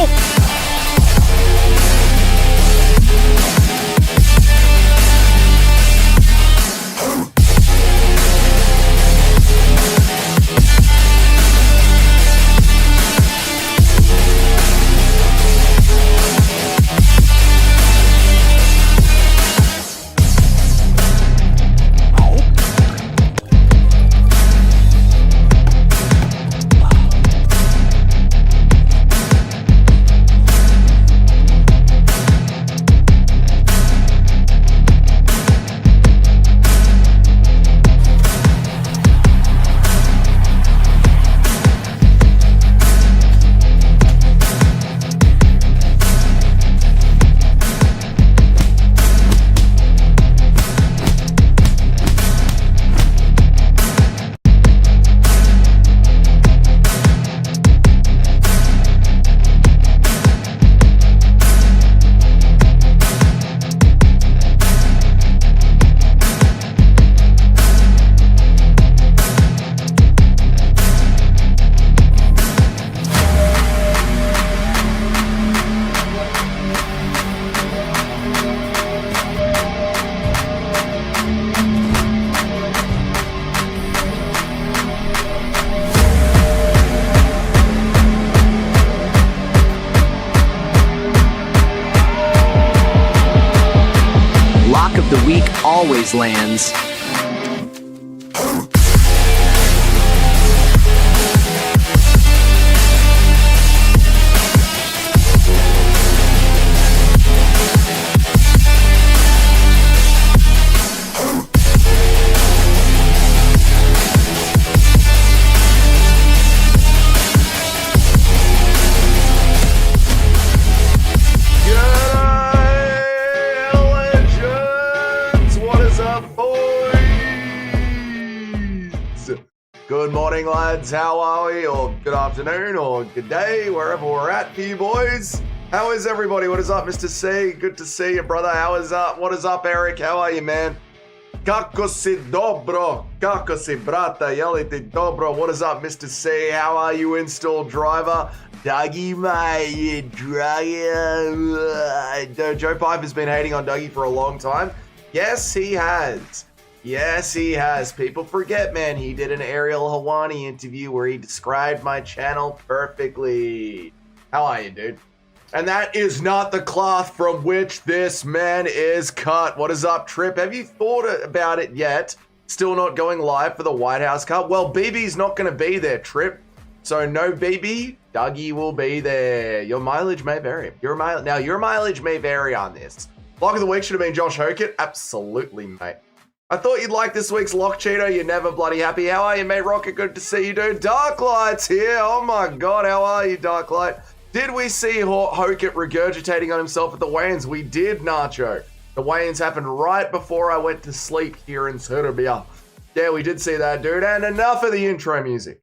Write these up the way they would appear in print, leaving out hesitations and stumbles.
go. Of the week always lands. Good morning, lads. How are we? Or good afternoon, or good day, wherever we're at for you boys. How is everybody? What is up, Mr. C? Good to see you, brother. How is up? What is up, Eric? How are you, man? Kako si dobro? Kako si, brata? Jelite dobro? What is up, Mr. C? How are you, install driver? Dougie, mate, Joe Pipe has been hating on Dougie for a long time. Yes, he has. Yes, he has. People forget, man. He did an Ariel Hawani interview where he described my channel perfectly. How are you, dude? And that is not the cloth from which this man is cut. What is up, Trip? Have you thought about it yet? Still not going live for the White House Cup? Well, BB's not going to be there, Trip. So no BB, Dougie will be there. Your mileage may vary. Your mileage may vary on this. Lock of the week should have been Josh Hokett. Absolutely, mate. I thought you'd like this week's lock, Cheeto. You're never bloody happy. How are you, mate? Rocket, good to see you, dude. Darklight's here. Oh my God, how are you, Darklight? Did we see Hokett regurgitating on himself at the weigh-ins? We did, Nacho. The weigh-ins happened right before I went to sleep here in Serbia. Yeah, we did see that, dude. And enough of the intro music.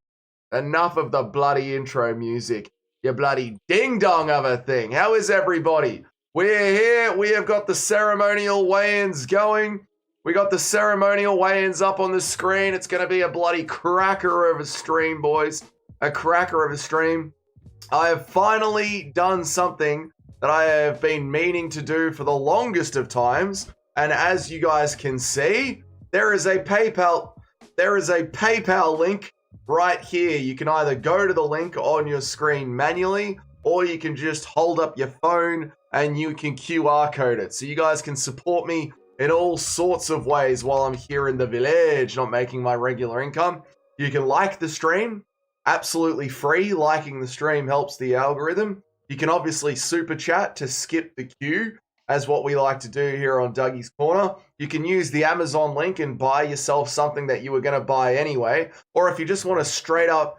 Enough of the bloody intro music. You bloody ding-dong of a thing. How is everybody? We're here. We have got the ceremonial weigh-ins going. We got the ceremonial weigh-ins up on the screen. It's going to be a bloody cracker of a stream, boys. A cracker of a stream. I have finally done something that I have been meaning to do for the longest of times. And as you guys can see, there is a PayPal link right here. You can either go to the link on your screen manually, or you can just hold up your phone and you can QR code it. So you guys can support me in all sorts of ways while I'm here in the village, not making my regular income. You can like the stream, absolutely free. Liking the stream helps the algorithm. You can obviously super chat to skip the queue, as what we like to do here on Dougie's Corner. You can use the Amazon link and buy yourself something that you were going to buy anyway. Or if you just want to straight up,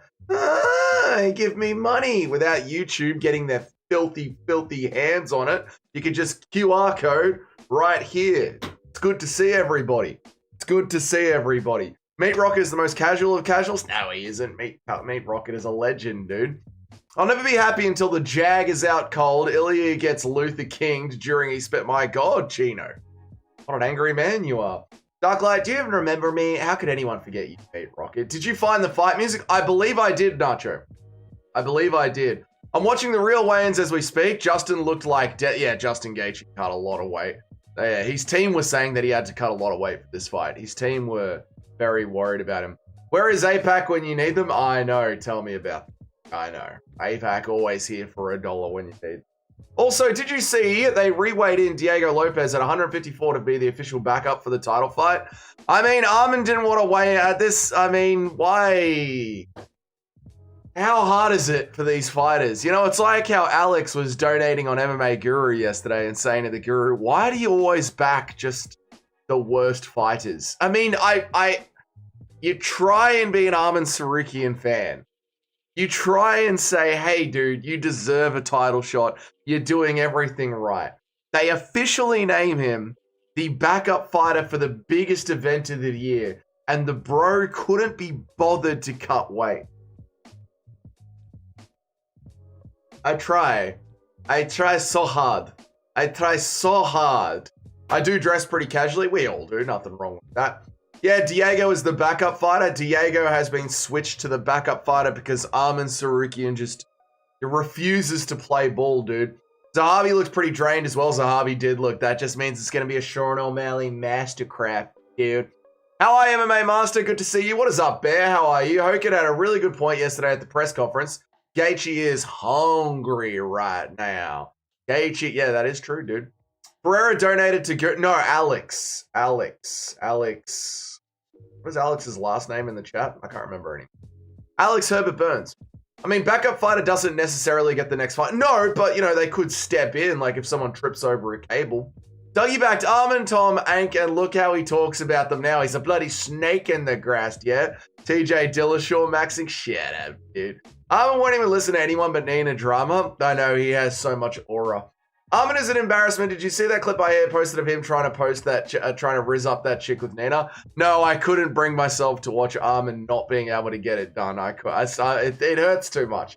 give me money without YouTube getting their filthy, filthy hands on it, you can just QR code right here. It's good to see everybody. It's good to see everybody. Meat Rocket is the most casual of casuals. No, he isn't. Meat Rocket is a legend, dude. I'll never be happy until the Jag is out cold. Ilya gets Luther Kinged during he spit. My God, Chino. What an angry man you are. Darklight, do you even remember me? How could anyone forget you, Meat Rocket? Did you find the fight music? I believe I did, Nacho. I believe I did. I'm watching the real weigh-ins as we speak. Justin looked like... Justin Gaethje cut a lot of weight. Yeah, his team was saying that he had to cut a lot of weight for this fight. His team were very worried about him. Where is APAC when you need them? I know. Tell me about them. I know. APAC always here for $1 when you need them. Also, did you see they reweighed in Diego Lopez at 154 to be the official backup for the title fight? I mean, Armin didn't want to weigh at this. I mean, why? How hard is it for these fighters? You know, it's like how Alex was donating on MMA Guru yesterday and saying to the Guru, why do you always back just the worst fighters? I mean, you try and be an Armin Sarukian fan. You try and say, hey, dude, you deserve a title shot. You're doing everything right. They officially name him the backup fighter for the biggest event of the year, and the bro couldn't be bothered to cut weight. I try so hard. I do dress pretty casually. We all do. Nothing wrong with that. Yeah, Diego is the backup fighter. Diego has been switched to the backup fighter because Armin Sarukian just refuses to play ball, dude. Zahabi looks pretty drained as well. Zahabi did look. That just means it's going to be a Sean O'Malley mastercraft, dude. How are you, MMA Master? Good to see you. What is up, Bear? How are you? Hogan had a really good point yesterday at the press conference. Gaethje is hungry right now. Gaethje, yeah, that is true, dude. Pereira donated to... Alex. What is Alex's last name in the chat? I can't remember any. Alex Herbert Burns. I mean, backup fighter doesn't necessarily get the next fight. No, but, you know, they could step in, like if someone trips over a cable. Dougie backed Armin, Tom, Ank, and look how he talks about them now. He's a bloody snake in the grass, yeah? TJ Dillashaw maxing. Shut up, dude. Armin won't even listen to anyone but Nina Drama. I know, he has so much aura. Armin is an embarrassment. Did you see that clip I posted of him trying to post that, trying to rizz up that chick with Nina? No, I couldn't bring myself to watch Armin not being able to get it done. It hurts too much.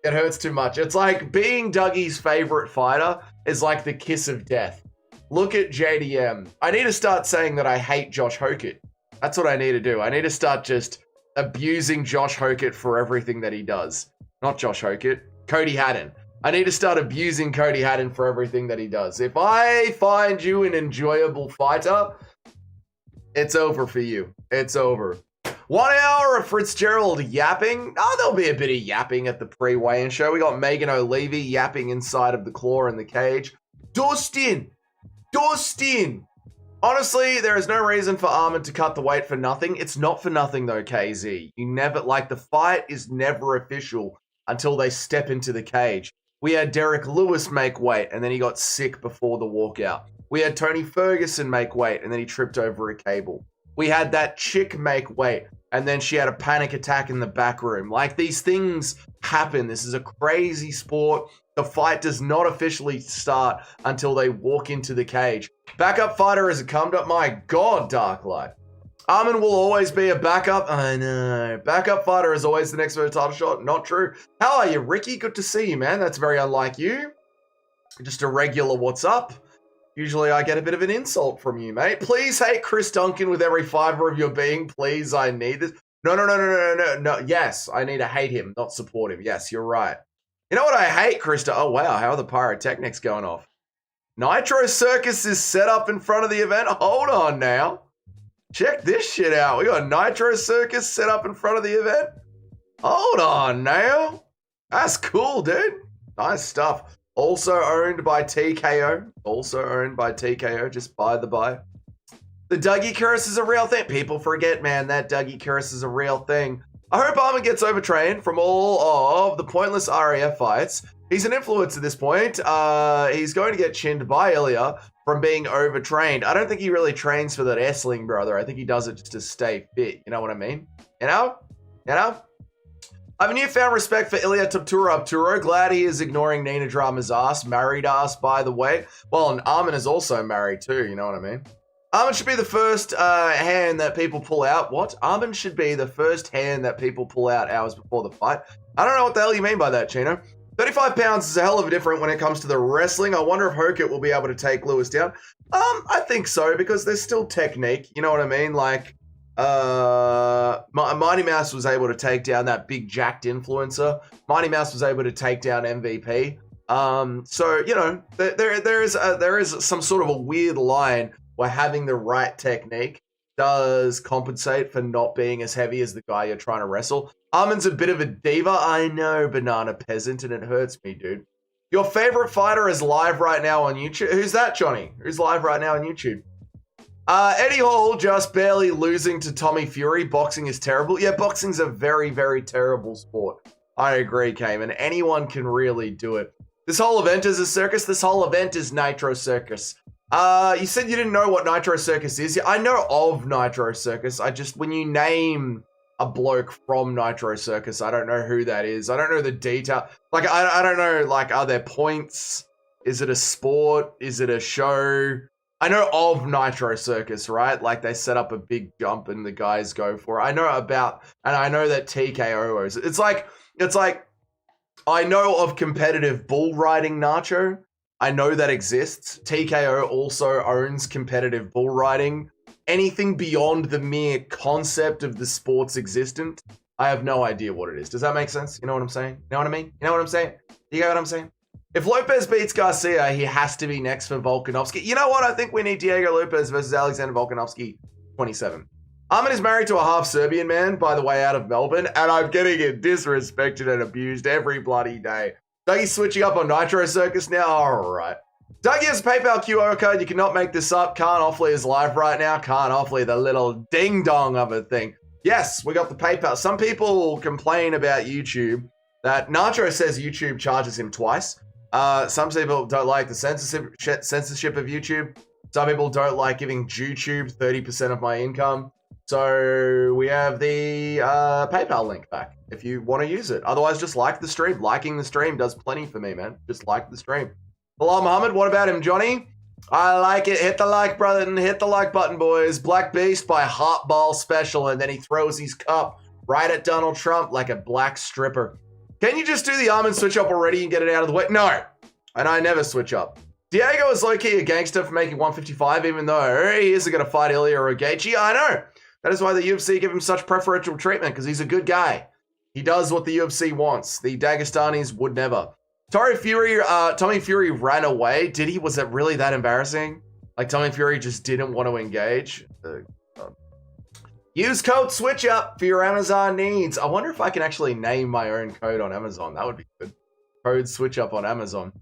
It hurts too much. It's like being Dougie's favorite fighter is like the kiss of death. Look at JDM. I need to start saying that I hate Josh Hokett. That's what I need to do. I need to start just abusing Josh Hokett for everything that he does. Not Josh Hokett. Cody Haddon. I need to start abusing Cody Haddon for everything that he does. If I find you an enjoyable fighter, it's over for you. It's over. 1 hour of Fitzgerald yapping. Oh, there'll be a bit of yapping at the pre-weigh-in show. We got Megan O'Leary yapping inside of the claw in the cage. Dustin! Honestly, there is no reason for Armin to cut the weight for nothing. It's not for nothing though, KZ. You never, like, the fight is never official until they step into the cage. We had Derek Lewis make weight, and then he got sick before the walkout. We had Tony Ferguson make weight, and then he tripped over a cable. We had that chick make weight, and then she had a panic attack in the back room. Like, these things happen. This is a crazy sport. The fight does not officially start until they walk into the cage. Backup fighter as it comes up. My God, Darklight. Armin will always be a backup. I know. Backup fighter is always the next title shot. Not true. How are you, Ricky? Good to see you, man. That's very unlike you. Just a regular what's up. Usually I get a bit of an insult from you, mate. Please hate Chris Duncan with every fiber of your being. Please, I need this. No. Yes, I need to hate him, not support him. Yes, you're right. You know what I hate, Krista? Oh, wow. How are the pyrotechnics going off? Nitro Circus is set up in front of the event. Hold on now. Check this shit out. We got Nitro Circus set up in front of the event. Hold on now. That's cool, dude. Nice stuff. Also owned by TKO. Just by the by. The Dougie curse is a real thing. People forget, man, that Dougie curse is a real thing. I hope Armin gets overtrained from all of the pointless RAF fights. He's an influence at this point. He's going to get chinned by Ilya from being overtrained. I don't think he really trains for that wrestling, brother. I think he does it just to stay fit. You know what I mean? You know? I have a newfound respect for Ilya Arturo. Glad he is ignoring Nina Drama's ass. Married ass, by the way. Well, and Armin is also married too. You know what I mean? Armin should be the first hand that people pull out. What? Armin should be the first hand that people pull out hours before the fight. I don't know what the hell you mean by that, Chino. 35 pounds is a hell of a different when it comes to the wrestling. I wonder if Hokett will be able to take Lewis down. I think so, because there's still technique. You know what I mean? Like, Mighty Mouse was able to take down that big jacked influencer. Mighty Mouse was able to take down MVP. So you know, there is some sort of a weird line where having the right technique does compensate for not being as heavy as the guy you're trying to wrestle. Armin's a bit of a diva, I know, banana peasant, and it hurts me, dude. Your favorite fighter is live right now on YouTube. Who's that, Johnny? Who's live right now on YouTube? Eddie Hall just barely losing to Tommy Fury. Boxing is terrible. Yeah, boxing's a very, very terrible sport. I agree, Cayman. Anyone can really do it. This whole event is a circus. This whole event is Nitro Circus. You said you didn't know what Nitro Circus is. Yeah, I know of Nitro Circus. when you name a bloke from Nitro Circus, I don't know who that is. I don't know the detail. Like, I don't know, like, are there points? Is it a sport? Is it a show? I know of Nitro Circus, right? Like, they set up a big jump and the guys go for it. I know about, and I know that TKO is. It's like, I know of competitive bull riding, Nacho. I know that exists. TKO also owns competitive bull riding. Anything beyond the mere concept of the sport's existence, I have no idea what it is. Does that make sense? You know what I'm saying? You know what I mean? You know what I'm saying? You get what I'm saying? If Lopez beats Garcia, he has to be next for Volkanovski. You know what? I think we need Diego Lopez versus Alexander Volkanovski 27. Armin is married to a half Serbian man, by the way, out of Melbourne, and I'm getting it disrespected and abused every bloody day. Dougie's switching up on Nitro Circus now? Alright. Dougie has a PayPal QR code. You cannot make this up. Khan Offley is live right now. Khan Offley, the little ding-dong of a thing. Yes, we got the PayPal. Some people complain about YouTube that Nacho says YouTube charges him twice. Some people don't like the censorship of YouTube. Some people don't like giving YouTube 30% of my income. So we have the PayPal link back if you want to use it. Otherwise, just like the stream. Liking the stream does plenty for me, man. Just like the stream. Bilal Muhammad, what about him, Johnny? I like it. Hit the like button. Hit the like button, boys. Black Beast by Hotball Special, and then he throws his cup right at Donald Trump like a black stripper. Can you just do the arm and switch up already and get it out of the way? No. And I never switch up. Diego is low-key a gangster for making 155, even though he isn't going to fight Ilya or Gaethje. I know. That is why the UFC give him such preferential treatment, because he's a good guy. He does what the UFC wants. The Dagestanis would never. Tommy Fury ran away. Did he? Was it really that embarrassing? Like, Tommy Fury just didn't want to engage? Use code SWITCHUP for your Amazon needs. I wonder if I can actually name my own code on Amazon. That would be good. Code SWITCHUP on Amazon.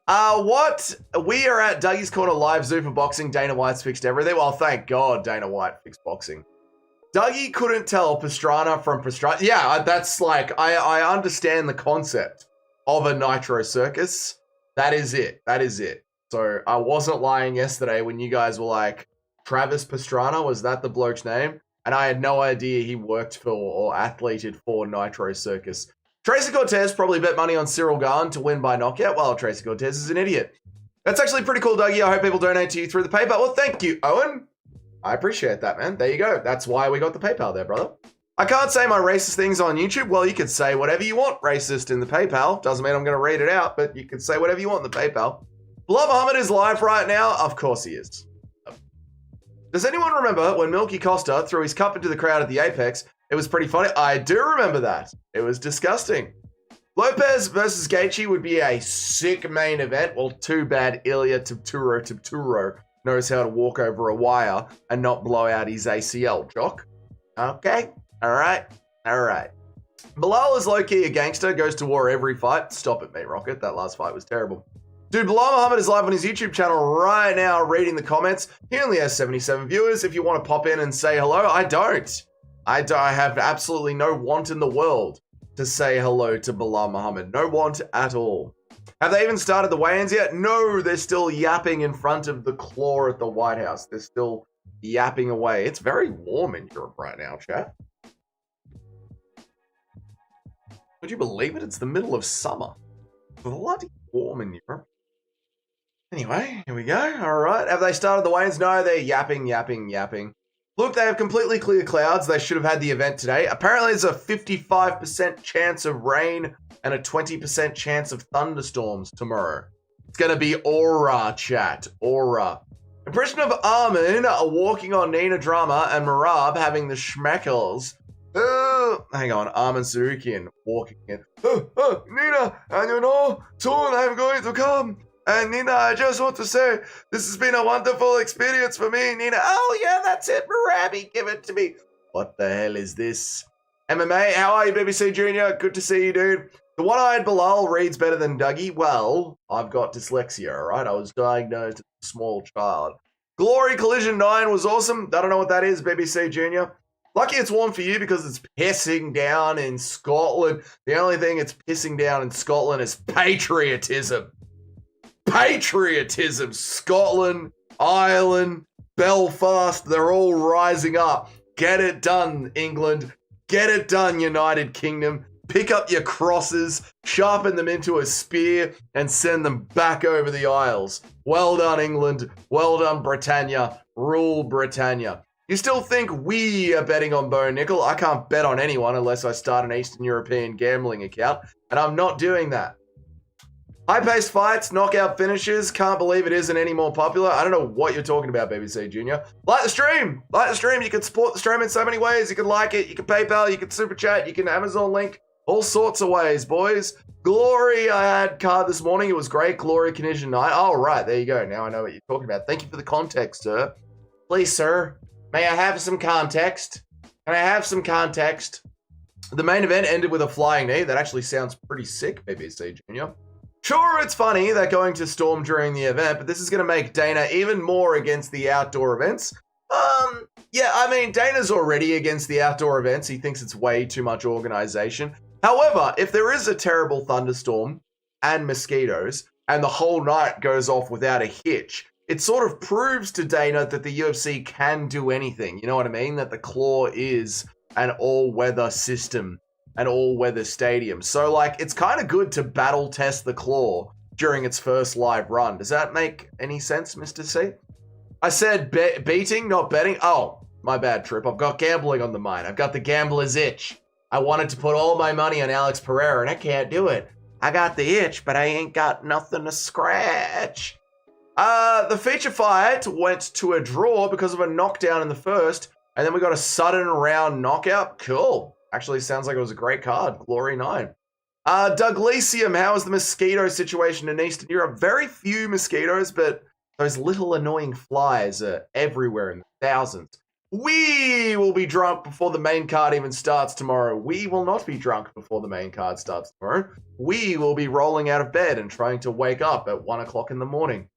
What? We are at Dougie's Corner Live Zoo for boxing. Dana White's fixed everything. Well, thank God Dana White fixed boxing. Dougie couldn't tell Pastrana from Pastrana. Yeah, that's like, I understand the concept of a Nitro Circus. That is it. That is it. So I wasn't lying yesterday when you guys were like, Travis Pastrana, was that the bloke's name? And I had no idea he worked for or athleted for Nitro Circus. Tracy Cortez probably bet money on Cyril Gahn to win by knockout. Well, Tracy Cortez is an idiot. That's actually pretty cool, Dougie. I hope people donate to you through the PayPal. Well, thank you, Owen. I appreciate that, man. There you go. That's why we got the PayPal there, brother. I can't say my racist things on YouTube. Well, you could say whatever you want racist in the PayPal. Doesn't mean I'm going to read it out, but you could say whatever you want in the PayPal. Bilal Muhammad is live right now. Of course he is. Does anyone remember when Milky Costa threw his cup into the crowd at the Apex? It was pretty funny. I do remember that. It was disgusting. Lopez versus Gaethje would be a sick main event. Well, too bad Ilya Tibturo knows how to walk over a wire and not blow out his ACL, Jock. Okay. All right. Bilal is low-key a gangster, goes to war every fight. Stop it, mate, Rocket. That last fight was terrible. Dude, Bilal Muhammad is live on his YouTube channel right now reading the comments. He only has 77 viewers. If you want to pop in and say hello, I don't. I have absolutely no want in the world to say hello to Bilal Muhammad. No want at all. Have they even started the weigh-ins yet? No, they're still yapping in front of the claw at the White House. They're still yapping away. It's very warm in Europe right now, chat. Would you believe it? It's the middle of summer. Bloody warm in Europe. Anyway, here we go. All right. Have they started the weigh-ins? No, they're yapping. Look, they have completely clear clouds. They should have had the event today. Apparently, there's a 55% chance of rain and a 20% chance of thunderstorms tomorrow. It's going to be aura, chat. Aura. Impression of Armin walking on Nina Drama and Marab having the schmeckles. Hang on, Armin Sarukian walking in. Nina, and you know, soon I'm going to come. And Nina, I just want to say, this has been a wonderful experience for me. Nina, oh yeah, that's it, Marabi, give it to me. What the hell is this? MMA, how are you, BBC Junior? Good to see you, dude. The one-eyed Bilal reads better than Dougie. Well, I've got dyslexia, all right? I was diagnosed as a small child. Glory Collision 9 was awesome. I don't know what that is, BBC Junior. Lucky it's warm for you because it's pissing down in Scotland. The only thing it's pissing down in Scotland is patriotism. Patriotism. Scotland, Ireland, Belfast, they're all rising up. Get it done, England. Get it done, United Kingdom. Pick up your crosses, sharpen them into a spear, and send them back over the Isles. Well done, England. Well done, Britannia. Rule Britannia. You still think we are betting on Bo Nickel? I can't bet on anyone unless I start an Eastern European gambling account, and I'm not doing that. High-paced fights, knockout finishes. Can't believe it isn't any more popular. I don't know what you're talking about, BBC Junior. Like the stream. Like the stream. You can support the stream in so many ways. You can like it. You can PayPal. You can Super Chat. You can Amazon link. All sorts of ways, boys. Glory, I had card this morning. It was great. Glory Condition Night. Oh, right. There you go. Now I know what you're talking about. Thank you for the context, sir. Please, sir. May I have some context? Can I have some context? The main event ended with a flying knee. That actually sounds pretty sick, BBC Junior. Sure, it's funny they're going to storm during the event, but this is going to make Dana even more against the outdoor events. Yeah, I mean, Dana's already against the outdoor events. He thinks it's way too much organization. However, if there is a terrible thunderstorm and mosquitoes, and the whole night goes off without a hitch, it sort of proves to Dana that the UFC can do anything. You know what I mean? That the Claw is an all-weather system, an all-weather stadium. So, like, it's kind of good to battle test the Claw during its first live run. Does that make any sense, Mr. C? I said beating, not betting. Oh, my bad, Trip. I've got gambling on the mind. I've got the gambler's itch. I wanted to put all my money on Alex Pereira, and I can't do it. I got the itch, but I ain't got nothing to scratch. The feature fight went to a draw because of a knockdown in the first, and then we got a sudden round knockout. Cool. Actually, sounds like it was a great card. Glory 9. Douglesium, how is the mosquito situation in Eastern Europe? Very few mosquitoes, but those little annoying flies are everywhere in the thousands. We will be drunk before the main card even starts tomorrow. We will not be drunk before the main card starts tomorrow. We will be rolling out of bed and trying to wake up at 1 o'clock in the morning.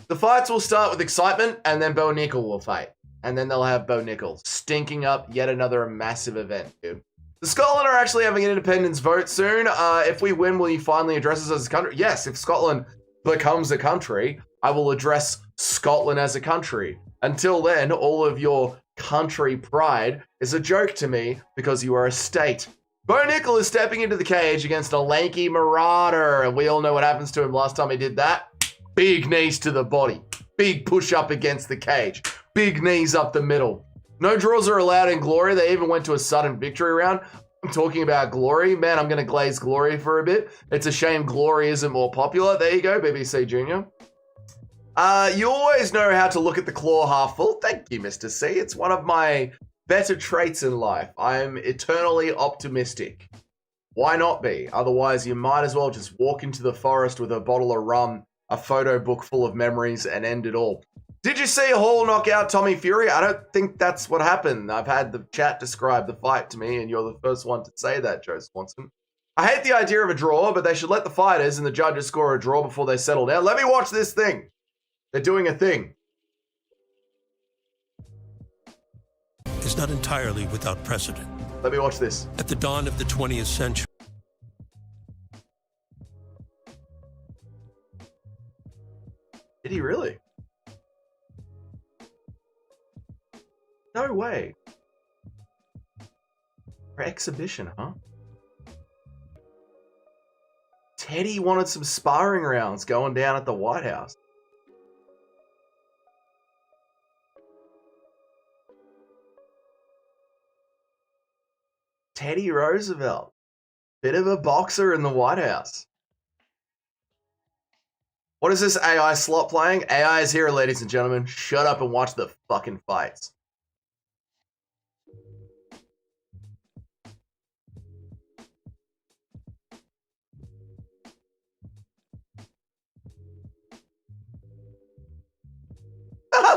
The fights will start with excitement, and then Bo Nickel will fight. And then they'll have Bo Nickel stinking up yet another massive event, dude. The Scotland are actually having an independence vote soon. If we win, will you finally address us as a country? Yes, if Scotland becomes a country, I will address Scotland as a country. Until then, all of your country pride is a joke to me because you are a state. Bo Nickel is stepping into the cage against a lanky marauder, and we all know what happens to him last time he did that. Big knees to the body. Big push up against the cage. Big knees up the middle. No draws are allowed in Glory. They even went to a sudden victory round. I'm talking about Glory. Man, I'm going to glaze Glory for a bit. It's a shame Glory isn't more popular. There you go, BBC Junior. You always know how to look at the Claw half full. Thank you, Mr. C. It's one of my better traits in life. I'm eternally optimistic. Why not be? Otherwise, you might as well just walk into the forest with a bottle of rum, a photo book full of memories, and end it all. Did you see Hall knock out Tommy Fury? I don't think that's what happened. I've had the chat describe the fight to me, and you're the first one to say that, Joe Swanson. I hate the idea of a draw, but they should let the fighters and the judges score a draw before they settle down. Let me watch this thing. They're doing a thing. Is not entirely without precedent. Let me watch this. At the dawn of the 20th century. Did he really? No way. For exhibition, huh? Teddy wanted some sparring rounds going down at the White House. Teddy Roosevelt. Bit of a boxer in the White House. What is this AI slot playing? AI is here, ladies and gentlemen. Shut up and watch the fucking fights.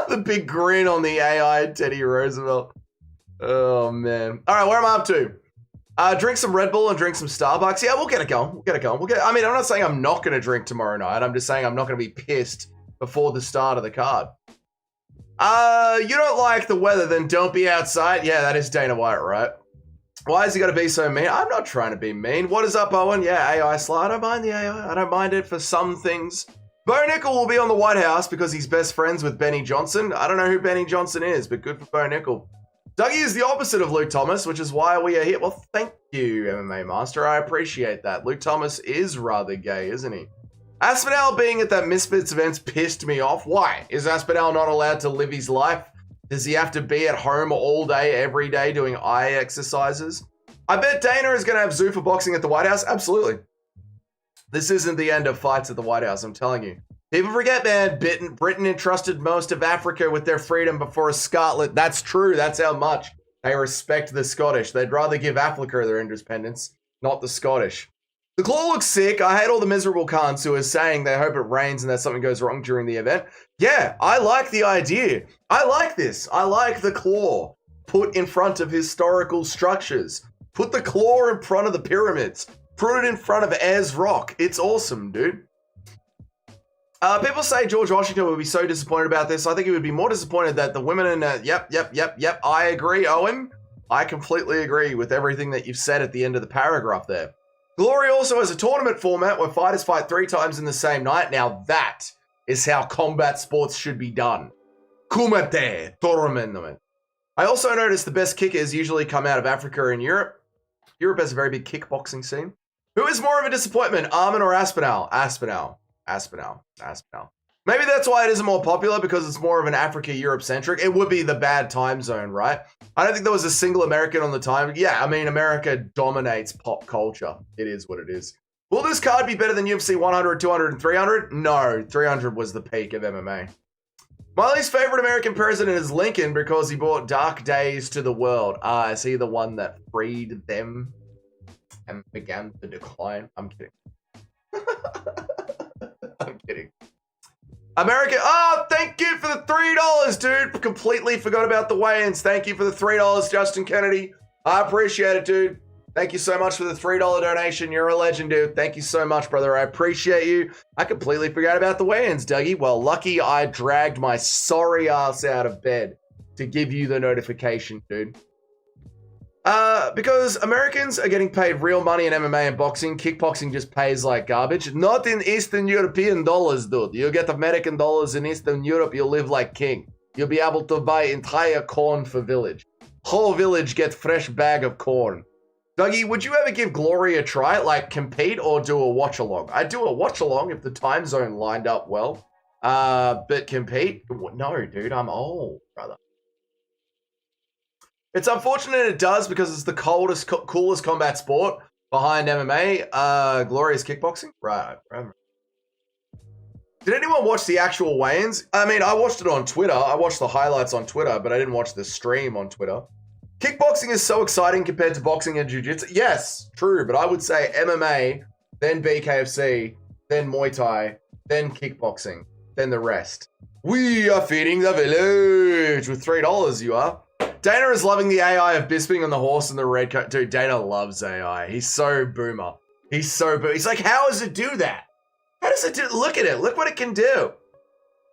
The big grin on the AI Teddy Roosevelt. Oh, man. All right, where am I up to? Drink some Red Bull and drink some Starbucks. Yeah, we'll get it going. I mean, I'm not saying I'm not going to drink tomorrow night. I'm just saying I'm not going to be pissed before the start of the card. You don't like the weather, then don't be outside. Yeah, that is Dana White, right? Why is he got to be so mean? I'm not trying to be mean. What is up, Owen? Yeah, AI slot. I don't mind the AI. I don't mind it for some things. Bo Nickel will be on the White House because he's best friends with Benny Johnson. I don't know who Benny Johnson is, but good for Bo Nickel. Dougie is the opposite of Luke Thomas, which is why we are here. Well, thank you, MMA Master. I appreciate that. Luke Thomas is rather gay, isn't he? Aspinall being at that Misfits event pissed me off. Why? Is Aspinall not allowed to live his life? Does he have to be at home all day, every day, doing eye exercises? I bet Dana is going to have Zuffa boxing at the White House. Absolutely. This isn't the end of fights at the White House, I'm telling you. People forget, man, Britain entrusted most of Africa with their freedom before Scotland. That's true. That's how much they respect the Scottish. They'd rather give Africa their independence, not the Scottish. The claw looks sick. I hate all the miserable cunts who are saying they hope it rains and that something goes wrong during the event. Yeah, I like the idea. I like this. I like the claw put in front of historical structures. Put the claw in front of the pyramids. Put it in front of Ayers Rock. It's awesome, dude. People say George Washington would be so disappointed about this. I think he would be more disappointed that the women in... Yep. I agree, Owen. I completely agree with everything that you've said at the end of the paragraph there. Glory also has a tournament format where fighters fight 3 times in the same night. Now that is how combat sports should be done. Kumite tournament. I also noticed the best kickers usually come out of Africa and Europe. Europe has a very big kickboxing scene. Who is more of a disappointment, Armin or Aspinall? Aspinall. Maybe that's why it isn't more popular, because it's more of an Africa-Europe centric. It would be the bad time zone, right? I don't think there was a single American on the time. Yeah, I mean, America dominates pop culture. It is what it is. Will this card be better than UFC 100, 200, and 300? No, 300 was the peak of MMA. My least favorite American president is Lincoln because he brought dark days to the world. Is he the one that freed them and began to decline? I'm kidding. I'm kidding. America, thank you for the $3, dude. Completely forgot about the weigh-ins. Thank you for the $3, Justin Kennedy. I appreciate it, dude. Thank you so much for the $3 donation. You're a legend, dude. Thank you so much, brother. I appreciate you. I completely forgot about the weigh-ins, Dougie. Well, lucky I dragged my sorry ass out of bed to give you the notification, dude. Because Americans are getting paid real money in MMA and boxing. Kickboxing just pays like garbage. Not in Eastern European dollars, dude. You get American dollars in Eastern Europe, you'll live like king. You'll be able to buy entire corn for village. Whole village get fresh bag of corn. Dougie, would you ever give Glory a try? Like, compete or do a watch-along? I'd do a watch-along if the time zone lined up well. But compete? No, dude, I'm old, brother. It's unfortunate it does because it's the coolest combat sport behind MMA. Glorious kickboxing? Right. Did anyone watch the actual weigh-ins? I mean, I watched it on Twitter. I watched the highlights on Twitter, but I didn't watch the stream on Twitter. Kickboxing is so exciting compared to boxing and jiu-jitsu. Yes, true, but I would say MMA, then BKFC, then Muay Thai, then kickboxing, then the rest. We are feeding the village with $3, you are. Dana is loving the AI of Bisping on the horse and the red coat. Dude, Dana loves AI. He's so boomer. He's like, how does it do that? How does it do? Look at it. Look what it can do.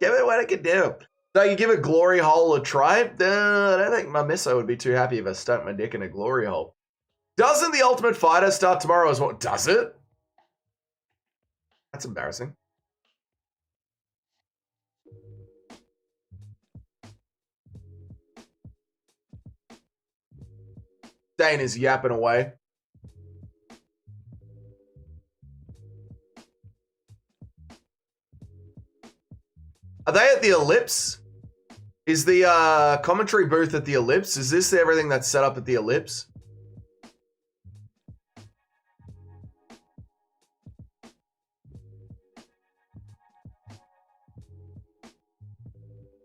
Give it what it can do. So you give a glory hole a try? I don't think my misso would be too happy if I stuck my dick in a glory hole. Doesn't the Ultimate Fighter start tomorrow as well? Does it? That's embarrassing. Dana's yapping away. Are they at the Ellipse? Is the commentary booth at the Ellipse? Is this everything that's set up at the Ellipse?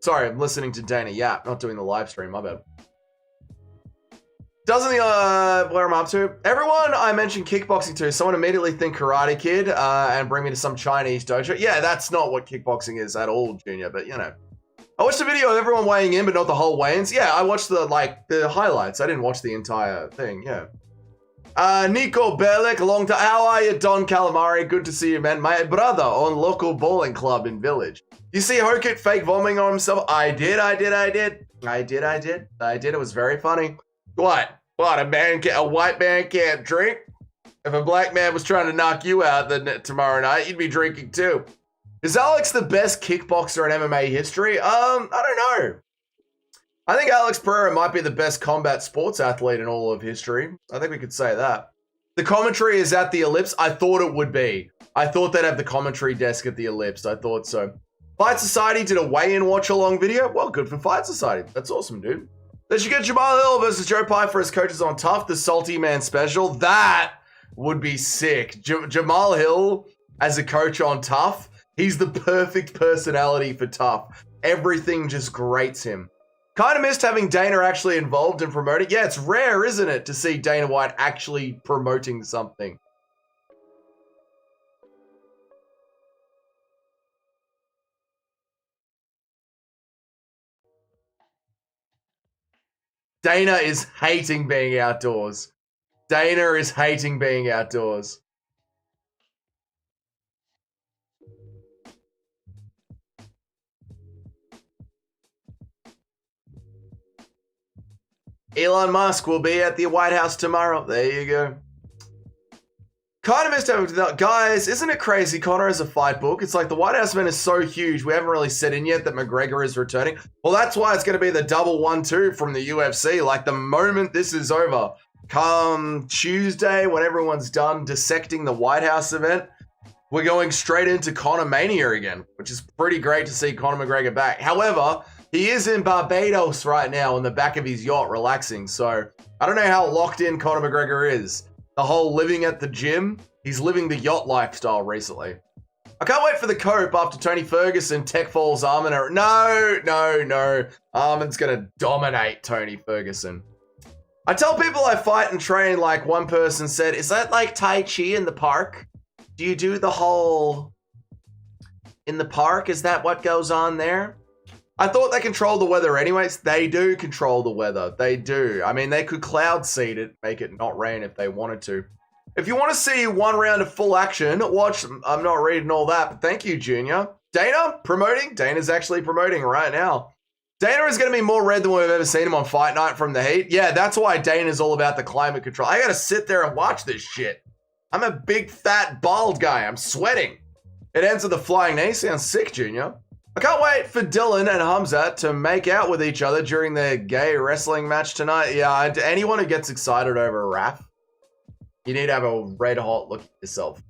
Sorry, I'm listening to Dana Yap, not doing the live stream, my bad. Doesn't the, where I'm up to? Everyone I mentioned kickboxing to, someone immediately think Karate Kid and bring me to some Chinese dojo. Yeah, that's not what kickboxing is at all, Junior, but you know. I watched a video of everyone weighing in, but not the whole weigh-ins. Yeah, I watched the highlights. I didn't watch the entire thing, yeah. Nico Bellic, long time. How are you, Don Calamari? Good to see you, man. My brother on local bowling club in Village. You see Hokit fake vomiting on himself? I did. It was very funny. What? A white man can't drink? If a black man was trying to knock you out tomorrow night, you'd be drinking too. Is Alex the best kickboxer in MMA history? I don't know. I think Alex Pereira might be the best combat sports athlete in all of history. I think we could say that. The commentary is at the Ellipse. I thought it would be. I thought they'd have the commentary desk at the Ellipse. I thought so. Fight Society did a weigh-in watch-along video. Well, good for Fight Society. That's awesome, dude. They should get Jamal Hill versus Joe Pye for his coaches on Tough, the Salty Man special. That would be sick. Jamal Hill as a coach on Tough. He's the perfect personality for Tough. Everything just grates him. Kind of missed having Dana actually involved in promoting. Yeah, it's rare, isn't it, to see Dana White actually promoting something. Dana is hating being outdoors. Dana is hating being outdoors. Elon Musk will be at the White House tomorrow. There you go. Kind of missed out. Guys, isn't it crazy? Conor has a fight book. It's like the White House event is so huge. We haven't really set in yet that McGregor is returning. Well, that's why it's going to be the double 1-2 from the UFC. Like the moment this is over, come Tuesday when everyone's done dissecting the White House event, we're going straight into Conor Mania again, which is pretty great to see Conor McGregor back. However, he is in Barbados right now on the back of his yacht relaxing. So I don't know how locked in Conor McGregor is. The whole living at the gym, he's living the yacht lifestyle recently. I can't wait for the cope after Tony Ferguson tech falls Armin. No. Armin's going to dominate Tony Ferguson. I tell people I fight and train like one person said, is that like Tai Chi in the park? Do you do the whole in the park? Is that what goes on there? I thought they controlled the weather anyways. They do control the weather. They do. I mean, they could cloud seed it, make it not rain if they wanted to. If you want to see one round of full action, watch. I'm not reading all that, but thank you, Junior. Dana, promoting? Dana's actually promoting right now. Dana is going to be more red than we've ever seen him on Fight Night from the heat. Yeah, that's why Dana's all about the climate control. I got to sit there and watch this shit. I'm a big, fat, bald guy. I'm sweating. It ends with a flying knee. Sounds sick, Junior. I can't wait for Dylan and Hamzat to make out with each other during their gay wrestling match tonight. Yeah, anyone who gets excited over Raf, you need to have a red hot look at yourself.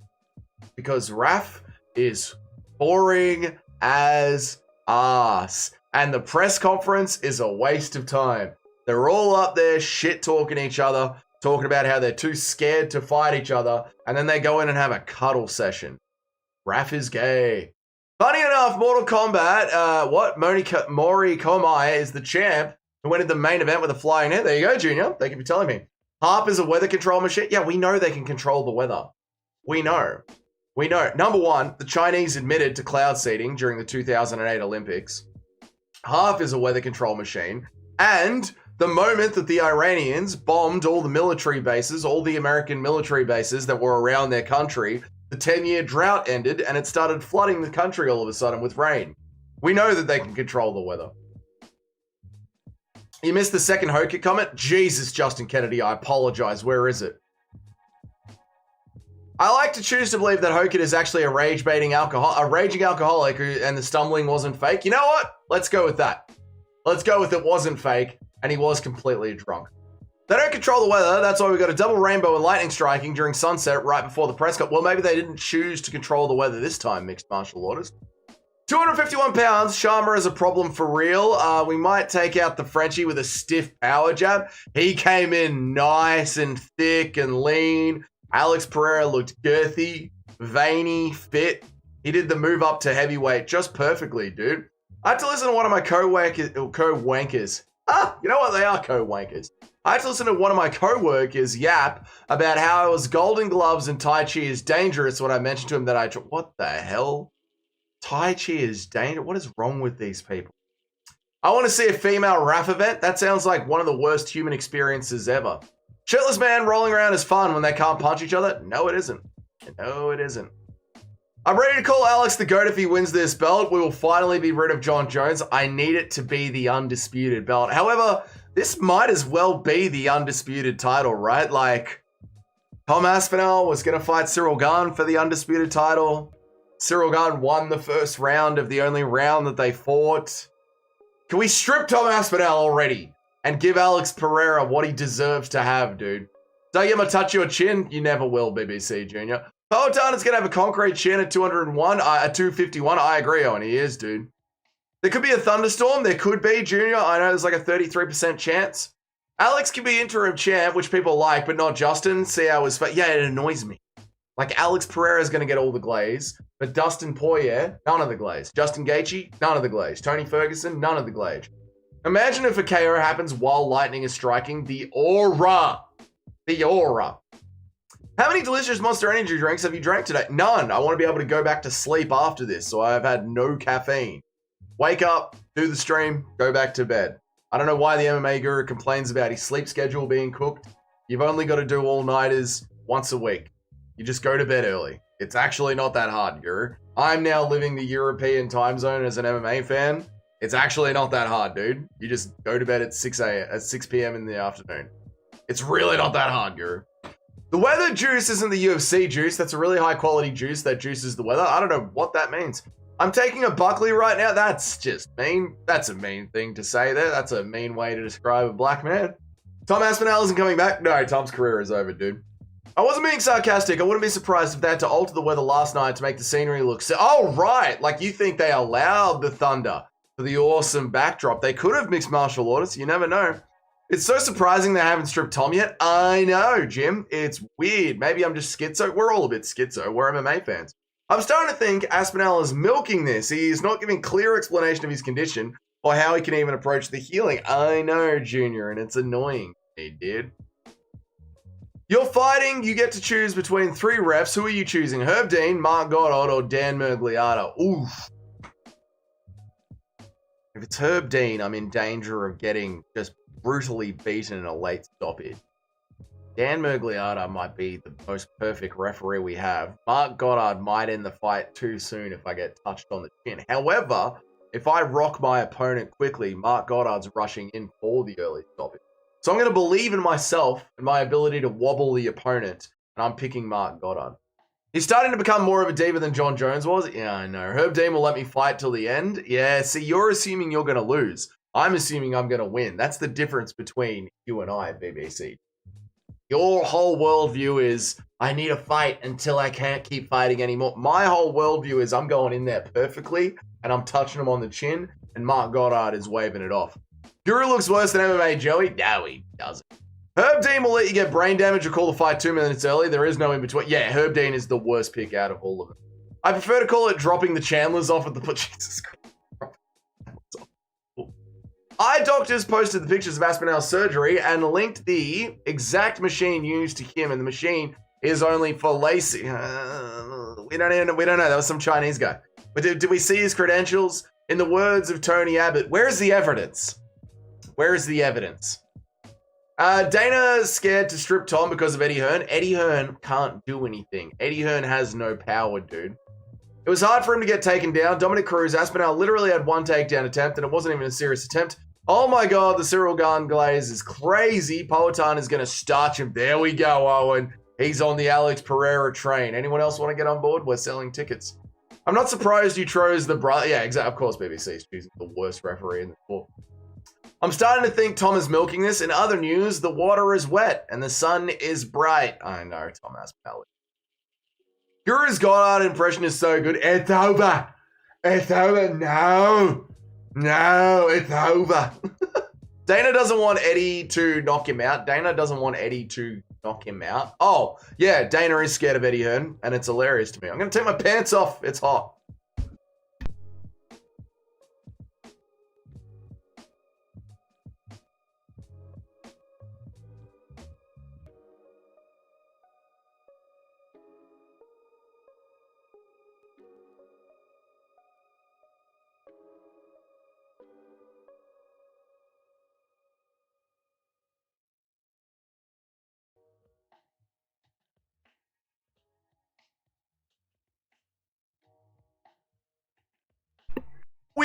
Because Raf is boring as ass. And the press conference is a waste of time. They're all up there shit talking each other, talking about how they're too scared to fight each other, and then they go in and have a cuddle session. Raf is gay. Funny enough, Mortal Kombat, Mori Komai is the champ who went in the main event with a flying net. There you go, Junior. Thank you for telling me. Harp is a weather control machine. Yeah, we know they can control the weather. We know. Number one, the Chinese admitted to cloud seeding during the 2008 Olympics. Harp is a weather control machine. And the moment that the Iranians bombed all the military bases, all the American military bases that were around their country, the 10-year drought ended and it started flooding the country all of a sudden with rain. We know that they can control the weather. You missed the second Hokit comment? Jesus, Justin Kennedy, I apologize. Where is it? I like to choose to believe that Hokit is actually a raging alcoholic and the stumbling wasn't fake. You know what? Let's go with that. Let's go with it wasn't fake and he was completely drunk. They don't control the weather. That's why we got a double rainbow and lightning striking during sunset right before the press cut. Well, maybe they didn't choose to control the weather this time, mixed martial artist. 251 pounds. Sharma is a problem for real. We might take out the Frenchie with a stiff power jab. He came in nice and thick and lean. Alex Pereira looked girthy, veiny, fit. He did the move up to heavyweight just perfectly, dude. I had to listen to one of my co-wankers. You know what? They are co-wankers. I had to listen to one of my co-workers yap about how it was Golden Gloves and Tai Chi is dangerous when I mentioned to him that what the hell? Tai Chi is dangerous? What is wrong with these people? I want to see a female rap event. That sounds like one of the worst human experiences ever. Shirtless man rolling around is fun when they can't punch each other. No, it isn't. No, it isn't. I'm ready to call Alex the GOAT if he wins this belt. We will finally be rid of John Jones. I need it to be the undisputed belt. However, this might as well be the undisputed title, right? Like, Tom Aspinall was going to fight Cyril Gane for the undisputed title. Cyril Gane won the first round of the only round that they fought. Can we strip Tom Aspinall already and give Alex Pereira what he deserves to have, dude? Don't get him a touch your chin. You never will, BBC Junior. Poatan is going to have a concrete chin at 201, at 251. I agree, Owen. He is, dude. There could be a thunderstorm. There could be, Junior. I know there's like a 33% chance. Alex can be interim champ, which people like, but not Justin. See how his face. Yeah, it annoys me. Like, Alex Pereira is going to get all the glaze, but Dustin Poirier, none of the glaze. Justin Gaethje, none of the glaze. Tony Ferguson, none of the glaze. Imagine if a KO happens while lightning is striking. The aura. The aura. How many delicious Monster Energy drinks have you drank today? None. I want to be able to go back to sleep after this, so I've had no caffeine. Wake up, do the stream, go back to bed. I don't know why the MMA guru complains about his sleep schedule being cooked. You've only got to do all-nighters once a week. You just go to bed early. It's actually not that hard, guru. I'm now living the European time zone as an MMA fan. It's actually not that hard, dude. You just go to bed at 6 p.m. in the afternoon. It's really not that hard, guru. The weather juice isn't the UFC juice. That's a really high quality juice that juices the weather. I don't know what that means. I'm taking a Buckley right now. That's just mean. That's a mean thing to say there. That's a mean way to describe a black man. Tom Aspinall isn't coming back. No, Tom's career is over, dude. I wasn't being sarcastic. I wouldn't be surprised if they had to alter the weather last night to make the scenery look oh, right. Like you think they allowed the thunder for the awesome backdrop. They could have mixed martial orders. You never know. It's so surprising they haven't stripped Tom yet. I know, Jim. It's weird. Maybe I'm just schizo. We're all a bit schizo. We're MMA fans. I'm starting to think Aspinall is milking this. He's not giving clear explanation of his condition or how he can even approach the healing. I know, Junior, and it's annoying. Hey, dude. You're fighting. You get to choose between 3 refs. Who are you choosing? Herb Dean, Mark Goddard, or Dan Mergliata? Oof. If it's Herb Dean, I'm in danger of getting just brutally beaten in a late stoppage. Dan Mergliata might be the most perfect referee we have. Mark Goddard might end the fight too soon if I get touched on the chin. However, if I rock my opponent quickly, Mark Goddard's rushing in for the early stoppage. So I'm going to believe in myself and my ability to wobble the opponent, and I'm picking Mark Goddard. He's starting to become more of a diva than John Jones was. Yeah, I know. Herb Dean will let me fight till the end. Yeah, see, you're assuming you're going to lose. I'm assuming I'm going to win. That's the difference between you and I, BBC. Your whole worldview is, I need a fight until I can't keep fighting anymore. My whole worldview is, I'm going in there perfectly, and I'm touching him on the chin, and Mark Goddard is waving it off. Guru looks worse than MMA Joey? No, he doesn't. Herb Dean will let you get brain damage or call the fight 2 minutes early. There is no in between. Yeah, Herb Dean is the worst pick out of all of them. I prefer to call it dropping the Chandlers off at the... Jesus Christ. Eye doctors posted the pictures of Aspinall's surgery and linked the exact machine used to him, and the machine is only for Lacey. We don't know. That was some Chinese guy. But did we see his credentials? In the words of Tony Abbott, where is the evidence? Where is the evidence? Dana's scared to strip Tom because of Eddie Hearn. Eddie Hearn can't do anything. Eddie Hearn has no power, dude. It was hard for him to get taken down. Dominic Cruz, Aspinall literally had 1 takedown attempt, and it wasn't even a serious attempt. Oh my God, the Cyril Gane glaze is crazy. Poatan is going to starch him. There we go, Owen. He's on the Alex Pereira train. Anyone else want to get on board? We're selling tickets. I'm not surprised you chose the brother. Yeah, exactly. Of course, BBC is choosing the worst referee in the sport. I'm starting to think Tom is milking this. In other news, the water is wet and the sun is bright. I know, Tom Aspinall. Guru's Goddard impression is so good. It's over. It's over. No. No, it's over. Dana doesn't want Eddie to knock him out. Dana doesn't want Eddie to knock him out. Oh, yeah, Dana is scared of Eddie Hearn, and it's hilarious to me. I'm going to take my pants off. It's hot.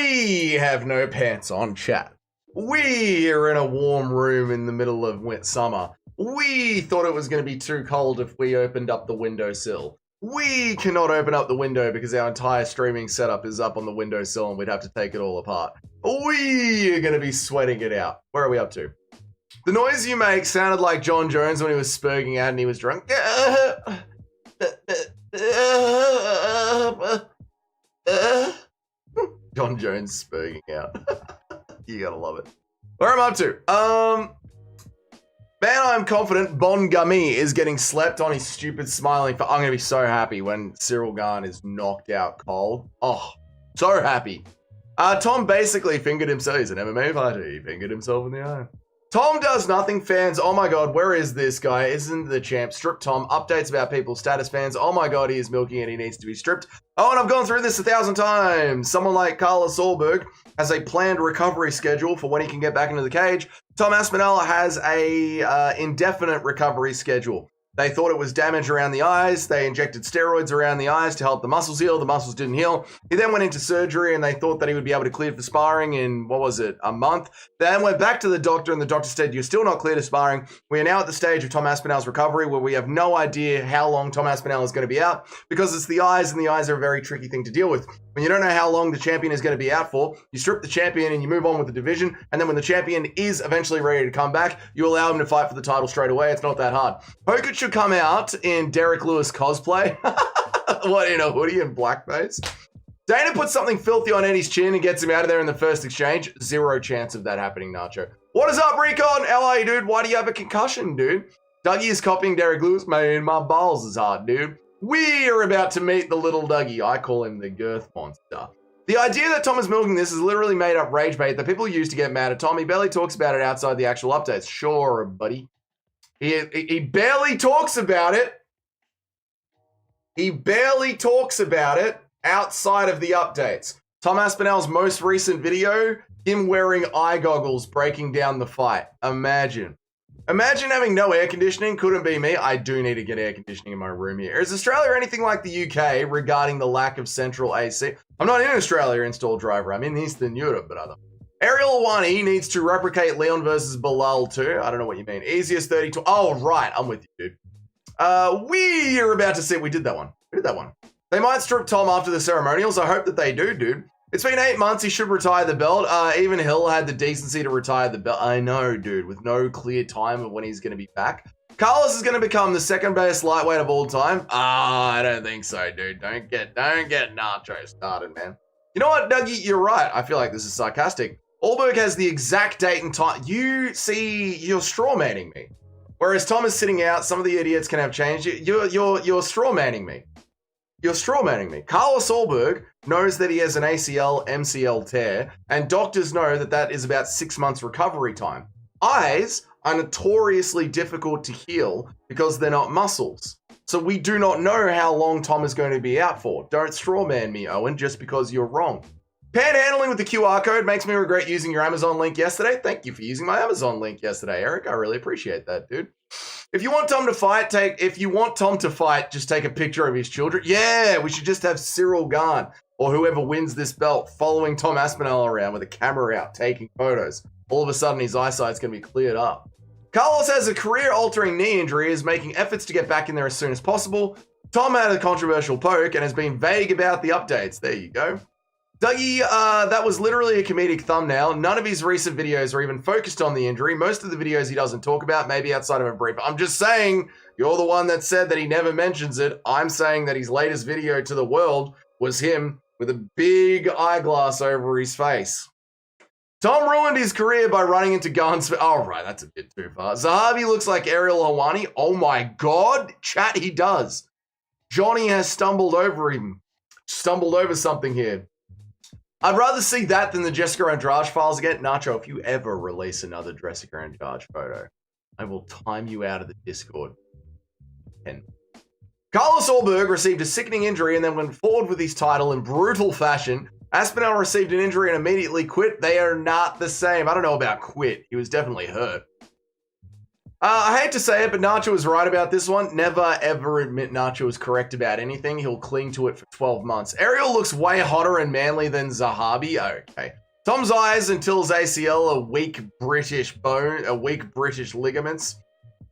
We have no pants on, chat. We are in a warm room in the middle of summer. We thought it was going to be too cold if we opened up the windowsill. We cannot open up the window because our entire streaming setup is up on the windowsill and we'd have to take it all apart. We are going to be sweating it out. Where are we up to? The noise you make sounded like John Jones when he was spurging out and he was drunk. John Jones spurging out. You gotta love it. Where am I up to? Man, I'm confident Bon Gummy is getting slept on his stupid smiling. I'm gonna be so happy when Cyril Gahn is knocked out cold. Oh, so happy. Tom basically fingered himself. He's an MMA fighter. He fingered himself in the eye. Tom does nothing, fans. Oh my god, where is this guy? Isn't the champ? Strip Tom. Updates about people's status, fans. Oh my god, he is milking and he needs to be stripped. Oh, and I've gone through this 1,000 times. Someone like Carlos Solberg has a planned recovery schedule for when he can get back into the cage. Tom Aspinall has a indefinite recovery schedule. They thought it was damage around the eyes. They injected steroids around the eyes to help the muscles heal. The muscles didn't heal. He then went into surgery and they thought that he would be able to clear for sparring in, what was it, a month. Then went back to the doctor and the doctor said, you're still not clear to sparring. We are now at the stage of Tom Aspinall's recovery where we have no idea how long Tom Aspinall is going to be out because it's the eyes and the eyes are a very tricky thing to deal with. When you don't know how long the champion is going to be out for, you strip the champion and you move on with the division. And then when the champion is eventually ready to come back, you allow him to fight for the title straight away. It's not that hard. Hogan should come out in Derek Lewis cosplay. What, in a hoodie and blackface? Dana puts something filthy on Eddie's chin and gets him out of there in the first exchange. Zero chance of that happening, Nacho. What is up, Recon? How are you, dude? Why do you have a concussion, dude? Dougie is copying Derek Lewis. Man, my balls is hard, dude. We are about to meet the little Dougie. I call him the girth monster. The idea that Tom is milking this is literally made up rage bait that people use to get mad at Tom. He barely talks about it outside the actual updates. Sure, buddy. He barely talks about it. He barely talks about it outside of the updates. Tom Aspinall's most recent video, him wearing eye goggles breaking down the fight. Imagine. Imagine having no air conditioning. Couldn't be me. I do need to get air conditioning in my room here. Is Australia anything like the UK regarding the lack of central AC? I'm not in Australia, installed driver. I'm in Eastern Europe, but other. Ariel Awani needs to replicate Leon versus Bilal too. I don't know what you mean. Easiest 32. Oh, right. I'm with you, dude. We are about to see. We did that one. We did that one. They might strip Tom after the ceremonials. I hope that they do, dude. It's been 8 months. He should retire the belt. Even Hill had the decency to retire the belt. I know, dude, with no clear time of when he's going to be back. Carlos is going to become the second best lightweight of all time. I don't think so, dude. Don't get Nacho started, man. You know what, Dougie? You're right. I feel like this is sarcastic. Allberg has the exact date and time. You see, you're strawmanning me. Whereas Tom is sitting out. Some of the idiots can have changed. You're strawmanning me. You're strawmanning me. Carlos Allberg knows that he has an ACL, MCL tear, and doctors know that that is about 6 months recovery time. Eyes are notoriously difficult to heal because they're not muscles. So we do not know how long Tom is going to be out for. Don't strawman me, Owen, just because you're wrong. Panhandling with the QR code makes me regret using your Amazon link yesterday. Thank you for using my Amazon link yesterday, Eric. I really appreciate that, dude. If you want Tom to fight, just take a picture of his children. Yeah, we should just have Cyril Gahn or whoever wins this belt following Tom Aspinall around with a camera out, taking photos. All of a sudden, his eyesight's going to be cleared up. Carlos has a career-altering knee injury, is making efforts to get back in there as soon as possible. Tom had a controversial poke and has been vague about the updates. There you go. Dougie, that was literally a comedic thumbnail. None of his recent videos are even focused on the injury. Most of the videos he doesn't talk about, maybe outside of a brief. I'm just saying, you're the one that said that he never mentions it. I'm saying that his latest video to the world was him with a big eyeglass over his face. Tom ruined his career by running into guns. Oh, right, that's a bit too far. Zahavi looks like Ariel Hawani. Oh my God, chat, he does. Johnny has stumbled over something here. I'd rather see that than the Jessica Andrade files again. Nacho, if you ever release another Jessica Andrade photo, I will time you out of the Discord. 10. Carlos Allberg received a sickening injury and then went forward with his title in brutal fashion. Aspinall received an injury and immediately quit. They are not the same. I don't know about quit. He was definitely hurt. I hate to say it, but Nacho was right about this one. Never, ever admit Nacho is correct about anything. He'll cling to it for 12 months. Ariel looks way hotter and manly than Zahabi. Okay. Tom's eyes until his ACL are weak British ligaments.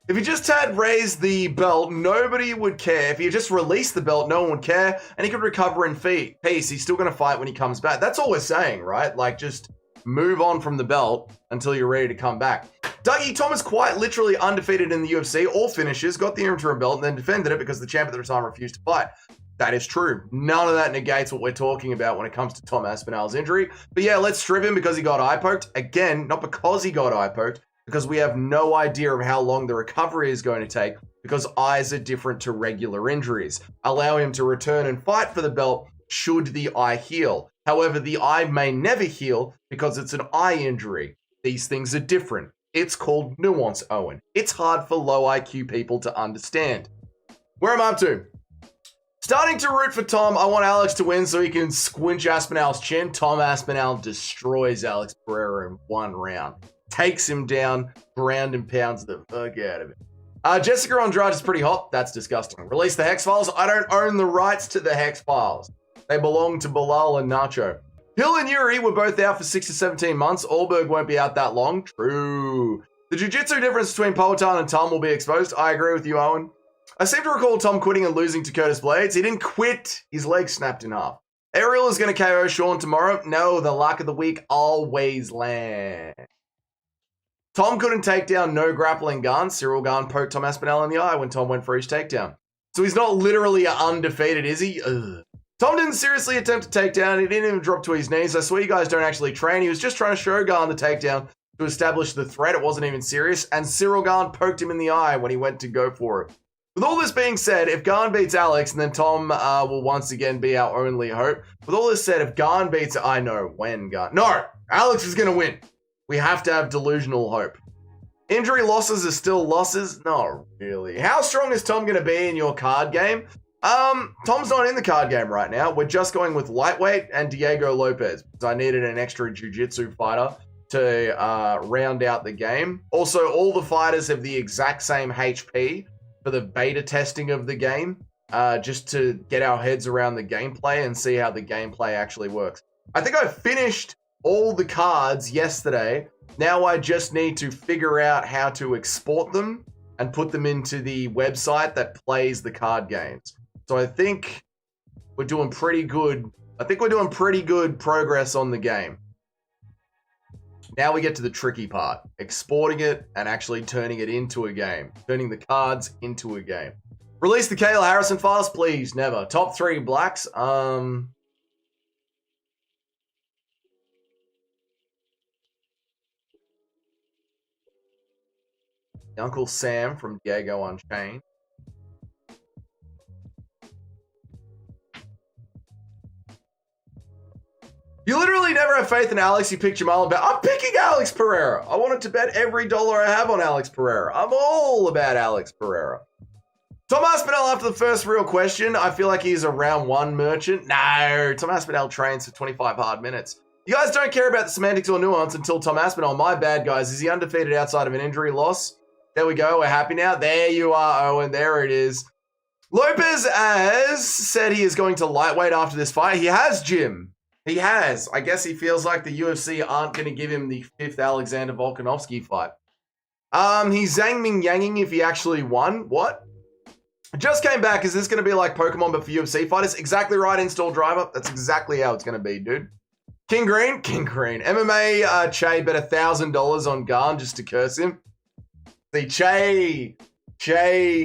If he just had raised the belt, nobody would care. If he had just released the belt, no one would care, and he could recover in peace. He's still going to fight when he comes back. That's all we're saying, right? Like, just move on from the belt until you're ready to come back. Dougie, Tom is quite literally undefeated in the UFC, all finishes, got the interim belt, and then defended it because the champ at the time refused to fight. That is true. None of that negates what we're talking about when it comes to Tom Aspinall's injury. But yeah, let's strip him because he got eye poked. Again, not because he got eye poked, because we have no idea of how long the recovery is going to take, because eyes are different to regular injuries. Allow him to return and fight for the belt should the eye heal. However, the eye may never heal because it's an eye injury. These things are different. It's called nuance, Owen. It's hard for low IQ people to understand. Where am I up to? Starting to root for Tom. I want Alex to win so he can squinch Aspinall's chin. Tom Aspinall destroys Alex Pereira in one round. Takes him down, ground and pounds the fuck out of it. Jessica Andrade is pretty hot. That's disgusting. Release the Hex Files. I don't own the rights to the Hex Files. They belong to Bilal and Nacho. Hill and Yuri were both out for 6 to 17 months. Allberg won't be out that long. True. The jiu-jitsu difference between Poatan and Tom will be exposed. I agree with you, Owen. I seem to recall Tom quitting and losing to Curtis Blades. He didn't quit. His leg snapped in half. Ariel is going to KO Sean tomorrow. No, the luck of the week always lands. Tom couldn't take down no grappling gun. Cyril Garn poked Tom Aspinall in the eye when Tom went for his takedown. So he's not literally undefeated, is he? Ugh. Tom didn't seriously attempt to take down. He didn't even drop to his knees. I swear you guys don't actually train. He was just trying to show Garn the takedown to establish the threat. It wasn't even serious. And Cyril Garn poked him in the eye when he went to go for it. With all this being said, if Garn beats Alex, and then Tom will once again be our only hope. With all this said, if Garn beats... I know when Garn... No! Alex is going to win. We have to have delusional hope. Injury losses are still losses? No, really. How strong is Tom going to be in your card game? Tom's not in the card game right now. We're just going with lightweight and Diego Lopez, because I needed an extra jiu-jitsu fighter to round out the game. Also, all the fighters have the exact same HP for the beta testing of the game, just to get our heads around the gameplay and see how the gameplay actually works. I think I finished all the cards yesterday. Now I just need to figure out how to export them and put them into the website that plays the card games. So I think we're doing pretty good. I think we're doing pretty good progress on the game. Now we get to the tricky part. Exporting it and actually turning it into a game. Turning the cards into a game. Release the Kale Harrison files, please. Never. Top 3 blacks. Uncle Sam from Diego Unchained. You literally never have faith in Alex. You picked Jamal and bet. I'm picking Alex Pereira. I wanted to bet every dollar I have on Alex Pereira. I'm all about Alex Pereira. Tom Aspinall, after the first real question, I feel like he's a round 1 merchant. No, Tom Aspinall trains for 25 hard minutes. You guys don't care about the semantics or nuance until Tom Aspinall. My bad, guys. Is he undefeated outside of an injury loss? There we go. We're happy now. There you are, Owen. There it is. Lopez has said he is going to lightweight after this fight. He has, Jim. He has. I guess he feels like the UFC aren't going to give him the 5th Alexander Volkanovski fight. He's Zhang Ming Yanging if he actually won. What? Just came back. Is this going to be like Pokemon but for UFC fighters? Exactly right, install driver. That's exactly how it's going to be, dude. King Green? King Green. MMA Che bet $1,000 on Garn just to curse him. See, Che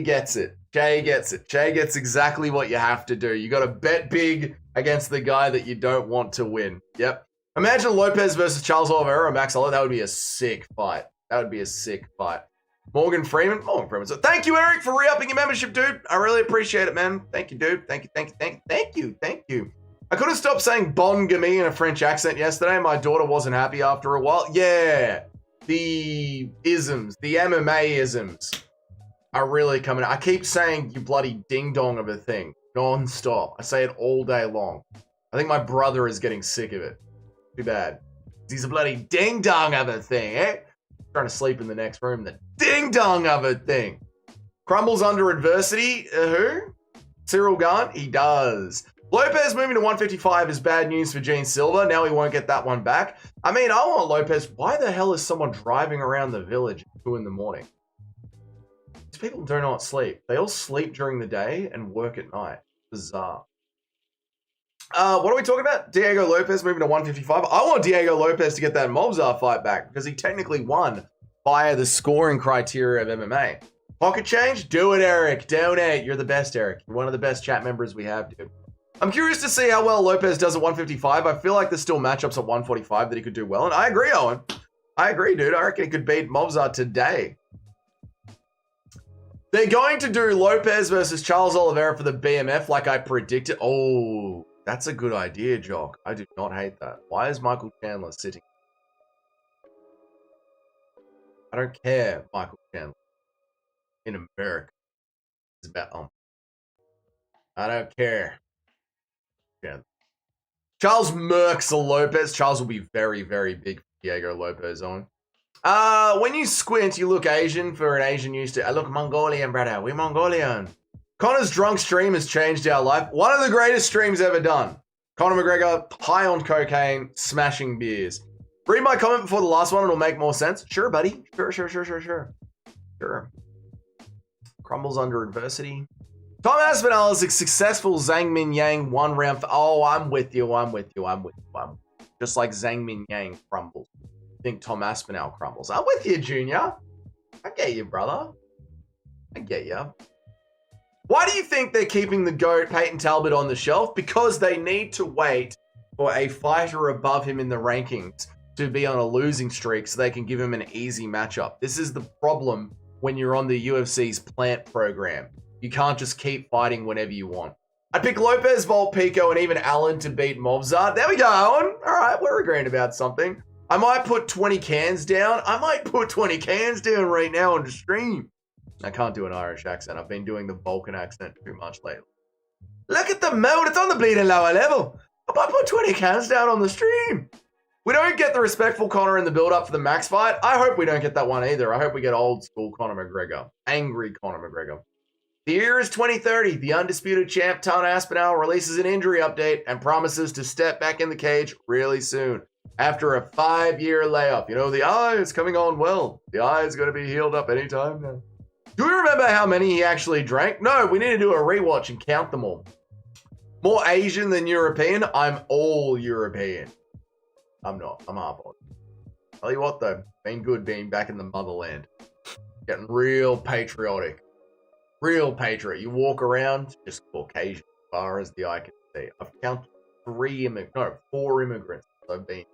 gets it. Che gets it. Che gets exactly what you have to do. You got to bet big against the guy that you don't want to win. Yep. Imagine Lopez versus Charles Oliveira and Max Holloway. That would be a sick fight. That would be a sick fight. Morgan Freeman. So thank you, Eric, for re-upping your membership, dude. I really appreciate it, man. Thank you, dude. Thank you. I couldn't stop saying bon gamie in a French accent yesterday. My daughter wasn't happy after a while. Yeah. The isms, the MMA isms are really coming out. I keep saying you bloody ding-dong of a thing non-stop. I say it all day long. I think my brother is getting sick of it. Too bad. He's a bloody ding-dong of a thing, eh? Trying to sleep in the next room, the ding dong of a thing. Crumbles under adversity. Who? Cyril Gahn? He does. Lopez moving to 155 is bad news for Gene Silva. Now he won't get that one back. I mean, I want Lopez. Why the hell is someone driving around the village at 2 in the morning? These people do not sleep. They all sleep during the day and work at night. Bizarre. What are we talking about? Diego Lopez moving to 155. I want Diego Lopez to get that Mobzar fight back because he technically won via the scoring criteria of MMA. Pocket change? Do it, Eric. Donate. You're the best, Eric. You're one of the best chat members we have, dude. I'm curious to see how well Lopez does at 155. I feel like there's still matchups at 145 that he could do well. And I agree, Owen. I agree, dude. I reckon he could beat Mobzar today. They're going to do Lopez versus Charles Oliveira for the BMF like I predicted. Oh, that's a good idea, Jock. I do not hate that. Why is Michael Chandler sitting? I don't care, Michael Chandler. In America. It's about I don't care. Yeah. Charles Merks Lopez. Charles will be very, very big for Diego Lopez on. When you squint, you look Asian for an Asian used to. I look Mongolian, brother. We Mongolian. Connor's drunk stream has changed our life. One of the greatest streams ever done. Conor McGregor, high on cocaine, smashing beers. Read my comment before the last one, it'll make more sense. Sure, buddy. Sure. Crumbles under adversity. Tom Aspinall is a successful Zhang Min Yang one round. Oh, I'm with you. Just like Zhang Min Yang crumbles. I think Tom Aspinall crumbles. I'm with you, Junior. I get you, brother. I get you. Why do you think they're keeping the GOAT Peyton Talbot on the shelf? Because they need to wait for a fighter above him in the rankings to be on a losing streak so they can give him an easy matchup. This is the problem when you're on the UFC's plant program. You can't just keep fighting whenever you want. I'd pick Lopez, Volt, Pico, and even Allen to beat Mobzar. There we go, Owen. All right, we're agreeing about something. I might put 20 cans down. Right now on the stream. I can't do an Irish accent. I've been doing the Vulcan accent too much lately. Look at the mode. It's on the bleeding lower level. I might put 20 cans down on the stream. We don't get the respectful Conor in the build-up for the Max fight. I hope we don't get that one either. I hope we get old school Conor McGregor. Angry Conor McGregor. The year is 2030. The undisputed champ, Tom Aspinall, releases an injury update and promises to step back in the cage really soon. After a 5-year layoff. You know, the eye is coming on well. The eye is going to be healed up anytime now. Do we remember how many he actually drank? No, we need to do a rewatch and count them all. More Asian than European? I'm all European. I'm not. I'm half-on. Tell you what, though. Been good being back in the motherland. Getting real patriotic. Real patriot. You walk around, just Caucasian as far as the eye can see. I've counted 4 immigrants I've been.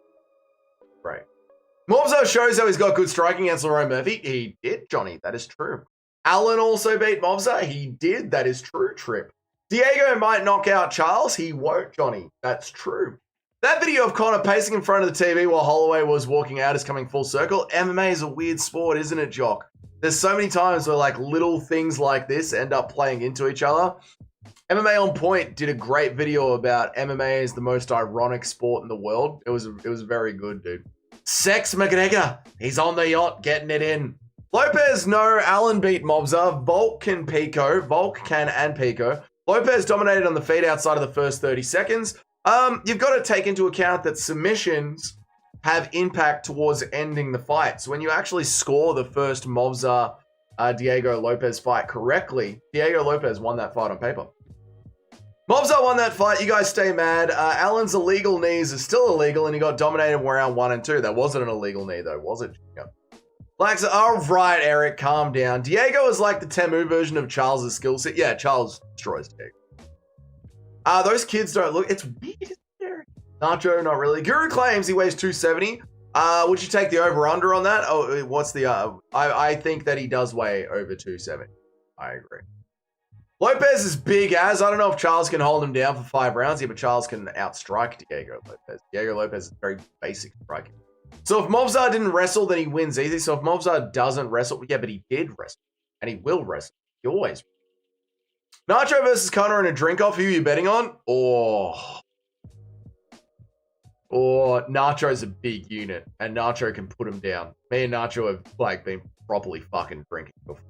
Great. Mobzar shows how he's got good striking against Lerone Murphy. He did, Johnny. That is true. Allen also beat Mobzar. He did. That is true, Trip. Diego might knock out Charles. He won't, Johnny. That's true. That video of Conor pacing in front of the TV while Holloway was walking out is coming full circle. MMA is a weird sport, isn't it, Jock? There's so many times where like little things like this end up playing into each other. MMA On Point did a great video about MMA is the most ironic sport in the world. It was very good, dude. Sex McGregor. He's on the yacht getting it in. Lopez, no. Allen beat Mobzar. Volk can and Pico. Lopez dominated on the feet outside of the first 30 seconds. You've got to take into account that submissions have impact towards ending the fight. So when you actually score the first Mobzar Diego Lopez fight correctly, Diego Lopez won that fight on paper. Mobzar won that fight. You guys stay mad. Allen's illegal knees are still illegal, and he got dominated in round 1 and 2. That wasn't an illegal knee, though, was it? Yep. Blacks, all right, Eric, calm down. Diego is like the Temu version of Charles' skill set. Yeah, Charles destroys Diego. Those kids don't look. It's weird, isn't it? Nacho, not really. Guru claims he weighs 270. Would you take the over/under on that? Oh, what's the? I think that he does weigh over 270. I agree. Lopez is big as. I don't know if Charles can hold him down for 5 rounds here, but Charles can outstrike Diego Lopez. Diego Lopez is very basic striking. So if Mobzar didn't wrestle, then he wins easy. So if Mobzar doesn't wrestle, yeah, but he did wrestle. And he will wrestle. He always wrestles. Nacho versus Conor in a drink-off. Who are you betting on? Oh, Nacho's a big unit, and Nacho can put him down. Me and Nacho have been properly fucking drinking before.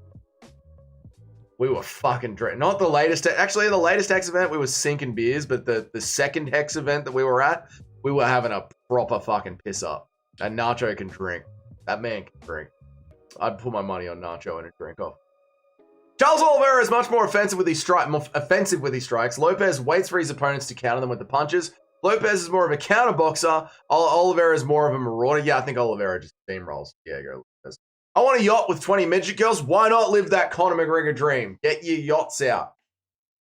We were fucking drinking. Not the latest. Actually, the latest Hex event, we were sinking beers. But the second Hex event that we were at, we were having a proper fucking piss up. And Nacho can drink. That man can drink. I'd put my money on Nacho and a drink off. Charles Oliveira is much more offensive with his strikes. Lopez waits for his opponents to counter them with the punches. Lopez is more of a counter boxer. Oliveira is more of a marauder. Yeah, I think Oliveira just steamrolls. Yeah, go Lopez. I want a yacht with 20 midget girls. Why not live that Conor McGregor dream? Get your yachts out.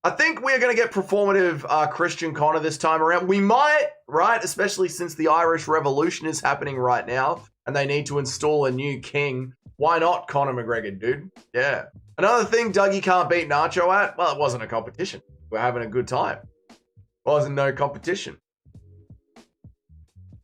I think we're going to get performative Christian Conor this time around. We might, right? Especially since the Irish Revolution is happening right now and they need to install a new king. Why not Conor McGregor, dude? Yeah. Another thing Dougie can't beat Nacho at? Well, it wasn't a competition. We're having a good time. It wasn't no competition.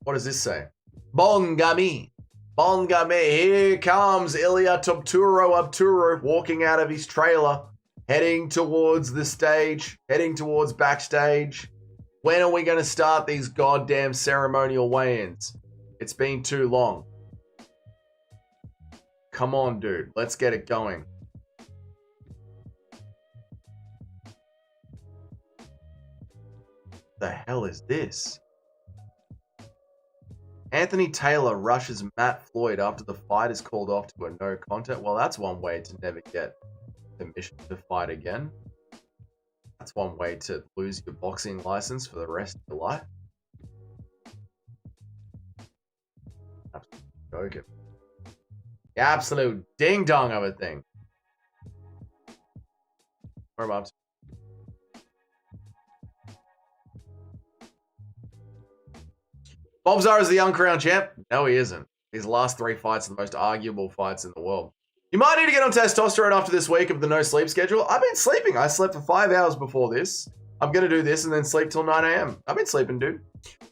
What does this say? Bongami. Bongami. Here comes Ilya Abturo walking out of his trailer, heading towards the stage, heading towards backstage. When are we going to start these goddamn ceremonial weigh-ins? It's been too long. Come on, dude. Let's get it going. The hell is this? Anthony Taylor rushes Matt Floyd after the fight is called off to a no contest. Well, that's one way to never get permission to fight again. That's one way to lose your boxing license for the rest of your life. Absolute joking. The absolute ding dong of a thing. Where am I? Bob Zara is the uncrowned champ. No, he isn't. His last 3 fights are the most arguable fights in the world. You might need to get on testosterone after this week of the no sleep schedule. I've been sleeping. I slept for 5 hours before this. I'm going to do this and then sleep till 9 a.m. I've been sleeping, dude.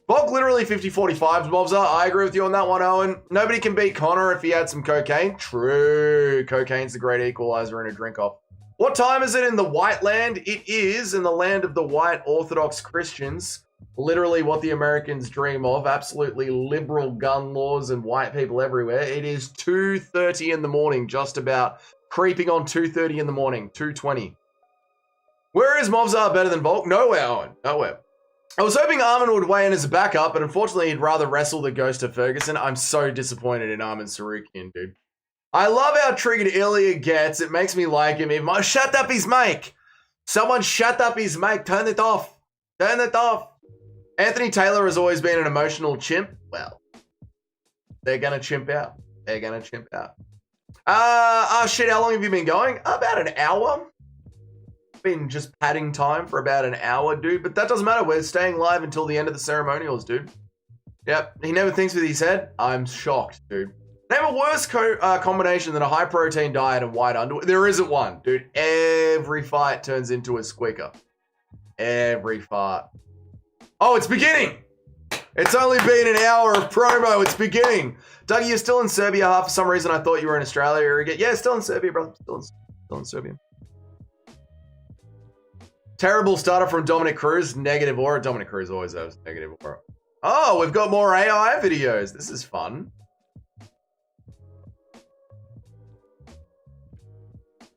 Bob literally 50-45. Bob Zara, I agree with you on that one, Owen. Nobody can beat Conor if he had some cocaine. True. Cocaine's the great equalizer in a drink-off. What time is it in the white land? It is in the land of the white Orthodox Christians. Literally what the Americans dream of. Absolutely liberal gun laws and white people everywhere. It is 2:30 in the morning, just about. Creeping on 2:30 in the morning. 2:20. Where is Movzar better than Volk? Nowhere, Owen. Nowhere. I was hoping Armin would weigh in as a backup, but unfortunately he'd rather wrestle the ghost of Ferguson. I'm so disappointed in Armin Sarukian, dude. I love how triggered Ilya gets. It makes me like him. Even more. Shut up his mic. Someone shut up his mic. Turn it off. Turn it off. Anthony Taylor has always been an emotional chimp. Well, they're going to chimp out. They're going to chimp out. Shit, how long have you been going? About an hour. Been just padding time for about an hour, dude. But that doesn't matter. We're staying live until the end of the ceremonials, dude. Yep. He never thinks with his head. I'm shocked, dude. Name a worse combination than a high-protein diet and white underwear. There isn't one, dude. Every fight turns into a squeaker. Every fight. Oh, it's beginning. It's only been an hour of promo. It's beginning. Dougie, you're still in Serbia. For some reason, I thought you were in Australia again. Yeah, still in Serbia, brother. Still in Serbia. Terrible starter from Dominic Cruz. Negative aura. Dominic Cruz always has negative aura. Oh, we've got more AI videos. This is fun.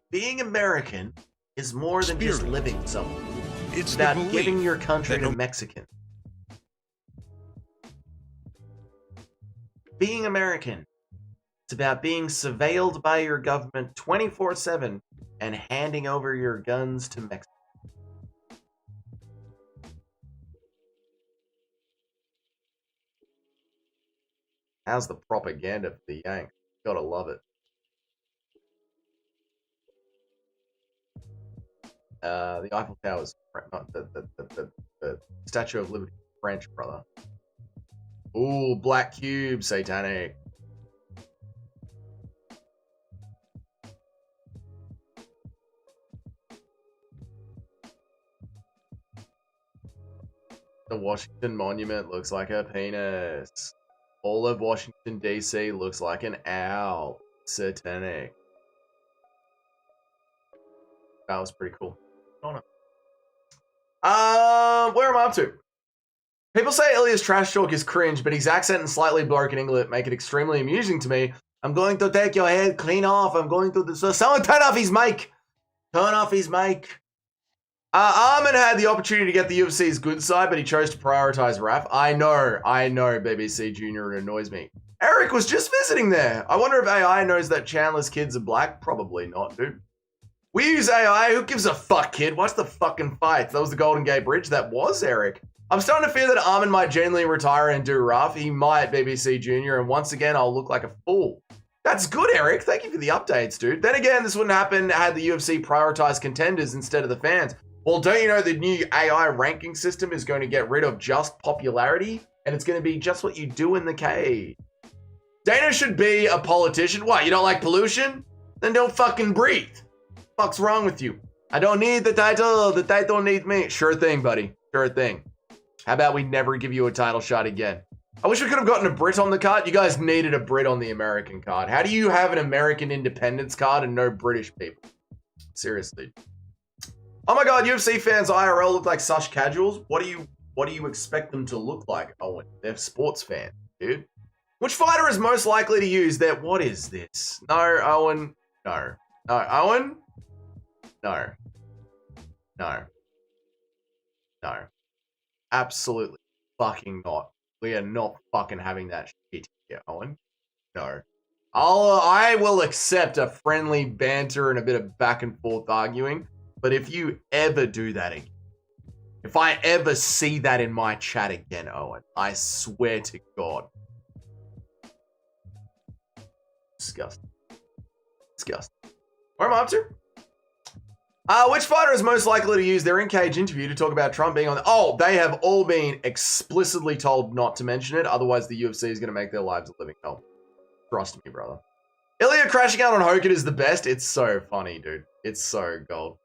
Being American is more than just living somewhere. It's about giving your country to Mexican. Being American, it's about being surveilled by your government 24/7 and handing over your guns to Mexico. How's the propaganda for the Yanks? Gotta love it. The Eiffel Tower is not the Statue of Liberty, French, brother. Ooh, black cube, satanic. The Washington Monument looks like a penis. All of Washington, D.C. looks like an owl. Satanic. That was pretty cool. Where am I up to? People say Ilya's trash talk is cringe, but his accent and slightly broken English make it extremely amusing to me. I'm going to take your head clean off. I'm going to... So someone turn off his mic. Turn off his mic. Armin had the opportunity to get the UFC's good side, but he chose to prioritize Raf. I know, BBC Junior, it annoys me. Eric was just visiting there. I wonder if AI knows that Chandler's kids are black. Probably not, dude. We use AI. Who gives a fuck, kid? What's the fucking fight? That was the Golden Gate Bridge. That was Eric. I'm starting to fear that Armin might genuinely retire and do Raf. He might, BBC Junior, and once again, I'll look like a fool. That's good, Eric. Thank you for the updates, dude. Then again, this wouldn't happen had the UFC prioritized contenders instead of the fans. Well, don't you know the new AI ranking system is going to get rid of just popularity? And it's going to be just what you do in the cage. Dana should be a politician. What, you don't like pollution? Then don't fucking breathe. Fuck's wrong with you? I don't need the title. The title needs me. Sure thing, buddy. Sure thing. How about we never give you a title shot again? I wish we could have gotten a Brit on the card. You guys needed a Brit on the American card. How do you have an American independence card and no British people? Seriously. Oh my god, UFC fans IRL look like such casuals. What do you expect them to look like, Owen? They're sports fans, dude. Which fighter is most likely to use their... What is this? No, Owen. No. No, Owen? No. No. No. Absolutely fucking not. We are not fucking having that shit here, Owen. No. I will accept a friendly banter and a bit of back and forth arguing, but if you ever do that again, if I ever see that in my chat again, Owen, I swear to God. Disgusting. Disgusting. Where am I up to? Which fighter is most likely to use their in-cage interview to talk about Trump being on the... Oh, they have all been explicitly told not to mention it. Otherwise, the UFC is going to make their lives a living hell. Trust me, brother. Ilya crashing out on Hogan is the best. It's so funny, dude. It's so gold.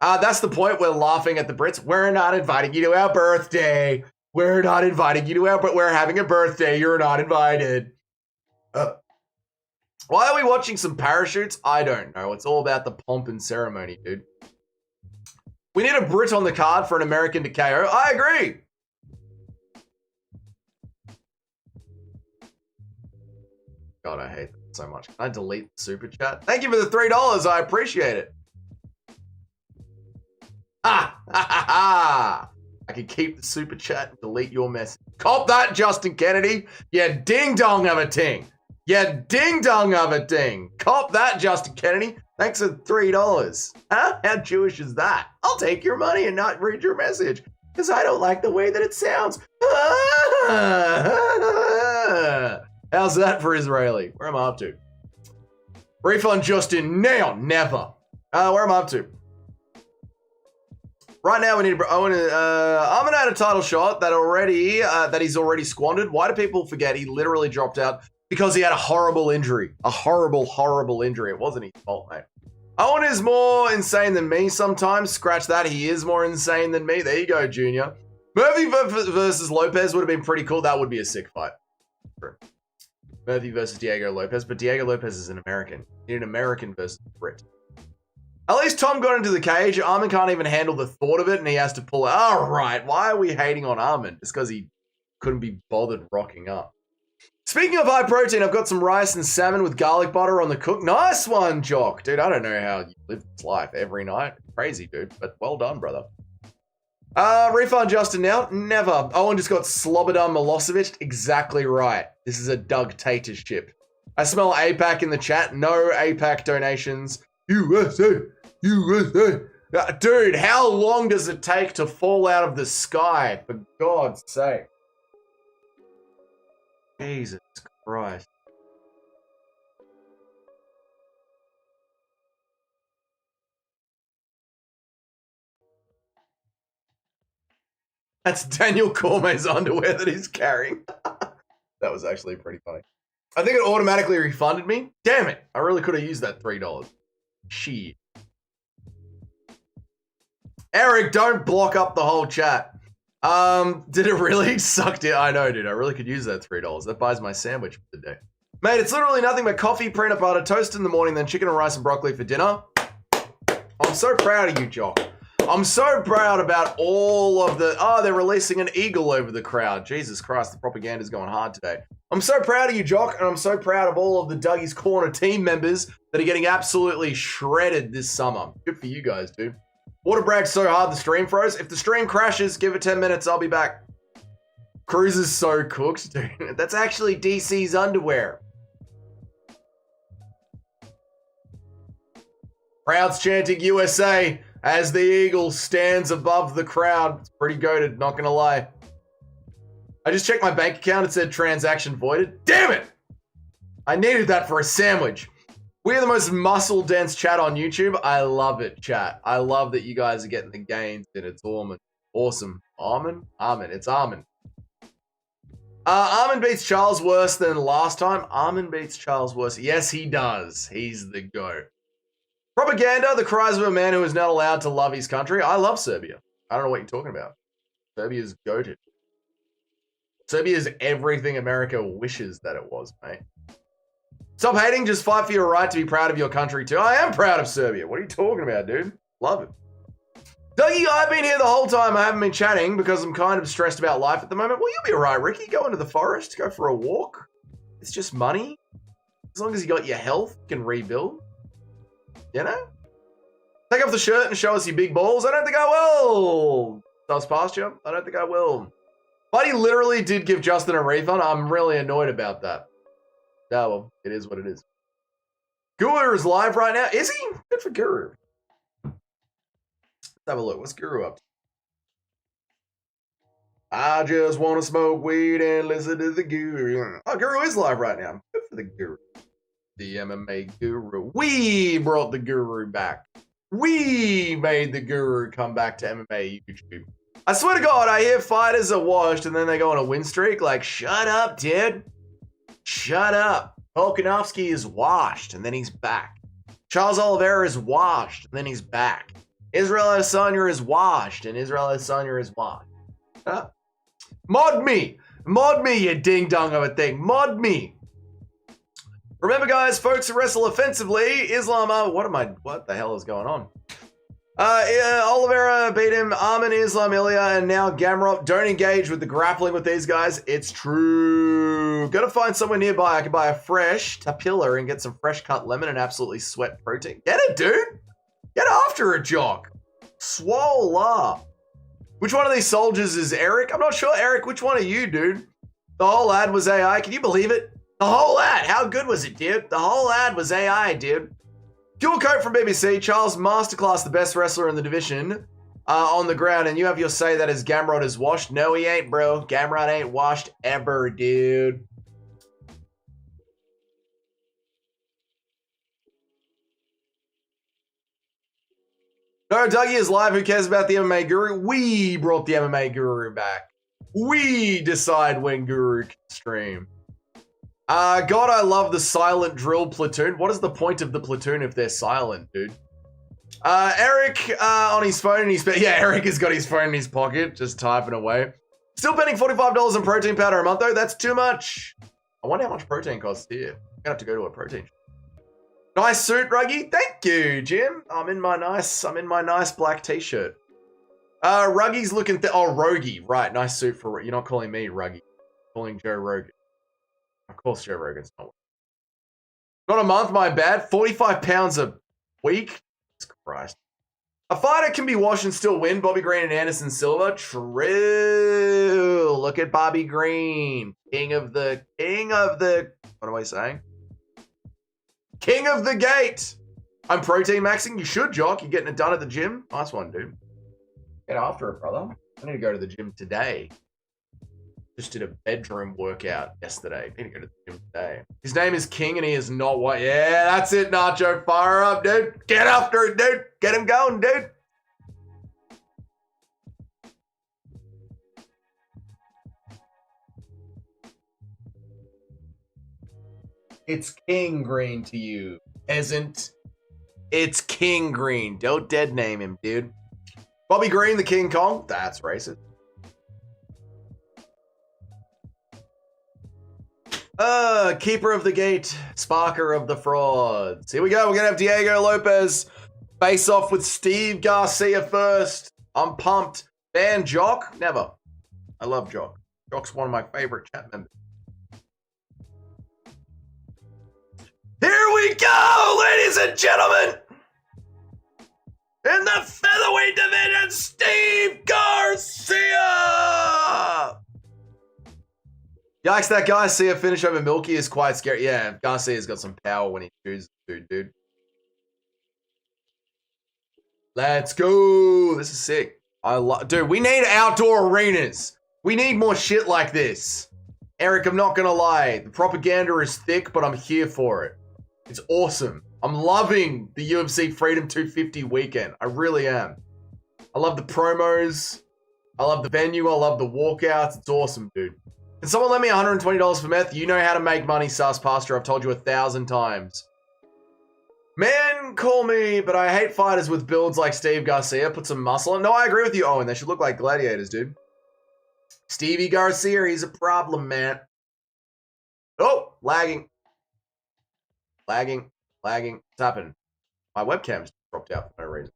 That's the point. We're laughing at the Brits. We're not inviting you to our birthday. We're not inviting you to our... But we're having a birthday. You're not invited. Why are we watching some parachutes? I don't know. It's all about the pomp and ceremony, dude. We need a Brit on the card for an American to KO. I agree. God, I hate that so much. Can I delete the super chat? Thank you for the $3. I appreciate it. Ha ha ha ha. I can keep the super chat and delete your message. Cop that, Justin Kennedy. You ding dong of a ting. Yeah, ding dong of a ding. Cop that, Justin Kennedy. Thanks for $3. Huh? How Jewish is that? I'll take your money and not read your message because I don't like the way that it sounds. How's that for Israeli? Where am I up to? Refund Justin now, never. Where am I up to? Right now, we need to... Armin had a title shot that he's already squandered. Why do people forget he literally dropped out? Because he had a horrible injury. A horrible, horrible injury. It wasn't his fault, mate. Owen is more insane than me sometimes. Scratch that. He is more insane than me. There you go, Junior. Murphy versus Lopez would have been pretty cool. That would be a sick fight. True. Murphy versus Diego Lopez. But Diego Lopez is an American. You need an American versus Brit. At least Tom got into the cage. Armin can't even handle the thought of it, and he has to pull it. All right. Why are we hating on Armin? Just because he couldn't be bothered rocking up. Speaking of high protein, I've got some rice and salmon with garlic butter on the cook. Nice one, Jock. Dude, I don't know how you live this life every night. Crazy, dude. But well done, brother. Refund Justin now? Never. Owen just got slobbered on Milosevic. Exactly right. This is a Doug Tatership. I smell APAC in the chat. No APAC donations. USA! USA! Dude, how long does it take to fall out of the sky? For God's sake. Jesus Christ. That's Daniel Cormier's underwear that he's carrying. That was actually pretty funny. I think it automatically refunded me. Damn it. I really could have used that $3. Shit. Eric, don't block up the whole chat. Did it really? Sucked it. I know, dude. I really could use that $3. That buys my sandwich for the day. Mate, it's literally nothing but coffee, peanut butter, toast in the morning, then chicken and rice and broccoli for dinner. I'm so proud of you, Jock. I'm so proud about all of the... Oh, they're releasing an eagle over the crowd. Jesus Christ, the propaganda's going hard today. I'm so proud of you, Jock, and I'm so proud of all of the Dougie's Corner team members that are getting absolutely shredded this summer. Good for you guys, dude. Water bragged so hard the stream froze. If the stream crashes, give it 10 minutes, I'll be back. Cruz is so cooked, dude. That's actually DC's underwear. Crowd's chanting USA as the Eagle stands above the crowd. It's pretty goated, not gonna lie. I just checked my bank account. It said transaction voided. Damn it! I needed that for a sandwich. We are the most muscle-dense chat on YouTube. I love it, chat. I love that you guys are getting the gains in. It's awesome. Armin? Armin. It's Armin. Armin beats Charles worse than last time. Armin beats Charles worse. Yes, he does. He's the GOAT. Propaganda, the cries of a man who is not allowed to love his country. I love Serbia. I don't know what you're talking about. Serbia's goated. Serbia is everything America wishes that it was, mate. Stop hating, just fight for your right to be proud of your country too. I am proud of Serbia. What are you talking about, dude? Love it. Dougie, I've been here the whole time. I haven't been chatting because I'm kind of stressed about life at the moment. Well, you'll be all right, Ricky. Go into the forest, go for a walk. It's just money. As long as you got your health, you can rebuild. You know? Take off the shirt and show us your big balls. I don't think I will. Does past you? I don't think I will. Buddy literally did give Justin a refund. I'm really annoyed about that. Oh, well, it is what it is. Guru is live right now. Is he? Good for Guru. Let's have a look. What's Guru up to? I just want to smoke weed and listen to the Guru. Oh, Guru is live right now. Good for the Guru. The MMA Guru. We brought the Guru back. We made the Guru come back to MMA YouTube. I swear to God, I hear fighters are washed and then they go on a win streak. Like, shut up, dude. Shut up. Volkanovski is washed and then he's back. Charles Oliveira is washed and then he's back. Israel Adesanya is washed and Israel Adesanya is washed. Huh? Mod me, you ding-dong of a thing. Mod me. Remember, guys, folks who wrestle offensively, Islam, what the hell is going on? Oliveira beat him, Armin, Islam, Ilya, and now Gamrot. Don't engage with the grappling with these guys. It's true. Gotta find somewhere nearby I can buy a fresh tapilla and get some fresh cut lemon and absolutely sweat protein. Get it, dude. Get after it, Jock. Swole up. Which one of these soldiers is Eric? I'm not sure, Eric. Which one are you, dude? The whole ad was AI. Can you believe it? The whole ad. How good was it, dude? The whole ad was AI, dude. Dual coat from BBC. Charles Masterclass, the best wrestler in the division, on the ground. And you have your say that his Gamrot is washed. No, he ain't, bro. Gamrot ain't washed ever, dude. No, Dougie is live. Who cares about the MMA Guru? We brought the MMA Guru back. We decide when Guru can stream. God, I love the silent drill platoon. What is the point of the platoon if they're silent, dude? Eric on his phone. Yeah, Eric has got his phone in his pocket, just typing away. Still spending $45 on protein powder a month, though. That's too much. I wonder how much protein costs here. I'm gonna have to go to a protein. Nice suit, Ruggy. Thank you, Jim. I'm in my nice black t-shirt. Ruggy's looking Rogie. Right, nice suit for you're not calling me Ruggy. You're calling Joe Rogan. Of course Joe Rogan's not a month, my bad. 45 pounds a week? Jesus Christ. A fighter can be washed and still win. Bobby Green and Anderson Silva. True. Look at Bobby Green. King of the what am I saying? King of the gate. I'm protein maxing. You should, Jock. You're getting it done at the gym. Nice one, dude. Get after it, brother. I need to go to the gym today. Just did a bedroom workout yesterday. I need to go to the gym today. His name is King and he is not white. Yeah, that's it, Nacho. Fire up, dude. Get after it, dude. Get him going, dude. It's King Green to you, peasant. It's King Green. Don't dead name him, dude. Bobby Green, the King Kong. That's racist. Keeper of the gate, sparker of the frauds. Here we go. We're gonna have Diego Lopez face off with Steve Garcia first. I'm pumped. Ban Jock? Never. I love Jock. Jock's one of my favorite chat members. Here we go, ladies and gentlemen. In the featherweight division, Steve Garcia. Yikes, that Garcia finish over Milky is quite scary. Yeah, Garcia's got some power when he chooses to, dude. Let's go. This is sick. Dude, we need outdoor arenas. We need more shit like this. Eric, I'm not gonna lie. The propaganda is thick, but I'm here for it. It's awesome. I'm loving the UFC Freedom 250 weekend. I really am. I love the promos. I love the venue. I love the walkouts. It's awesome, dude. Can someone lend me $120 for meth? You know how to make money, Sus Pastor. I've told you 1,000 times. Men call me, but I hate fighters with builds like Steve Garcia. Put some muscle on. No, I agree with you, Owen. They should look like gladiators, dude. Stevie Garcia, he's a problem, man. Oh, lagging. Lagging. What's happened? My webcam's dropped out for no reason.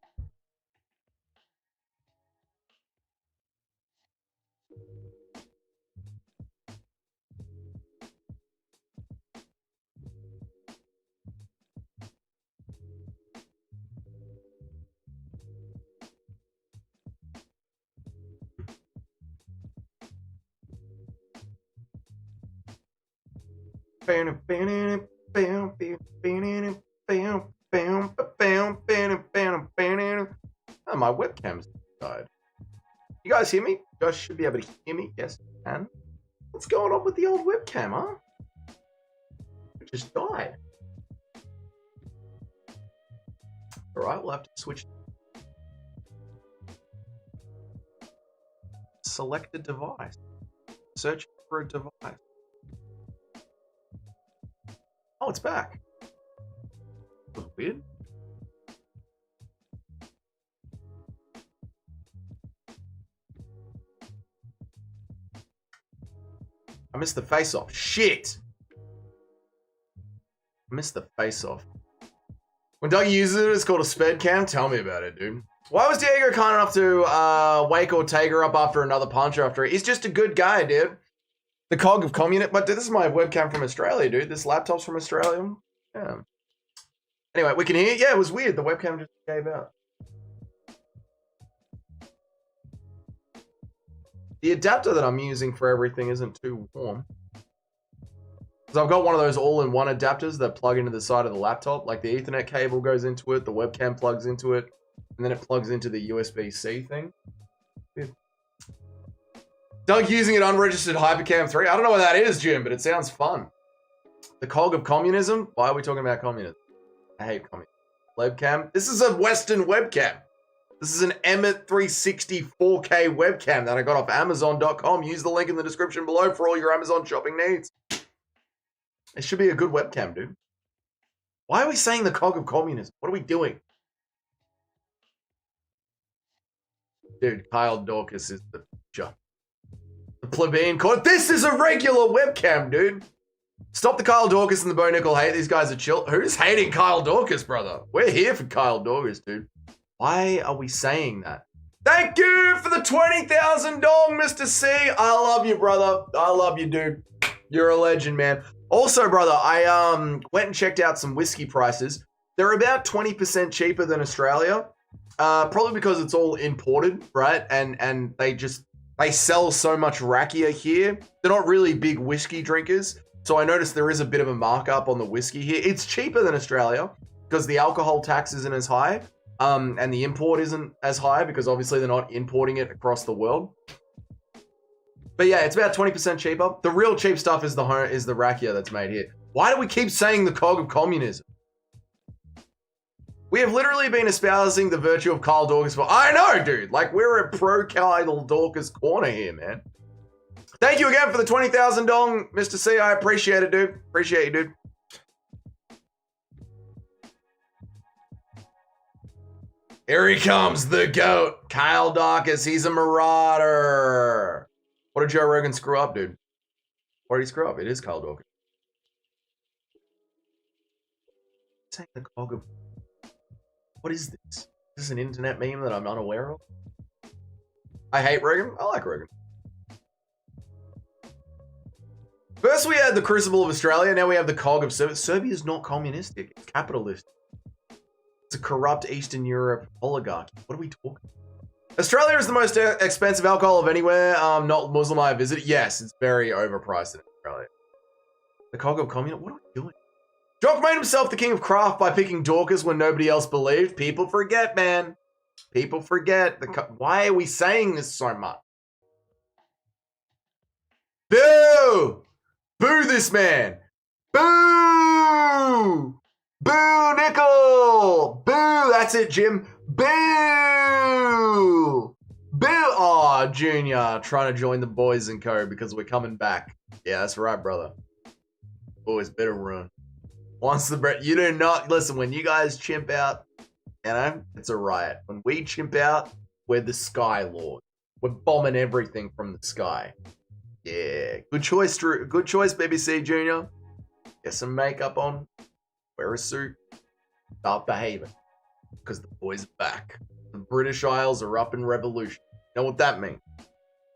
Oh, my webcam's died. You guys hear me? You guys should be able to hear me. Yes, you can. What's going on with the old webcam, huh? It just died. Alright, we'll have to switch. Select a device. Search for a device. Oh, it's back. That was weird. I missed the face-off. Shit! I missed the face-off. When Dougie uses it, it's called a sped cam. Tell me about it, dude. Why was Diego kind enough to wake Ortega up after another punch after it? He's just a good guy, dude. The cog of communist. But dude, this is my webcam from Australia, dude. This laptop's from Australia. Yeah. Anyway, we can hear. Yeah, it was weird. The webcam just gave out. The adapter that I'm using for everything isn't too warm. Because I've got one of those all-in-one adapters that plug into the side of the laptop. Like the Ethernet cable goes into it, the webcam plugs into it, and then it plugs into the USB-C thing. Yeah. Doug using an unregistered Hypercam 3. I don't know what that is, Jim, but it sounds fun. The cog of communism? Why are we talking about communism? I hate communism. Webcam? This is a Western webcam. This is an Emmett 360 4K webcam that I got off Amazon.com. Use the link in the description below for all your Amazon shopping needs. It should be a good webcam, dude. Why are we saying the cog of communism? What are we doing? Dude, Kyle Dorcas is the future. The plebeian court. This is a regular webcam, dude. Stop the Kyle Dorcas and the Bo Nickel hate. These guys are chill. Who's hating Kyle Dorcas, brother? We're here for Kyle Dorcas, dude. Why are we saying that? Thank you for the 20,000 dong, Mr. C. I love you, brother. I love you, dude. You're a legend, man. Also, brother, I went and checked out some whiskey prices. They're about 20% cheaper than Australia. Probably because it's all imported, right? And they sell so much rackier here. They're not really big whiskey drinkers. So I noticed there is a bit of a markup on the whiskey here. It's cheaper than Australia because the alcohol tax isn't as high. And the import isn't as high because obviously they're not importing it across the world. But yeah, it's about 20% cheaper. The real cheap stuff is the rakia that's made here. Why do we keep saying the cog of communism? We have literally been espousing the virtue of Kyle Dorcas for... I know, dude. Like, we're a pro-Kyle Dorcas corner here, man. Thank you again for the 20,000 dong, Mr. C. I appreciate it, dude. Appreciate you, dude. Here he comes, the GOAT. Kyle Dorcas, he's a marauder. What did Joe Rogan screw up, dude? What did he screw up? It is Kyle Dorcas. Take the cog of... What is this? Is this an internet meme that I'm unaware of? I hate Rogan. I like Rogan. First we had the Crucible of Australia, now we have the Cog of Serbia. Serbia is not communistic, it's capitalist. It's a corrupt Eastern Europe oligarchy. What are we talking about? Australia is the most expensive alcohol of anywhere not Muslim I have visited. Yes, it's very overpriced in Australia. The Cog of Communism, what are we doing? Jock made himself the king of craft by picking Dorcas when nobody else believed. People forget, man. People forget. Why are we saying this so much? Boo! Boo this man! Boo! Boo, Nickel! Boo! That's it, Jim. Boo! Boo! Aw, Junior, trying to join the boys and co because we're coming back. Yeah, that's right, brother. Boys better run. Once the bread, you do not listen. When you guys chimp out, you know it's a riot. When we chimp out, we're the Sky Lord. We're bombing everything from the sky. Yeah, good choice, Drew. Good choice, BBC Junior. Get some makeup on, wear a suit, start behaving, because the boys are back. The British Isles are up in revolution. You know what that means?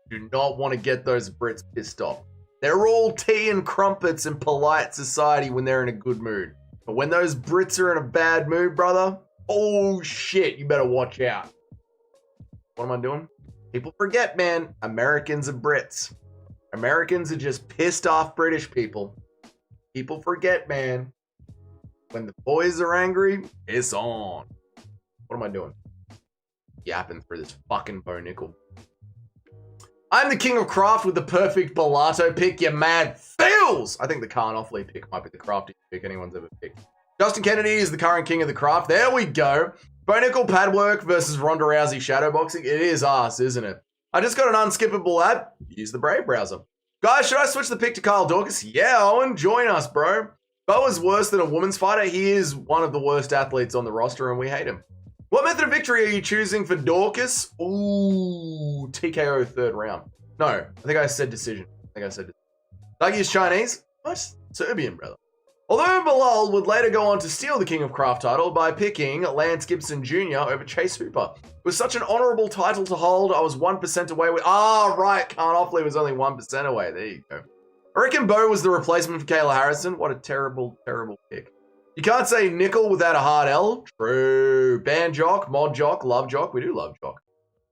Do not want to get those Brits pissed off. They're all tea and crumpets in polite society when they're in a good mood. But when those Brits are in a bad mood, brother, oh shit, you better watch out. What am I doing? People forget, man. Americans are Brits. Americans are just pissed off British people. People forget, man. When the boys are angry, it's on. What am I doing? Yapping through this fucking Bo Nickel. I'm the king of craft with the perfect Bellato pick, you mad feels! I think the Carnoffley pick might be the craftiest pick anyone's ever picked. Justin Kennedy is the current king of the craft. There we go. Bo Nickel Padwork versus Ronda Rousey Shadowboxing. It is us, isn't it? I just got an unskippable ad. Use the Brave browser. Guys, should I switch the pick to Kyle Dorcas? Yeah, Owen, join us, bro. Bo is worse than a woman's fighter. He is one of the worst athletes on the roster, and we hate him. What method of victory are you choosing for Dorcas? Ooh, TKO third round. No, I think I said decision. Dougie is Chinese? What? Serbian, brother. Although Bilal would later go on to steal the King of Craft title by picking Lance Gibson Jr. over Chase Hooper. It was such an honorable title to hold, I was 1% away with... Ah, right, Carnoffley was only 1% away. There you go. I reckon Bo was the replacement for Kayla Harrison. What a terrible, terrible pick. You can't say nickel without a hard L. True. Band Jock, Mod Jock, Love Jock. We do love Jock.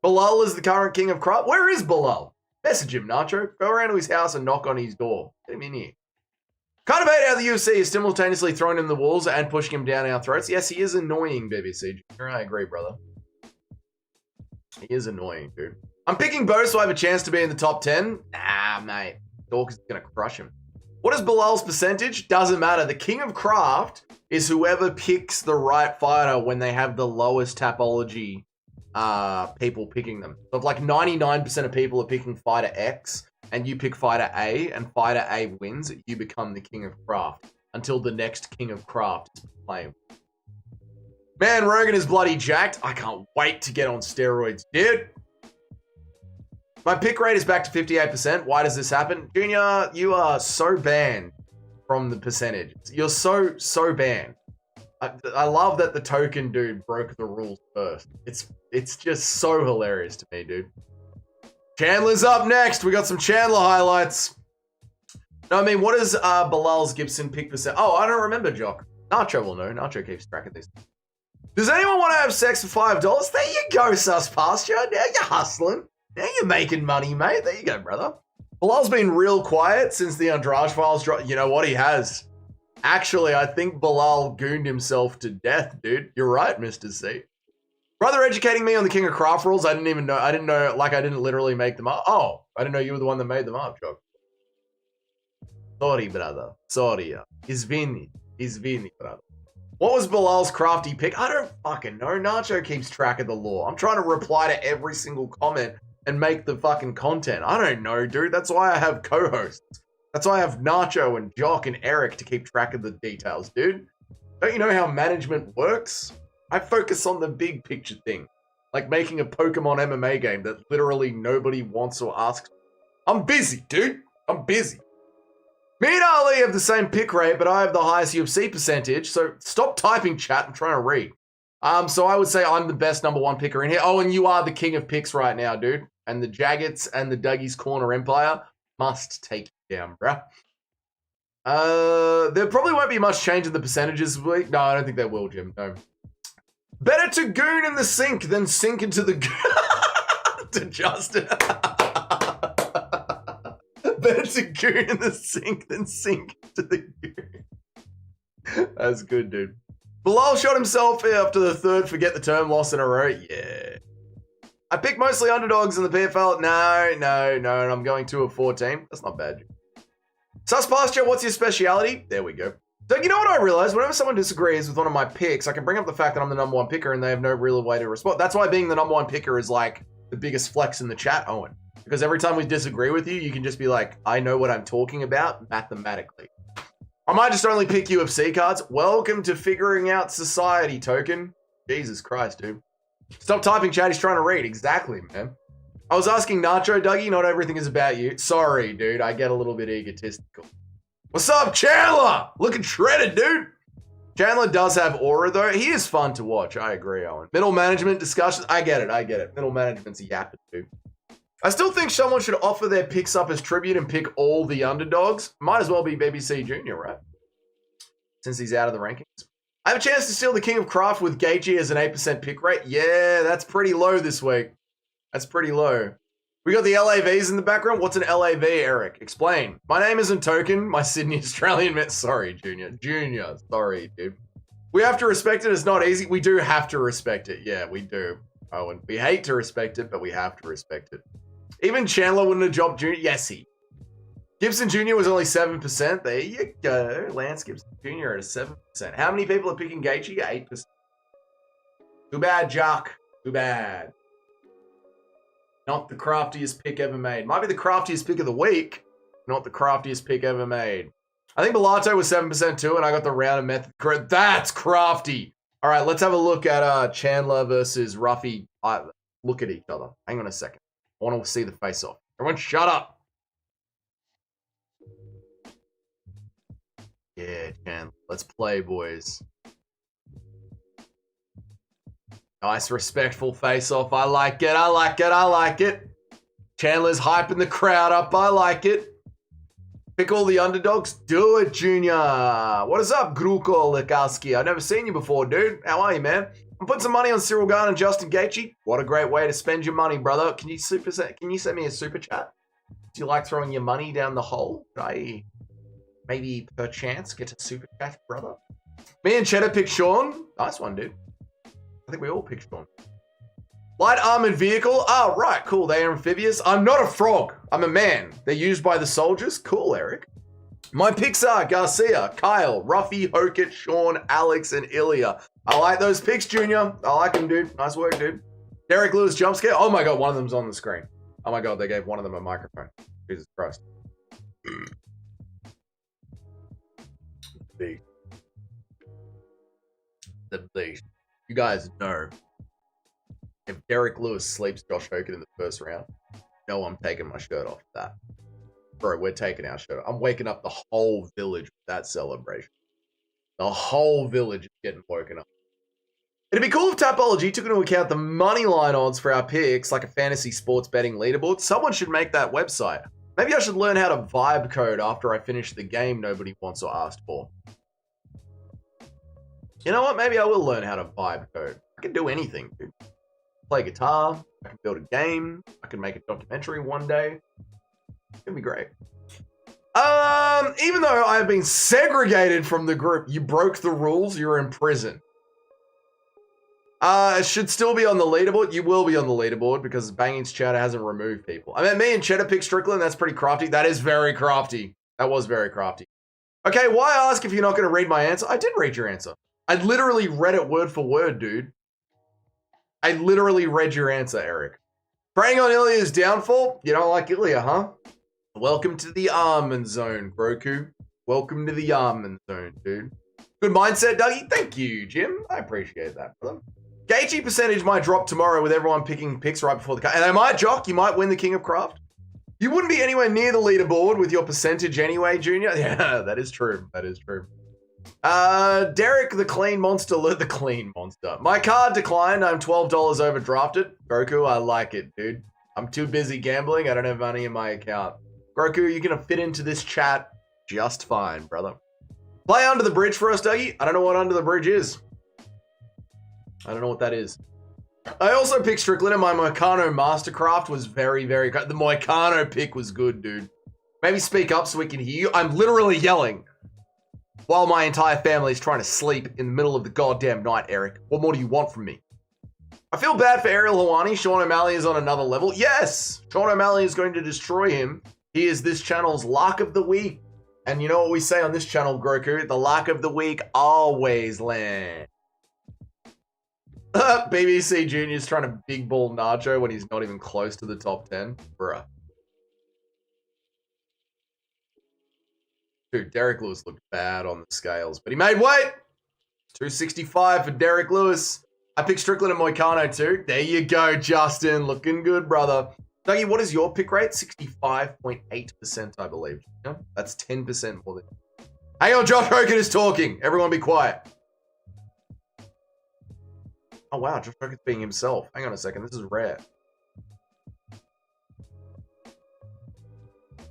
Bilal is the current king of craft. Where is Bilal? Message him, Nacho. Go around to his house and knock on his door. Get him in here. Kind of hate how the UFC is simultaneously throwing him the walls and pushing him down our throats. Yes, he is annoying, BBC. I agree, brother. He is annoying, dude. I'm picking Bo so I have a chance to be in the top 10. Nah, mate. Dorcas is going to crush him. What is Bilal's percentage? Doesn't matter. The king of craft is whoever picks the right fighter when they have the lowest tapology people picking them. So if like 99% of people are picking fighter X and you pick fighter A and fighter A wins, you become the king of craft until the next king of craft is proclaimed. Man, Rogan is bloody jacked. I can't wait to get on steroids, dude. My pick rate is back to 58%. Why does this happen? Junior, you are so banned from the percentage. You're so banned. I love that the token dude broke the rules first. It's just so hilarious to me, dude. Chandler's up next. We got some Chandler highlights. No, I mean, what is Bilal's Gibson pick percent? Oh, I don't remember, Jock. Nacho will know. Nacho keeps track of this. Does anyone want to have sex for $5? There you go, sus pasture. Now you're hustling. Now you're making money, mate. There you go, brother. Bilal's been real quiet since the Andrade files dropped. You know what? He has. Actually, I think Bilal gooned himself to death, dude. You're right, Mr. C. Brother educating me on the King of Craft rules. I didn't even know. I didn't know, like, I didn't literally make them up. Oh, I didn't know you were the one that made them up, Jock. Sorry, brother. Sorry. Izvini, brother. What was Bilal's crafty pick? I don't fucking know. Nacho keeps track of the law. I'm trying to reply to every single comment and make the fucking content. I don't know, dude. That's why I have co-hosts. That's why I have Nacho and Jock and Eric to keep track of the details, dude. Don't you know how management works? I focus on the big picture thing. Like making a Pokemon MMA game that literally nobody wants or asks. I'm busy, dude. I'm busy. Me and Ali have the same pick rate, but I have the highest UFC percentage. So stop typing, chat. I'm trying to read. So I would say I'm the best number one picker in here. Oh, and you are the king of picks right now, dude. And the Jaggets and the Dougie's Corner Empire must take you down, bruh. There probably won't be much change in the percentages this week. No, I don't think there will, Jim. No. Better to goon in the sink than sink into the to Justin. Better to goon in the sink than sink into the goon. That's good, dude. Bilal shot himself after the third forget the term loss in a row. Yeah. I pick mostly underdogs in the PFL. No. I'm going 2-of-14. That's not bad. Sus Pasture, what's your speciality? There we go. So you know what I realized? Whenever someone disagrees with one of my picks, I can bring up the fact that I'm the number one picker and they have no real way to respond. That's why being the number one picker is like the biggest flex in the chat, Owen. Because every time we disagree with you, you can just be like, I know what I'm talking about mathematically. I might just only pick UFC cards. Welcome to figuring out society, Token. Jesus Christ, dude. Stop typing, chat. He's trying to read. Exactly, man. I was asking Nacho, Dougie, not everything is about you. Sorry, dude. I get a little bit egotistical. What's up, Chandler? Looking shredded, dude. Chandler does have aura, though. He is fun to watch. I agree, Owen. Middle management discussions. I get it. Middle management's a yapper, dude. I still think someone should offer their picks up as tribute and pick all the underdogs. Might as well be BBC Junior, right? Since he's out of the rankings. I have a chance to steal the King of Craft with Gaethje as an 8% pick rate. Yeah, that's pretty low this week. That's pretty low. We got the LAVs in the background. What's an LAV, Eric? Explain. My name isn't Token. My Sydney Australian met. Sorry, Junior. Sorry, dude. We have to respect it. It's not easy. We do have to respect it. Yeah, we do. Oh, and we hate to respect it, but we have to respect it. Even Chandler wouldn't have dropped Junior. Yes, he. Gibson Jr. was only 7%. There you go. Lance Gibson Jr. at a 7%. How many people are picking Gaethje? 8%. Too bad, Jock. Too bad. Not the craftiest pick ever made. Might be the craftiest pick of the week. Not the craftiest pick ever made. I think Bellato was 7% too, and I got the round of method correct. That's crafty. All right, let's have a look at Chandler versus Ruffy. Look at each other. Hang on a second. I want to see the face-off. Everyone shut up. Yeah, Chandler. Let's play, boys. Nice, respectful face-off. I like it. Chandler's hyping the crowd up. I like it. Pick all the underdogs. Do it, Junior. What is up, Gruko Lekowski? I've never seen you before, dude. How are you, man? I'm putting some money on Cyril Gane and Justin Gaethje. What a great way to spend your money, brother. Can you send me a super chat? Do you like throwing your money down the hole? Could I maybe perchance get a super chat, brother? Me and Cheddar pick Sean. Nice one, dude. I think we all picked Sean. Light armored vehicle. Oh, right. Cool. They are amphibious. I'm not a frog. I'm a man. They're used by the soldiers. Cool, Eric. My picks are Garcia, Kyle, Ruffy, Hokit, Sean, Alex, and Ilya. I like those picks, Junior. I like them, dude. Nice work, dude. Derek Lewis jump scare. Oh my God, one of them's on the screen. Oh my God, they gave one of them a microphone. Jesus Christ. The beast. You guys know, if Derek Lewis sleeps Josh Hokit in the first round, no, I'm taking my shirt off that. Bro, we're taking our shirt off. I'm waking up the whole village with that celebration. The whole village is getting woken up. It'd be cool if Tapology took into account the money line odds for our picks, like a fantasy sports betting leaderboard. Someone should make that website. Maybe I should learn how to vibe code after I finish the game nobody wants or asked for. You know what? Maybe I will learn how to vibe code. I can do anything, dude. Play guitar. I can build a game. I can make a documentary one day. It'd be great. Even though I've been segregated from the group, you broke the rules. You're in prison. It should still be on the leaderboard. You will be on the leaderboard because Banging's Chatter hasn't removed people. I mean, me and Cheddar pick Strickland. That's pretty crafty. That is very crafty. That was very crafty. Okay, why ask if you're not going to read my answer? I did read your answer. I literally read it word for word, dude. I literally read your answer, Eric. Praying on Ilya's downfall? You don't like Ilya, huh? Welcome to the almond zone, Groku. Welcome to the almond zone, dude. Good mindset, Dougie. Thank you, Jim. I appreciate that, brother. Gaethje percentage might drop tomorrow with everyone picking picks right before the cut. And they might, Jock. You might win the King of Craft. You wouldn't be anywhere near the leaderboard with your percentage anyway, Junior. Yeah, that is true. That is true. Derek, the clean monster. The clean monster. My card declined. I'm $12 overdrafted. Groku, I like it, dude. I'm too busy gambling. I don't have money in my account. Groku, you're going to fit into this chat just fine, brother. Play Under the Bridge for us, Dougie. I don't know what Under the Bridge is. I don't know what that is. I also picked Strickland, and my Moicano Mastercraft was very, very good. The Moicano pick was good, dude. Maybe speak up so we can hear you. I'm literally yelling while my entire family is trying to sleep in the middle of the goddamn night, Eric. What more do you want from me? I feel bad for Ariel Helwani. Sean O'Malley is on another level. Yes! Sean O'Malley is going to destroy him. He is this channel's lock of the week. And you know what we say on this channel, Groku? The lock of the week always lands. BBC Junior's trying to big ball Nacho when he's not even close to the top 10. Bruh. Dude, Derek Lewis looked bad on the scales, but he made weight. 265 for Derek Lewis. I picked Strickland and Moicano too. There you go, Justin. Looking good, brother. Dougie, what is your pick rate? 65.8%, I believe. Yeah, that's 10% more than... Hang on, Josh Hogan is talking. Everyone be quiet. Oh, wow, Josh Hogan's being himself. Hang on a second. This is rare.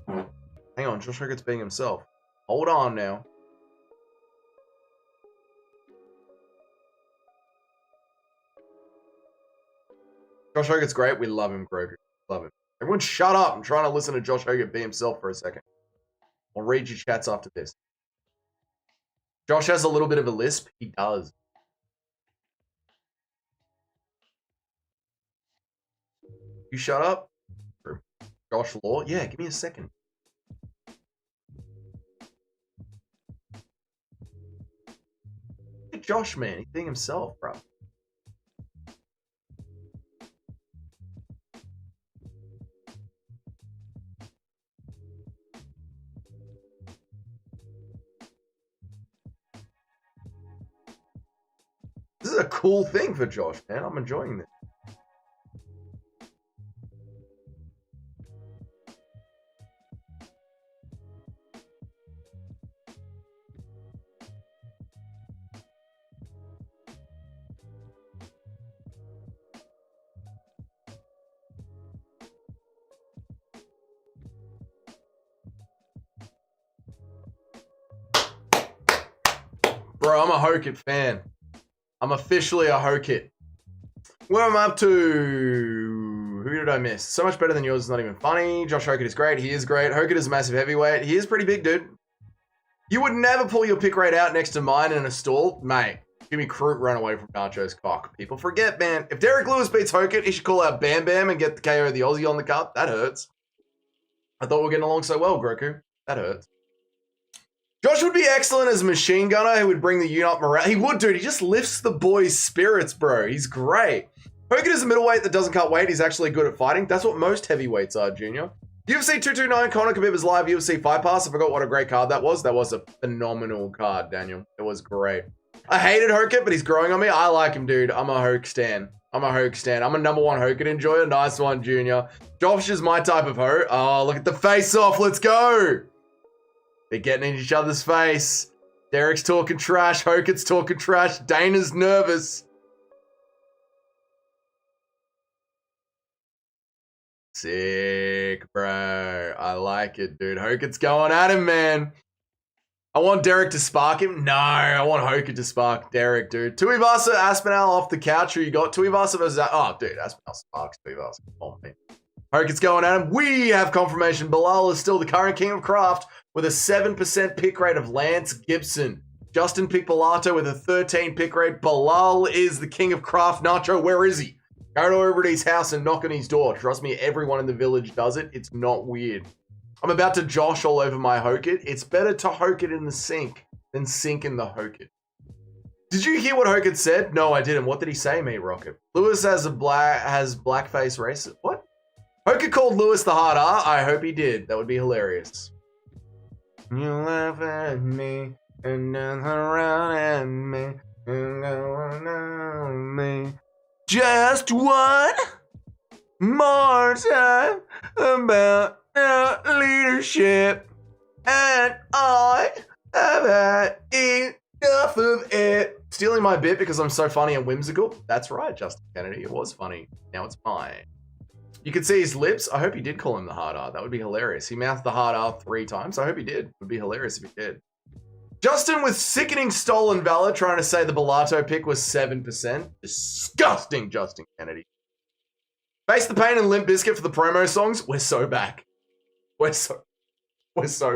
Hang on, Josh Hogan's being himself. Hold on now. Josh Hogan's great. We love him, Grogu. Love him. Everyone shut up. I'm trying to listen to Josh Hogan be himself for a second. I'll read your chats after this. Josh has a little bit of a lisp. He does. You shut up? Josh Law? Yeah, give me a second. Hey, Josh, man. He's being himself, bro. This is a cool thing for Josh, man. I'm enjoying this. Bro, I'm a Hokit fan. I'm officially a Hokit. What am I up to? Who did I miss? So much better than yours is not even funny. Josh Hokit is great. He is great. Hokit is a massive heavyweight. He is pretty big, dude. You would never pull your pick rate out next to mine in a stall. Mate, Jimmy Crute run away from Nacho's cock. People forget, man. If Derek Lewis beats Hokit, he should call out Bam Bam and get the KO of the Aussie on the cup. That hurts. I thought we were getting along so well, Groku. That hurts. Josh would be excellent as a machine gunner who would bring the unit morale. He would, dude. He just lifts the boys' spirits, bro. He's great. Hogan is a middleweight that doesn't cut weight. He's actually good at fighting. That's what most heavyweights are, Junior. UFC 229, Conor Khabib's live UFC Fight Pass. I forgot what a great card that was. That was a phenomenal card, Daniel. It was great. I hated Hogan, but he's growing on me. I like him, dude. I'm a Hoke stan. I'm a Hoke stan. I'm a number one Hogan enjoyer. Nice one, Junior. Josh is my type of Ho. Oh, look at the face-off. Let's go. They're getting in each other's face. Derek's talking trash. Hokit's talking trash. Dana's nervous. Sick, bro. I like it, dude. Hokit's going at him, man. I want Derek to spark him. No, I want Hokit to spark Derek, dude. Tuivasa, Aspinall off the couch. Who you got? Tuivasa versus... Oh, dude. Aspinall sparks Tuivasa. Come on, man. Hokit's going at him. We have confirmation. Bilal is still the current king of craft with a 7% pick rate of Lance Gibson. Justin picked Bellato with a 13 pick rate. Bilal is the king of craft. Nacho, where is he? Go to everybody's house and knock on his door. Trust me, everyone in the village does it. It's not weird. I'm about to Josh all over my Hokit. It's better to Hokit in the sink than sink in the Hokit. Did you hear what Hokit said? No, I didn't. What did he say, mate, Rocket? Lewis has blackface racist. What? Hokit called Lewis the hard R? I hope he did. That would be hilarious. You laugh at me and then around at me and go on me. Just one more time about leadership, and I have had enough of it. Stealing my bit because I'm so funny and whimsical? That's right, Justin Kennedy. It was funny. Now it's mine. You could see his lips. I hope he did call him the hard R. That would be hilarious. He mouthed the hard R 3 times. I hope he did. It would be hilarious if he did. Justin with sickening stolen valor trying to say the Bellato pick was 7%. Disgusting, Justin Kennedy. Face the Pain and Limp Bizkit for the promo songs. We're so back. We're so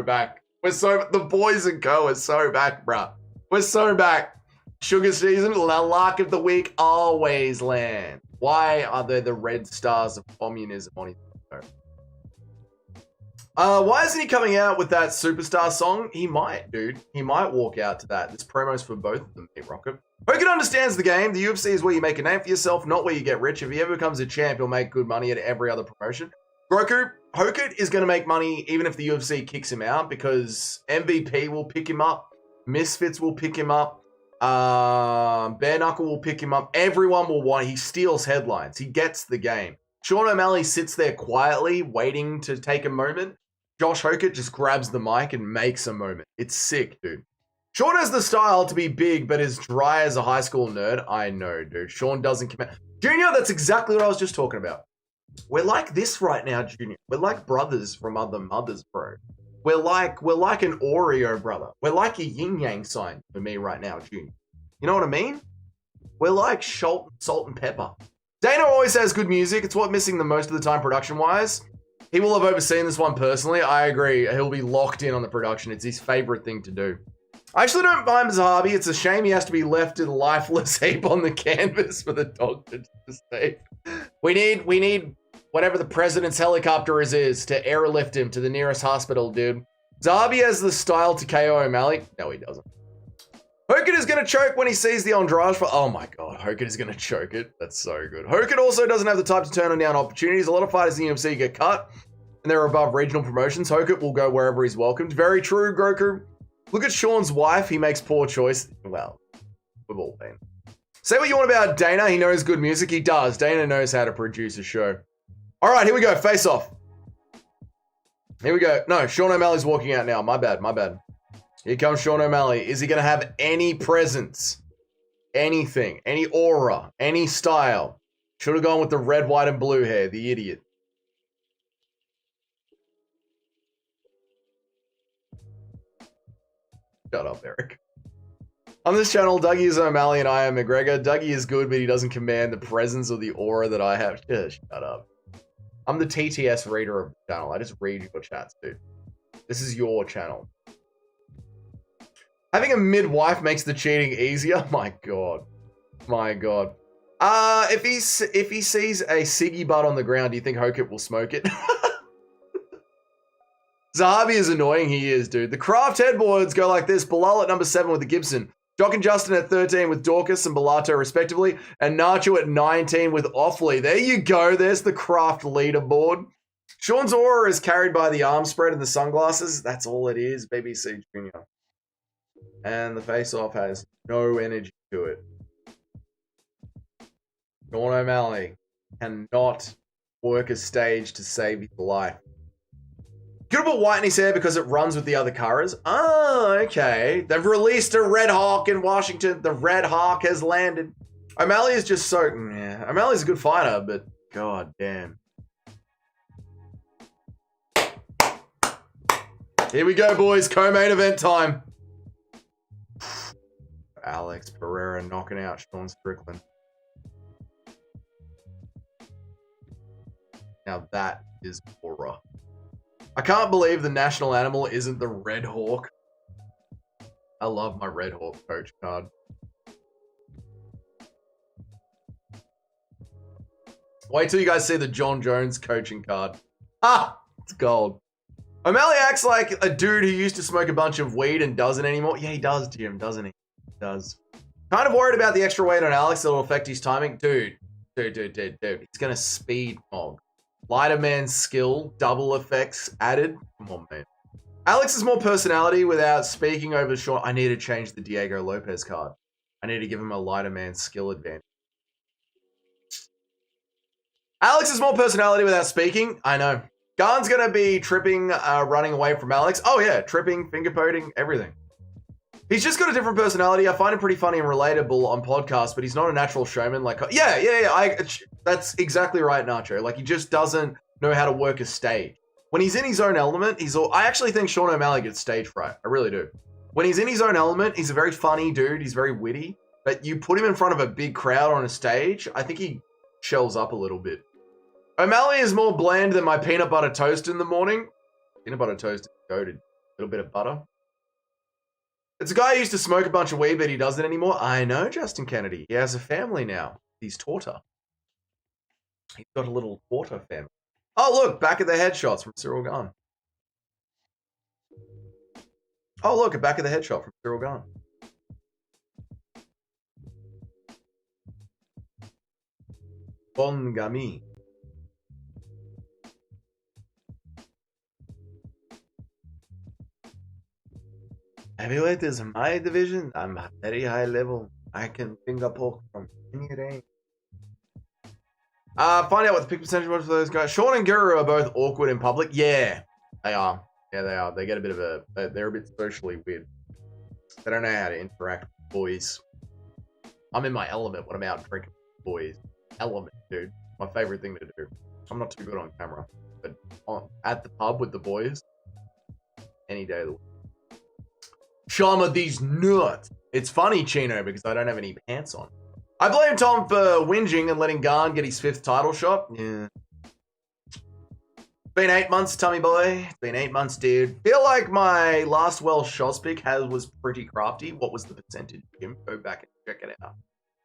back. The boys and co are so back, bruh. We're so back. Sugar season, the lock of the week always land. Why are there the red stars of communism on his photo? Why isn't he coming out with that Superstar song? He might, dude. He might walk out to that. There's promos for both of them, Pete Rocket. Hogan understands the game. The UFC is where you make a name for yourself, not where you get rich. If he ever becomes a champ, he'll make good money at every other promotion. Groku, Hogan is going to make money even if the UFC kicks him out because MVP will pick him up. Misfits will pick him up. Bare Knuckle will pick him up. Everyone will want. He steals headlines. He gets the game. Sean O'Malley sits there quietly, waiting to take a moment. Josh Hokett just grabs the mic and makes a moment. It's sick, dude. Sean has the style to be big, but is dry as a high school nerd. I know, dude. Sean doesn't command. Junior, that's exactly what I was just talking about. We're like this right now, Junior. We're like brothers from other mothers, bro. We're like an Oreo brother. We're like a yin yang sign for me right now, Junior. You know what I mean? We're like salt and pepper. Dana always has good music. It's what missing the most of the time production-wise. He will have overseen this one personally. I agree. He'll be locked in on the production. It's his favorite thing to do. I actually don't mind Zahabi. It's a shame he has to be left in lifeless heap on the canvas for the doctor to save. We need whatever the president's helicopter is to airlift him to the nearest hospital, dude. Zahabi has the style to KO O'Malley. No, he doesn't. Hogan is going to choke when he sees the Andrade for... Oh my god, Hogan is going to choke it. That's so good. Hogan also doesn't have the type to turn down opportunities. A lot of fighters in the UFC get cut, and they're above regional promotions. Hogan will go wherever he's welcomed. Very true, Groku. Look at Sean's wife. He makes poor choice. Well, we've all been. Say what you want about Dana. He knows good music. He does. Dana knows how to produce a show. All right, here we go. Face off. Here we go. No, Sean O'Malley's walking out now. My bad. Here comes Sean O'Malley. Is he going to have any presence? Anything? Any aura? Any style? Should have gone with the red, white, and blue hair. The idiot. Shut up, Eric. On this channel, Dougie is O'Malley and I am McGregor. Dougie is good, but he doesn't command the presence or the aura that I have. Shut up. I'm the TTS reader of the channel. I just read your chats, dude. This is your channel. Having a midwife makes the cheating easier. My god. If he sees a ciggy butt on the ground, do you think Hokit will smoke it? Zahabi is annoying. He is, dude. The craft headboards go like this. Bilal at number 7 with the Gibson. Jock and Justin at 13 with Dorcas and Bellato respectively. And Nacho at 19 with Offley. There you go. There's the craft leaderboard. Sean's aura is carried by the arm spread and the sunglasses. That's all it is. BBC Junior. And the face-off has no energy to it. Sean O'Malley cannot work a stage to save his life. Could have put white in his hair because it runs with the other colors. Oh, okay. They've released a Red Hawk in Washington. The Red Hawk has landed. O'Malley is just so... Yeah, O'Malley's a good fighter, but god damn. Here we go, boys. Co-main event time. Alex Pereira knocking out Sean Strickland. Now that is aura. I can't believe the national animal isn't the Red Hawk. I love my Red Hawk coach card. Wait till you guys see the John Jones coaching card. Ah, it's gold. O'Malley acts like a dude who used to smoke a bunch of weed and doesn't anymore. Yeah, he does, Jim, doesn't he? He does. Kind of worried about the extra weight on Alex that'll affect his timing. Dude. He's gonna speed mog. Lighter man's skill, double effects added. Come on, man. Alex has more personality without speaking over Sean. I need to change the Diego Lopez card. I need to give him a lighter man's skill advantage. Alex has more personality without speaking. I know. Garn's going to be tripping, running away from Alex. Oh, yeah. Tripping, finger poking, everything. He's just got a different personality. I find him pretty funny and relatable on podcasts, but he's not a natural showman. Like, yeah. That's exactly right, Nacho. Like, he just doesn't know how to work a stage. When he's in his own element, I actually think Sean O'Malley gets stage fright. I really do. When he's in his own element, he's a very funny dude. He's very witty. But you put him in front of a big crowd on a stage, I think he shells up a little bit. O'Malley is more bland than my peanut butter toast in the morning. Peanut butter toast is goated. A little bit of butter. It's a guy who used to smoke a bunch of weed, but he doesn't anymore. I know, Justin Kennedy. He has a family now. He's Torta. He's got a little Torta family. Oh, look, back of the headshots from Cyril Gahn. Oh, look, a back of the headshot from Cyril Gahn. Bon Gami. Heavyweight is my division. I'm very high level. I can finger poke from any range. Find out what the pick percentage was for those guys. Sean and Guru are both awkward in public. Yeah, they are. Yeah, they are. They get a bit of they're a bit socially weird. They don't know how to interact with boys. I'm in my element when I'm out drinking with boys. Element, dude. My favorite thing to do. I'm not too good on camera, but at the pub with the boys, any day of the week. Shama these nuts. It's funny, Chino, because I don't have any pants on. I blame Tom for whinging and letting Garn get his 5th title shot. Yeah. Been 8 months, Tummy boy. It's been 8 months, dude. Feel like my last Welsh shots pick was pretty crafty. What was the percentage, Jim? Go back and check it out.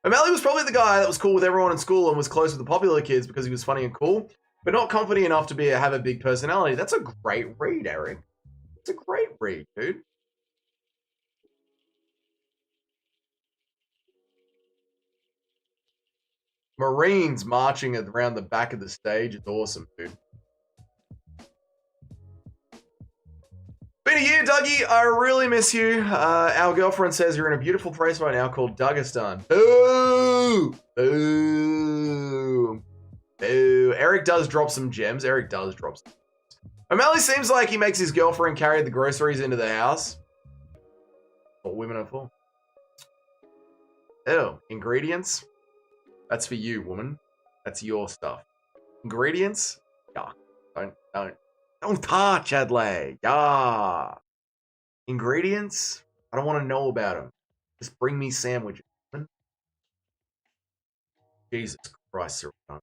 O'Malley was probably the guy that was cool with everyone in school and was close with the popular kids because he was funny and cool, but not confident enough to have a big personality. That's a great read, Eric. It's a great read, dude. Marines marching around the back of the stage is awesome, dude. Been a year, Dougie. I really miss you. Our girlfriend says you're in a beautiful place right now called Dagestan. Boo! Boo! Boo. Eric does drop some gems. Eric does drop some gems. O'Malley seems like he makes his girlfriend carry the groceries into the house. What women are for. Ew. Ingredients? That's for you, woman. That's your stuff. Ingredients? Yeah. Don't touch, Adley. Yeah. Ingredients? I don't want to know about them. Just bring me sandwiches. Jesus Christ, Cyril Gahn.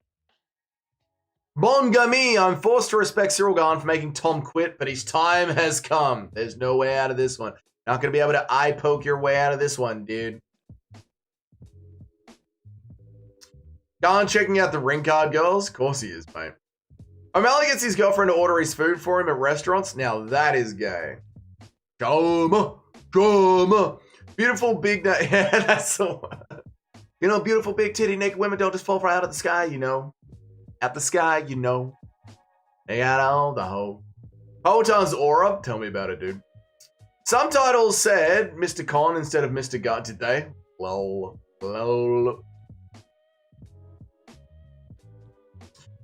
Bon Gami, I'm forced to respect Cyril Gahn for making Tom quit, but his time has come. There's no way out of this one. Not going to be able to eye poke your way out of this one, dude. Gahn checking out the ring card girls? Of course he is, mate. O'Malley gets his girlfriend to order his food for him at restaurants. Now that is gay. Drama. Beautiful big... Yeah, that's the one. You know, beautiful big titty naked women don't just fall right out of the sky, you know. At the sky, you know. They got all the hoe. Hotan's aura. Tell me about it, dude. Some titles said Mr. Con instead of Mr. God, did they? Lol.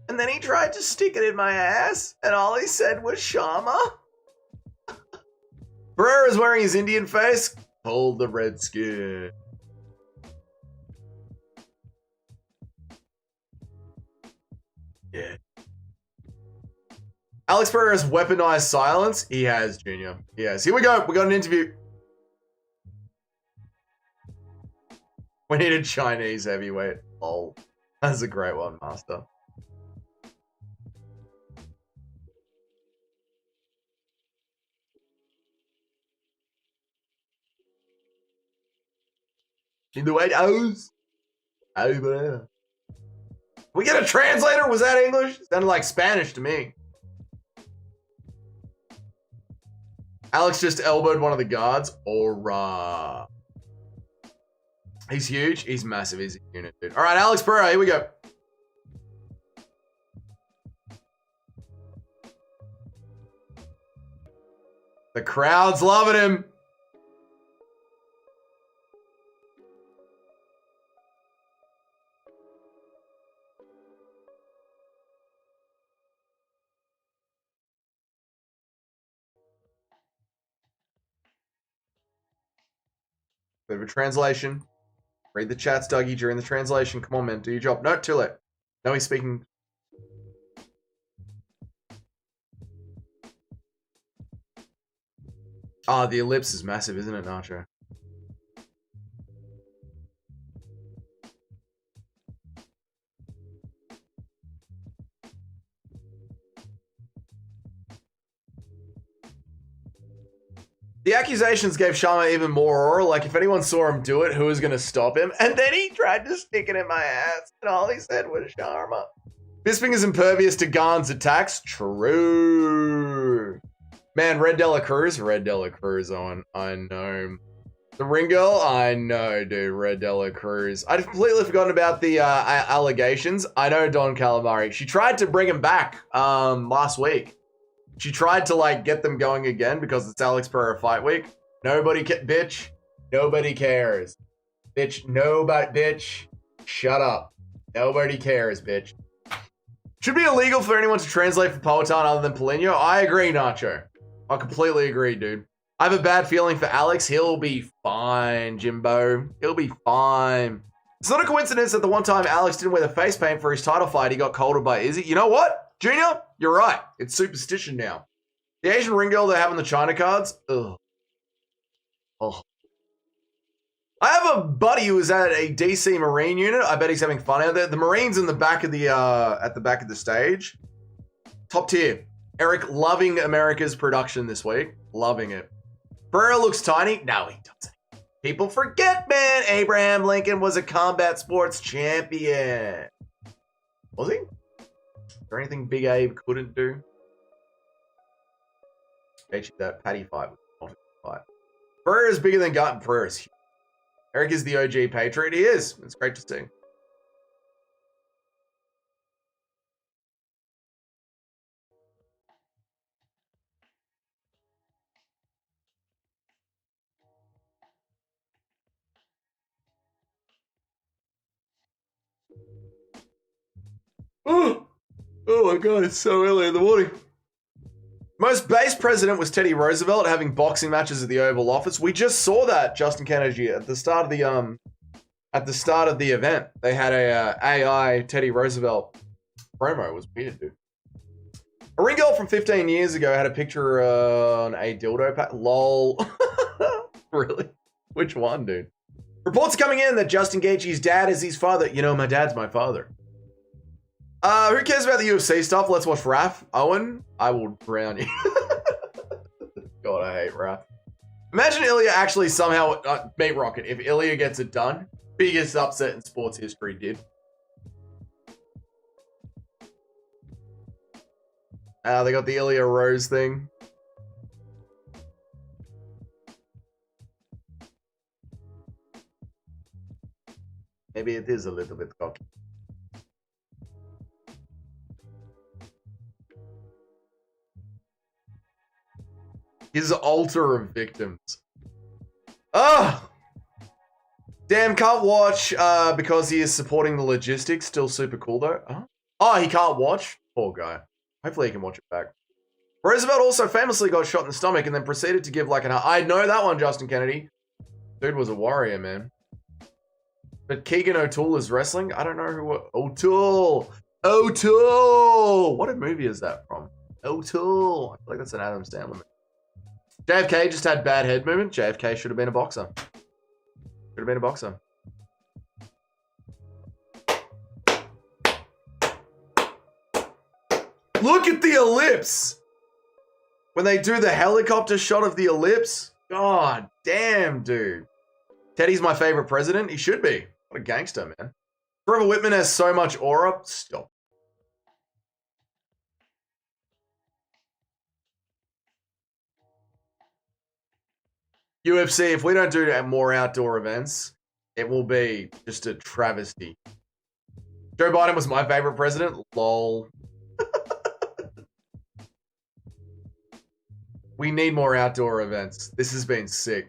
And then he tried to stick it in my ass, and all he said was Shama. Pereira's wearing his Indian face. Hold the red skin. Yeah. Alex Pereira's weaponized silence. He has, Junior. Yes. Here we go. We got an interview. We need a Chinese heavyweight. Lol. That's a great one, Master. In the White House. Over there. We get a translator? Was that English? It sounded like Spanish to me. Alex just elbowed one of the guards. Aura. He's huge. He's massive. He's a unit, dude. All right, Alex Pereira, here we go. The crowd's loving him. Bit of a translation. Read the chats, Dougie, during the translation. Come on, man. Do your job. No, too late. No, he's speaking. Oh, the ellipse is massive, isn't it, Nacho? The accusations gave Sharma even more aura. Like, if anyone saw him do it, who was going to stop him? And then he tried to stick it in my ass, and all he said was Sharma. Bisping is impervious to Garn's attacks. True. Man, Red Dela Cruz, Owen. I know. The ring girl? I know, dude. Red Dela Cruz. I'd completely forgotten about the allegations. I know Don Calamari. She tried to bring him back last week. She tried to, like, get them going again because it's Alex Pereira fight week. Bitch, nobody cares. Bitch, shut up. Nobody cares, bitch. Should be illegal for anyone to translate for Poatan other than Polino. I agree, Nacho. I completely agree, dude. I have a bad feeling for Alex. He'll be fine, Jimbo. He'll be fine. It's not a coincidence that the one time Alex didn't wear the face paint for his title fight, he got collared by Izzy. You know what? Junior, you're right. It's superstition now. The Asian ring girl they have on the China cards. Ugh. Oh. I have a buddy who was at a DC Marine unit. I bet he's having fun out there. The Marines in the back of the at the back of the stage. Top tier. Eric loving America's production this week. Loving it. Pereira looks tiny. No, he doesn't. People forget, man. Abraham Lincoln was a combat sports champion. Was he? Is there anything Big Abe couldn't do? Actually, that Paddy fight was not a fight. Pereira's bigger than Garten. Pereira's huge. Eric is the OG Patriot. He is. It's great to see. Oh my god, it's so early in the morning. Most base president was Teddy Roosevelt having boxing matches at the Oval Office. We just saw that, Justin Kennedy, at the start of the event. They had a AI Teddy Roosevelt promo. It was weird, dude. A ring girl from 15 years ago had a picture on a dildo pack. Lol. Really? Which one, dude? Reports coming in that Justin Gaethje's dad is his father. You know, my dad's my father. Who cares about the UFC stuff? Let's watch Raph. Owen, I will drown you. God, I hate Raph. Imagine Ilya actually somehow beat Rocket. If Ilya gets it done, biggest upset in sports history, dude. They got the Ilya Rose thing. Maybe it is a little bit cocky. His altar of victims. Oh! Damn, can't watch because he is supporting the logistics. Still super cool, though. Huh? Oh, he can't watch? Poor guy. Hopefully he can watch it back. Roosevelt also famously got shot in the stomach and then proceeded to give like an... I know that one, Justin Kennedy. Dude was a warrior, man. But Keegan O'Toole is wrestling? I don't know who... O'Toole! O'Toole! What movie is that from? O'Toole. I feel like that's an Adam Sandler movie. JFK just had bad head movement. JFK should have been a boxer. Should have been a boxer. Look at the ellipse. When they do the helicopter shot of the ellipse. God damn, dude. Teddy's my favorite president. He should be. What a gangster, man. Trevor Whitman has so much aura. Stop. UFC, if we don't do more outdoor events, it will be just a travesty. Joe Biden was my favorite president. Lol. We need more outdoor events. This has been sick.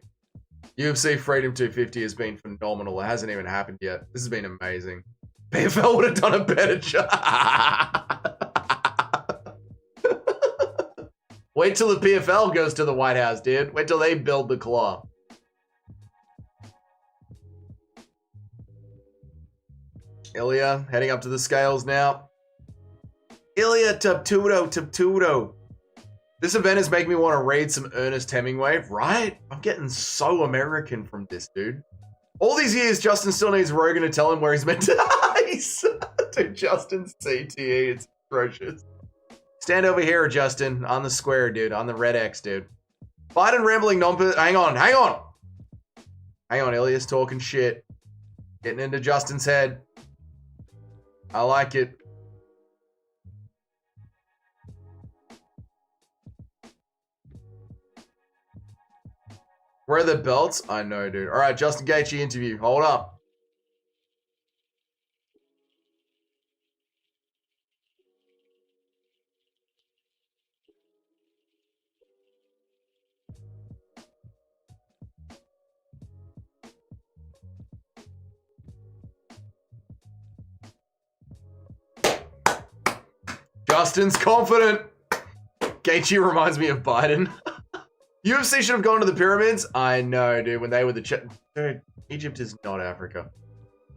UFC Freedom 250 has been phenomenal. It hasn't even happened yet. This has been amazing. PFL would have done a better job. Wait till the PFL goes to the White House, dude. Wait till they build the claw. Ilya heading up to the scales now. Ilya Tuptudo. This event is making me want to read some Ernest Hemingway, right? I'm getting so American from this, dude. All these years, Justin still needs Rogan to tell him where he's meant to. Dude, Justin's CTE, it's atrocious. Stand over here, Justin, on the square, dude, on the red X, dude. Biden rambling hang on. Hang on, Ilya's talking shit. Getting into Justin's head. I like it. Where are the belts? I know, dude. All right, Justin Gaethje interview. Hold up. Justin's confident. Gaethje reminds me of Biden. UFC should have gone to the pyramids. I know, dude. When they were dude, Egypt is not Africa.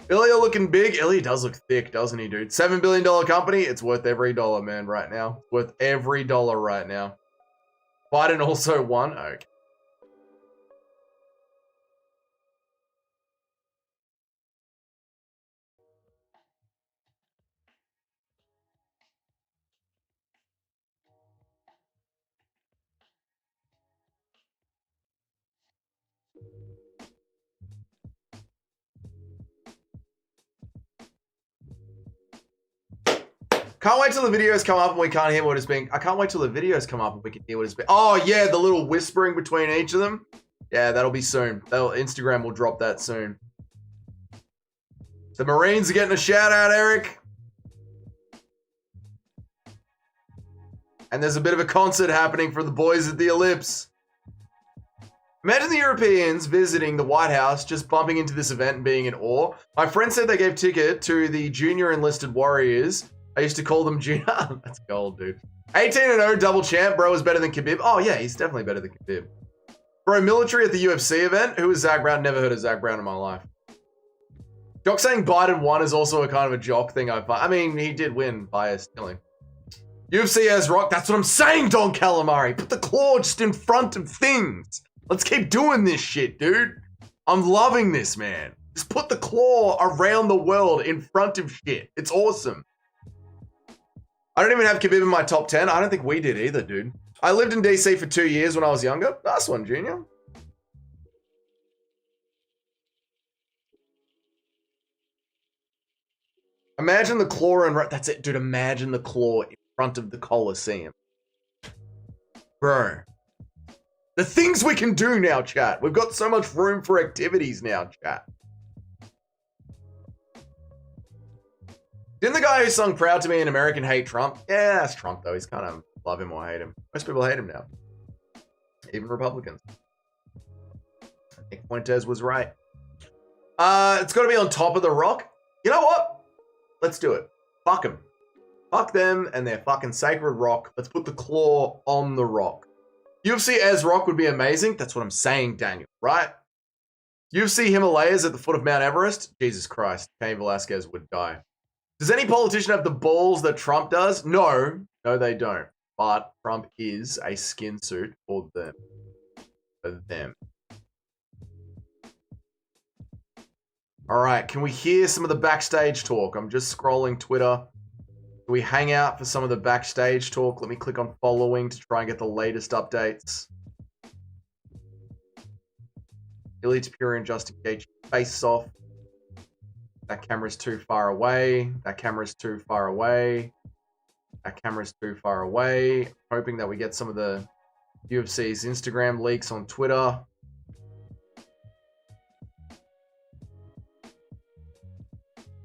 Ilya looking big. Ilya does look thick, doesn't he, dude? $7 billion company. It's worth every dollar, man, right now. It's worth every dollar right now. Biden also won. Okay. Can't wait till the videos come up and we can't hear what is being... I can't wait till the videos come up and we can hear what is being... Oh, yeah, the little whispering between each of them. Yeah, that'll be soon. Instagram will drop that soon. The Marines are getting a shout out, Eric. And there's a bit of a concert happening for the boys at the Ellipse. Imagine the Europeans visiting the White House, just bumping into this event and being in awe. My friend said they gave ticket to the junior enlisted warriors. I used to call them junior. That's gold, dude. 18-0 double champ, bro, is better than Khabib. Oh, yeah, he's definitely better than Khabib. Bro, military at the UFC event? Who is Zach Brown? Never heard of Zach Brown in my life. Jock saying Biden won is also a kind of a jock thing I find. I mean, he did win by a stealing. UFC has rock. That's what I'm saying, Don Calamari. Put the claw just in front of things. Let's keep doing this shit, dude. I'm loving this, man. Just put the claw around the world in front of shit. It's awesome. I don't even have Khabib in my top 10. I don't think we did either, dude. I lived in DC for 2 years when I was younger. Nice one, Junior. Imagine the claw and... That's it, dude. Imagine the claw in front of the Coliseum. Bro. The things we can do now, chat. We've got so much room for activities now, chat. Didn't the guy who sung Proud to Me in American hate Trump? Yeah, that's Trump, though. He's kind of love him or hate him. Most people hate him now. Even Republicans. I think Fuentes was right. It's got to be on top of the rock. You know what? Let's do it. Fuck them. Fuck them and their fucking sacred rock. Let's put the claw on the rock. UFC as rock would be amazing. That's what I'm saying, Daniel, right? UFC Himalayas at the foot of Mount Everest? Jesus Christ. Cain Velasquez would die. Does any politician have the balls that Trump does? No. No, they don't. But Trump is a skin suit for them. For them. All right. Can we hear some of the backstage talk? I'm just scrolling Twitter. Can we hang out for some of the backstage talk? Let me click on following to try and get the latest updates. Ilya Tapiri and Justin Gaethje face off. That camera's too far away. That camera's too far away. That camera's too far away. Hoping that we get some of the UFC's Instagram leaks on Twitter.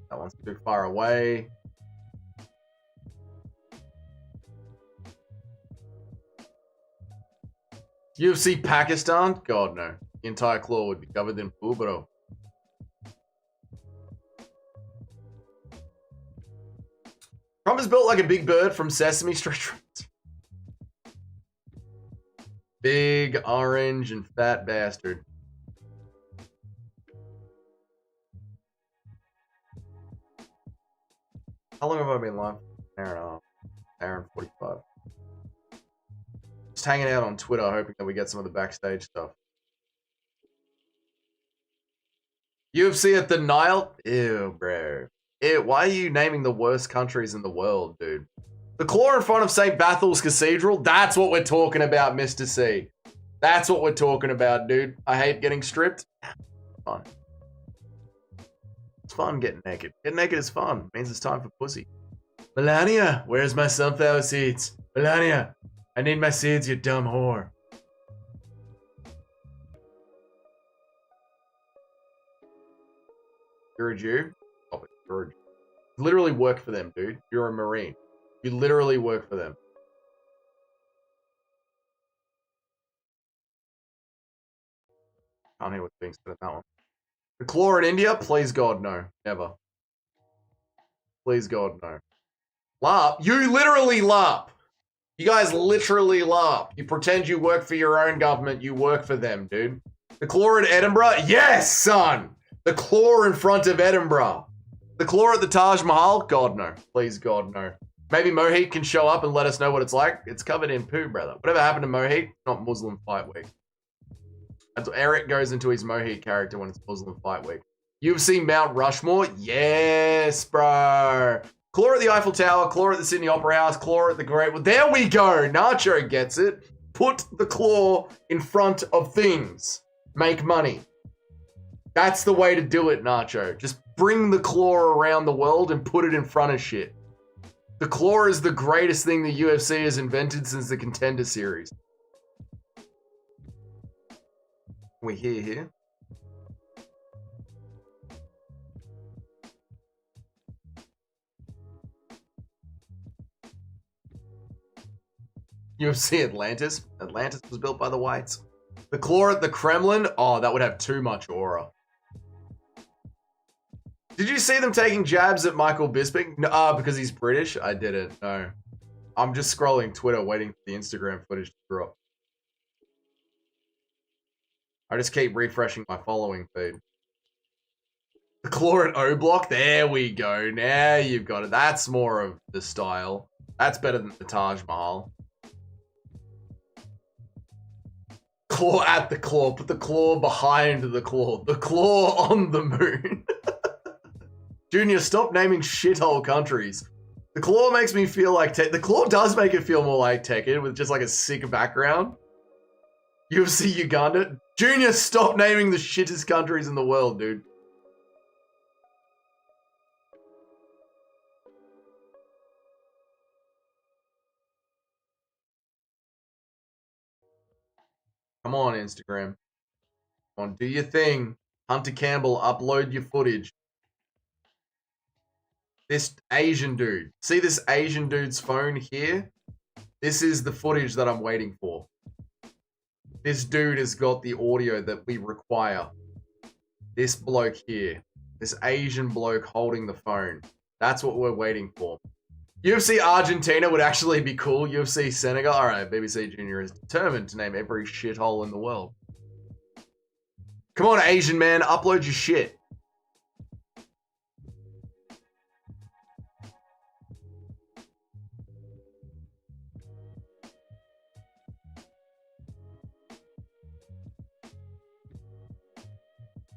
That one's too far away. UFC Pakistan? God, no. The entire claw would be covered in poo, bro. Trump is built like a big bird from Sesame Street. Big, orange, and fat bastard. How long have I been live? An hour and a half. An hour and 45. Just hanging out on Twitter, hoping that we get some of the backstage stuff. UFC at the Nile? Ew, bro. Ew, why are you naming the worst countries in the world, dude? The claw in front of St. Bathel's Cathedral? That's what we're talking about, Mr. C. That's what we're talking about, dude. I hate getting stripped. Fun. It's fun getting naked. Getting naked is fun. It means it's time for pussy. Melania, where's my sunflower seeds? Melania, I need my seeds, you dumb whore. You're a Jew? Stop it. You're a Jew. You literally work for them, dude. You're a Marine. You literally work for them. Can't hear what's being said in that one. The claw in India? Please God, no. Never. Please God, no. LARP? You literally LARP. You guys literally LARP. You pretend you work for your own government. You work for them, dude. The claw in Edinburgh? Yes, son! The claw in front of Edinburgh. The claw at the Taj Mahal? God, no. Please, God, no. Maybe Mohit can show up and let us know what it's like. It's covered in poo, brother. Whatever happened to Mohit? Not Muslim Fight Week. That's what Eric goes into his Mohit character when it's Muslim Fight Week. You've seen Mount Rushmore? Yes, bro. Claw at the Eiffel Tower, claw at the Sydney Opera House, claw at the Great... Well, there we go. Nacho gets it. Put the claw in front of things. Make money. That's the way to do it, Nacho. Just bring the claw around the world and put it in front of shit. The claw is the greatest thing the UFC has invented since the Contender Series. We hear here. UFC Atlantis. Atlantis was built by the whites. The claw at the Kremlin. Oh, that would have too much aura. Did you see them taking jabs at Michael Bisping? No, because he's British? I didn't, no. I'm just scrolling Twitter waiting for the Instagram footage to drop. I just keep refreshing my following feed. The claw at O-Block? There we go. Now you've got it. That's more of the style. That's better than the Taj Mahal. Claw at the claw. Put the claw behind the claw. The claw on the moon. Junior, stop naming shithole countries. The claw makes me feel like... The claw does make it feel more like Tekken with just like a sick background. UFC Uganda. Junior, stop naming the shittest countries in the world, dude. Come on, Instagram. Come on, do your thing. Hunter Campbell, upload your footage. This Asian dude. See this Asian dude's phone here? This is the footage that I'm waiting for. This dude has got the audio that we require. This bloke here. This Asian bloke holding the phone. That's what we're waiting for. UFC Argentina would actually be cool. UFC Senegal. Alright, BBC Junior is determined to name every shithole in the world. Come on, Asian man. Upload your shit.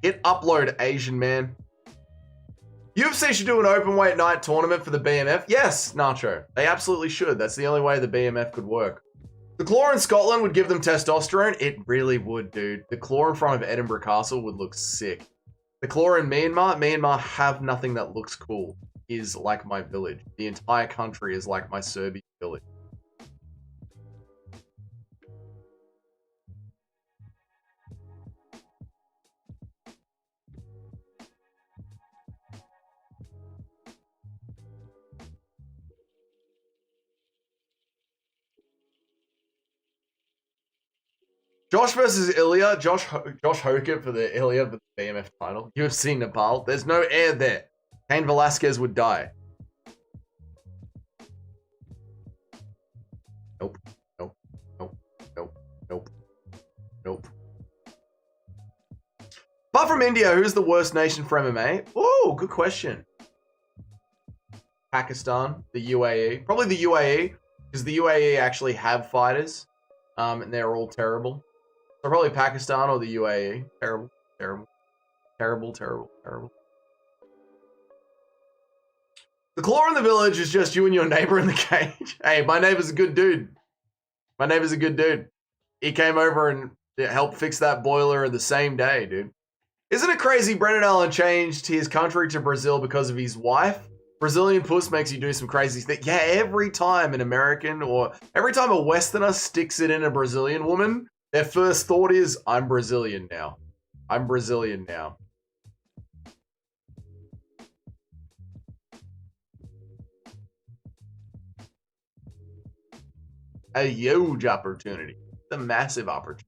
Hit upload, Asian man. UFC should do an open weight night tournament for the BMF. Yes, Nacho. They absolutely should. That's the only way the BMF could work. The claw in Scotland would give them testosterone. It really would, dude. The claw in front of Edinburgh Castle would look sick. The claw in Myanmar. Myanmar have nothing that looks cool. Is like my village. The entire country is like my Serbian village. Josh versus Ilya. Josh Hoker for the Ilya for the BMF title. UFC Nepal. There's no air there. Cain Velasquez would die. Nope. Nope. Nope. Nope. Nope. Nope. Apart from India, who's the worst nation for MMA? Oh, good question. Pakistan, the UAE. Probably the UAE, because the UAE actually have fighters, and they're all terrible. So probably Pakistan or the UAE. Terrible, terrible, terrible, terrible, terrible. The claw in the village is just you and your neighbor in the cage. Hey, my neighbor's a good dude. My neighbor's a good dude. He came over and helped fix that boiler the same day, dude. Isn't it crazy Brendan Allen changed his country to Brazil because of his wife? Brazilian puss makes you do some crazy things. Yeah, every time an American or every time a Westerner sticks it in a Brazilian woman, their first thought is, I'm Brazilian now. I'm Brazilian now. A huge opportunity. It's a massive opportunity.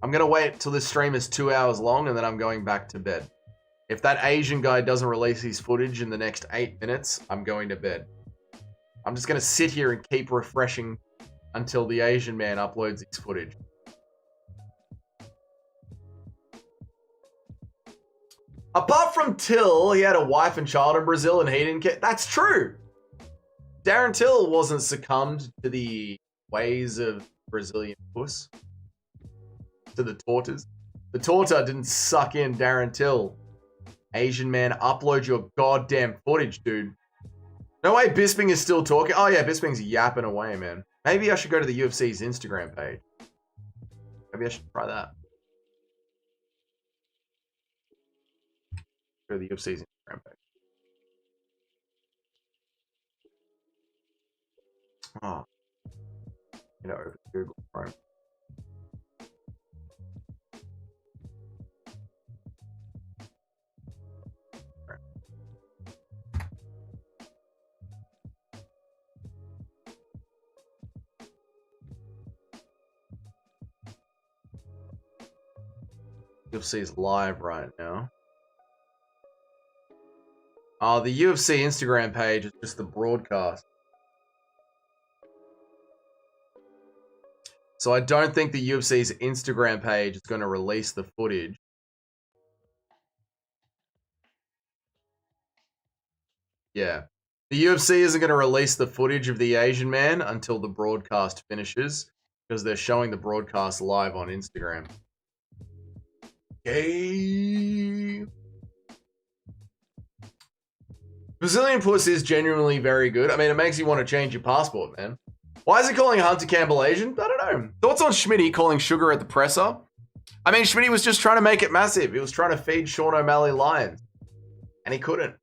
I'm going to wait till this stream is 2 hours long and then I'm going back to bed. If that Asian guy doesn't release his footage in the next 8 minutes, I'm going to bed. I'm just going to sit here and keep refreshing until the Asian man uploads his footage. Apart from Till, he had a wife and child in Brazil and he didn't care. That's true. Darren Till wasn't succumbed to the ways of Brazilian puss. To the tortas. The torta didn't suck in Darren Till. Asian man, upload your goddamn footage, dude. No way Bisping is still talking. Oh yeah, Bisping's yapping away, man. Maybe I should go to the UFC's Instagram page. Maybe I should try that. Go to the UFC's Instagram page. Oh. You know, over Google Chrome. UFC is live right now. Oh, the UFC Instagram page is just the broadcast. So I don't think the UFC's Instagram page is going to release the footage. Yeah. The UFC isn't going to release the footage of the Asian man until the broadcast finishes because they're showing the broadcast live on Instagram. Yay! Brazilian puss is genuinely very good. I mean, it makes you want to change your passport, man. Why is he calling Hunter Campbell Asian? I don't know. Thoughts on Schmitty calling sugar at the presser? I mean, Schmitty was just trying to make it massive. He was trying to feed Sean O'Malley lines. And he couldn't.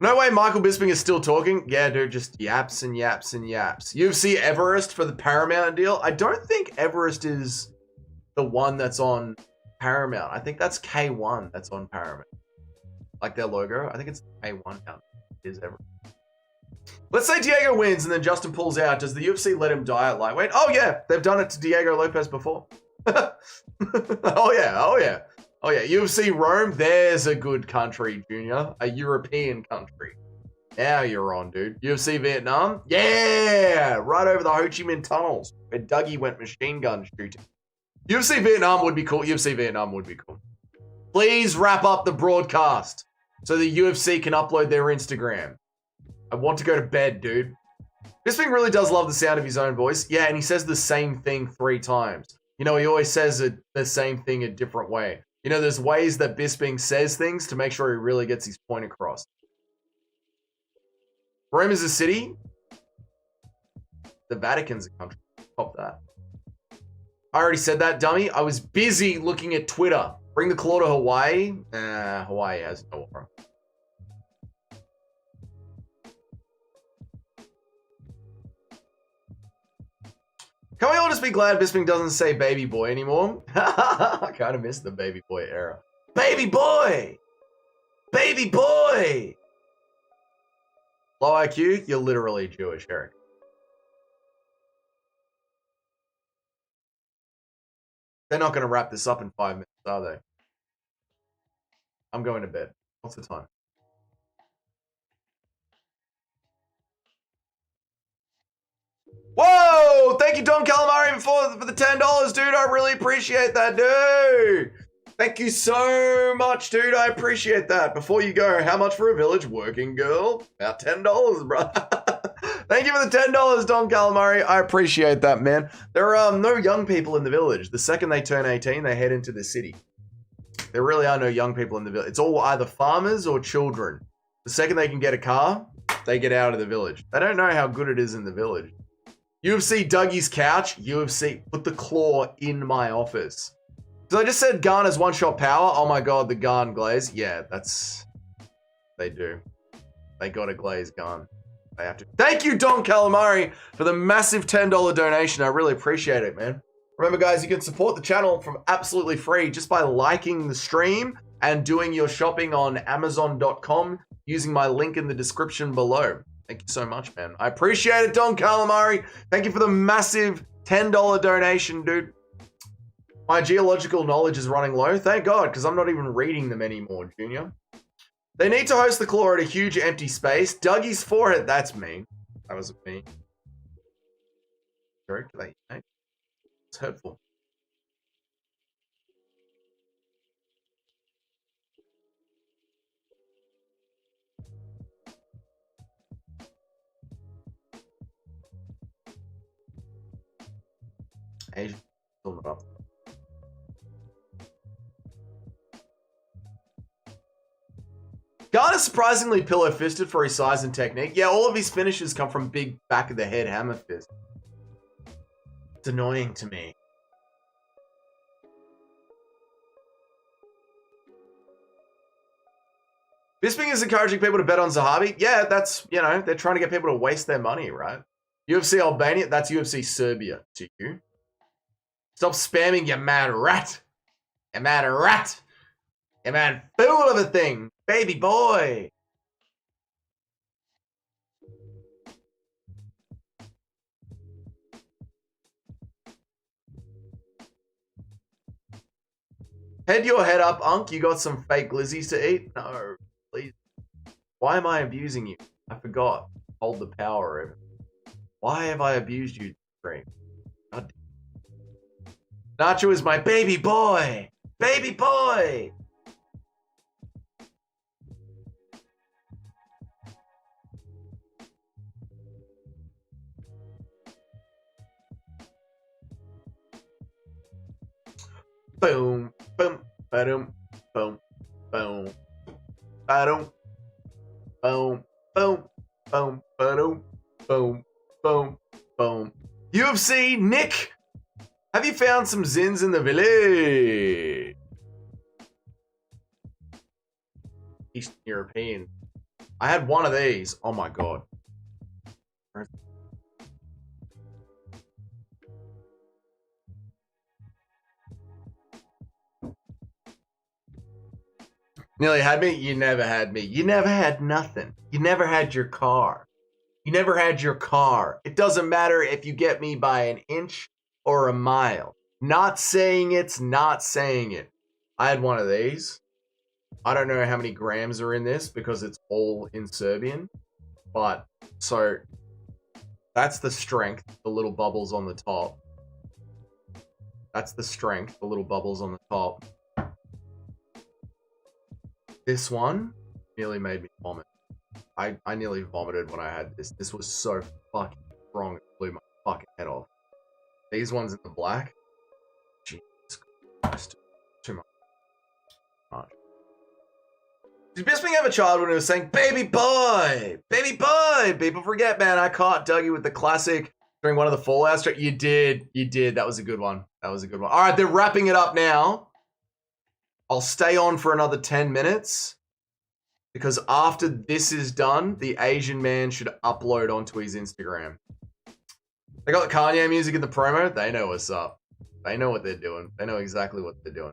No way Michael Bisping is still talking. Yeah, dude, just yaps and yaps and yaps. UFC Everest for the Paramount deal. I don't think Everest is the one that's on Paramount. I think that's K1 that's on Paramount. Like their logo. I think it's K1 now. It is Everest. Let's say Diego wins and then Justin pulls out. Does the UFC let him die at lightweight? Oh yeah, they've done it to Diego Lopez before. Oh yeah, oh yeah. Oh yeah, UFC Rome, there's a good country, Junior. A European country. Now you're on, dude. UFC Vietnam? Yeah! Right over the Ho Chi Minh tunnels where Dougie went machine gun shooting. UFC Vietnam would be cool. UFC Vietnam would be cool. Please wrap up the broadcast so the UFC can upload their Instagram. I want to go to bed, dude. Bisping really does love the sound of his own voice. Yeah, and he says the same thing 3 times. You know, he always says the same thing a different way. You know, there's ways that Bisping says things to make sure he really gets his point across. Rome is a city. The Vatican's a country. Pop that. I already said that, dummy. I was busy looking at Twitter. Bring the claw to Hawaii. Hawaii has no aura. Can we all just be glad Bisping doesn't say baby boy anymore? I kind of miss the baby boy era. Baby boy! Baby boy! Low IQ, you're literally Jewish, Eric. They're not going to wrap this up in 5 minutes, are they? I'm going to bed. What's the time? Whoa! Thank you, Don Calamari, for the $10, dude. I really appreciate that, dude. Thank you so much, dude. I appreciate that. Before you go, how much for a village working girl? About $10, bro. Thank you for the $10, Don Calamari. I appreciate that, man. There are no young people in the village. The second they turn 18, they head into the city. There really are no young people in the village. It's all either farmers or children. The second they can get a car, they get out of the village. They don't know how good it is in the village. UFC Dougie's couch. UFC, put the claw in my office. So I just said Garn has one-shot power. Oh my god, the Garn glaze. Yeah, that's... They do. They got a glaze Garn. They have to. Thank you, Don Calamari, for the massive $10 donation. I really appreciate it, man. Remember, guys, you can support the channel from absolutely free just by liking the stream and doing your shopping on Amazon.com using my link in the description below. Thank you so much, man. I appreciate it, Don Calamari. Thank you for the massive $10 donation, dude. My geological knowledge is running low. Thank God, because I'm not even reading them anymore, Junior. They need to host the claw at a huge empty space. Dougie's forehead. That's me. That was me. Circulate, mate. It's hurtful. Asian. Still not up. Garn is surprisingly pillow-fisted for his size and technique. Yeah, all of his finishes come from big back-of-the-head hammer fist. It's annoying to me. Bisping is encouraging people to bet on Zahabi. Yeah, that's, you know, they're trying to get people to waste their money, right? UFC Albania, that's UFC Serbia to you. Stop spamming, you mad rat. You mad rat. You mad fool of a thing. Baby boy. Head your head up, Unk. You got some fake glizzies to eat? No, please. Why am I abusing you? I forgot. Hold the power over. Why have I abused you, Green? God. Nacho is my baby boy. Baby boy. Boom, boom, ba-dum, boom, boom, ba-dum, boom, boom, boom, ba-dum, boom, boom, boom. UFC, Nick, have you found some Zins in the village? Eastern European. I had one of these. Oh my god. Nearly had me? You never had me. You never had nothing. You never had your car. You never had your car. It doesn't matter if you get me by an inch or a mile. Not saying it's not saying it. I had one of these. I don't know how many grams are in this because it's all in Serbian. But, so, that's the strength, the little bubbles on the top. That's the strength, the little bubbles on the top. This one nearly made me vomit. I nearly vomited when I had this. This was so fucking strong, it blew my fucking head off. These ones in the black, Jesus Christ, too much. Did Bisping have a child when he was saying, baby boy, baby boy? People forget, man, I caught Dougie with the classic during one of the Fallout streams. You did. That was a good one. That was a good one. All right, they're wrapping it up now. I'll stay on for another 10 minutes because after this is done, the Asian man should upload onto his Instagram. They got the Kanye music in the promo. They know what's up. They know what they're doing. They know exactly what they're doing.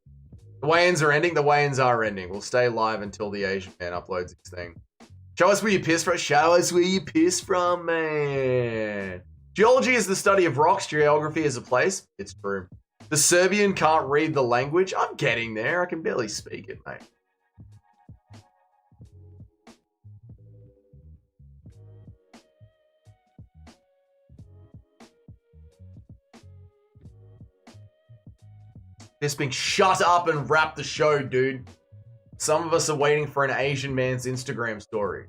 The weigh-ins are ending. The weigh-ins are ending. We'll stay live until the Asian man uploads his thing. Show us where you piss from. Show us where you piss from, man. Geology is the study of rocks. Geography is a place. It's true. The Serbian can't read the language. I'm getting there. I can barely speak it, mate. Bisping, shut up and wrap the show, dude. Some of us are waiting for an Asian man's Instagram story.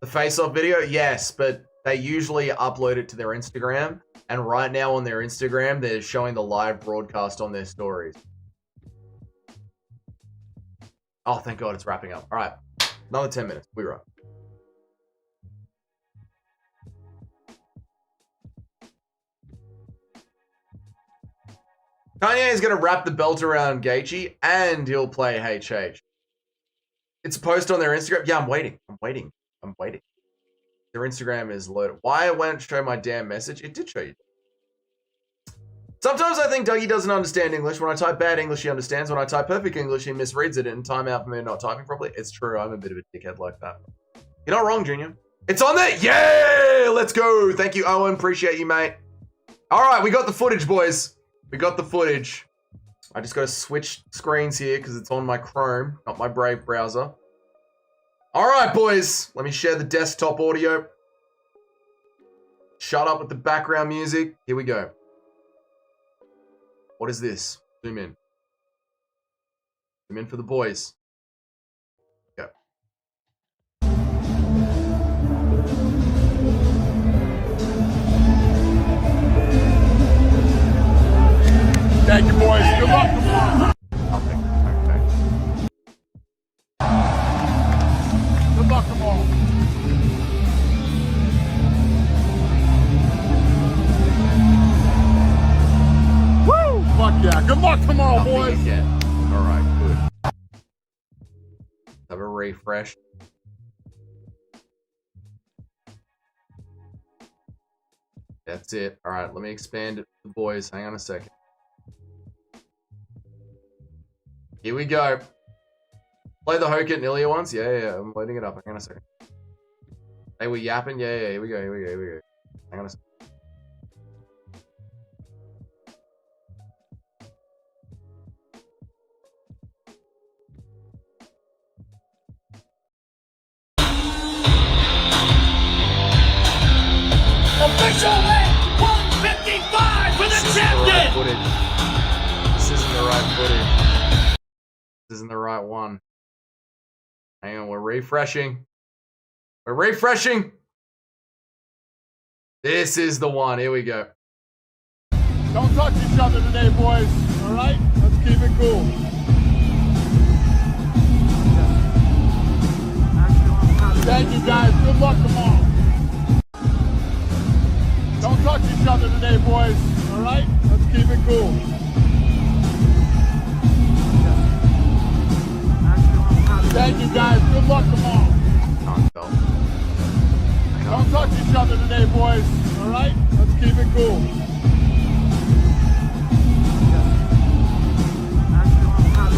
The face-off video? Yes, but they usually upload it to their Instagram. And right now on their Instagram, they're showing the live broadcast on their stories. Oh, thank God it's wrapping up. All right. Another 10 minutes. We're right. Kanye is going to wrap the belt around Gaethje and he'll play HH. It's a post on their Instagram. Yeah, I'm waiting. Their Instagram is loaded. Why it won't show my damn message? It did show you. Sometimes I think Dougie doesn't understand English. When I type bad English, he understands. When I type perfect English, he misreads it and time out for me not typing properly. It's true. I'm a bit of a dickhead like that. You're not wrong, Junior. It's on there. Yeah, let's go. Thank you, Owen. Appreciate you, mate. All right, we got the footage, boys. We got the footage. I just got to switch screens here because it's on my Chrome, not my Brave browser. All right, boys. Let me share the desktop audio. Shut up with the background music. Here we go. What is this? Zoom in. Zoom in for the boys. Go. Thank you, boys. Good luck tomorrow. Okay. Good luck tomorrow. Woo! Fuck yeah. Good luck tomorrow, boys. Again. All right, good. Have a refresh. That's it. All right, let me expand it to the boys. Hang on a second. Here we go. Play the Hokit and Ilya ones? Yeah. I'm loading it up. Hang on a second. Hey, we yapping? Yeah. Here we go. Hang on a second. Official weight 155 for the champion! This isn't the right footage. This isn't the right one. Hang on, we're refreshing. This is the one. Here we go. Don't touch each other today, boys. All right? Let's keep it cool. Thank you, guys. Good luck tomorrow. Don't touch each other today, boys. All right? Let's keep it cool. Thank you, guys. Good luck tomorrow. Don't touch each other today, boys. All right? Let's keep it cool.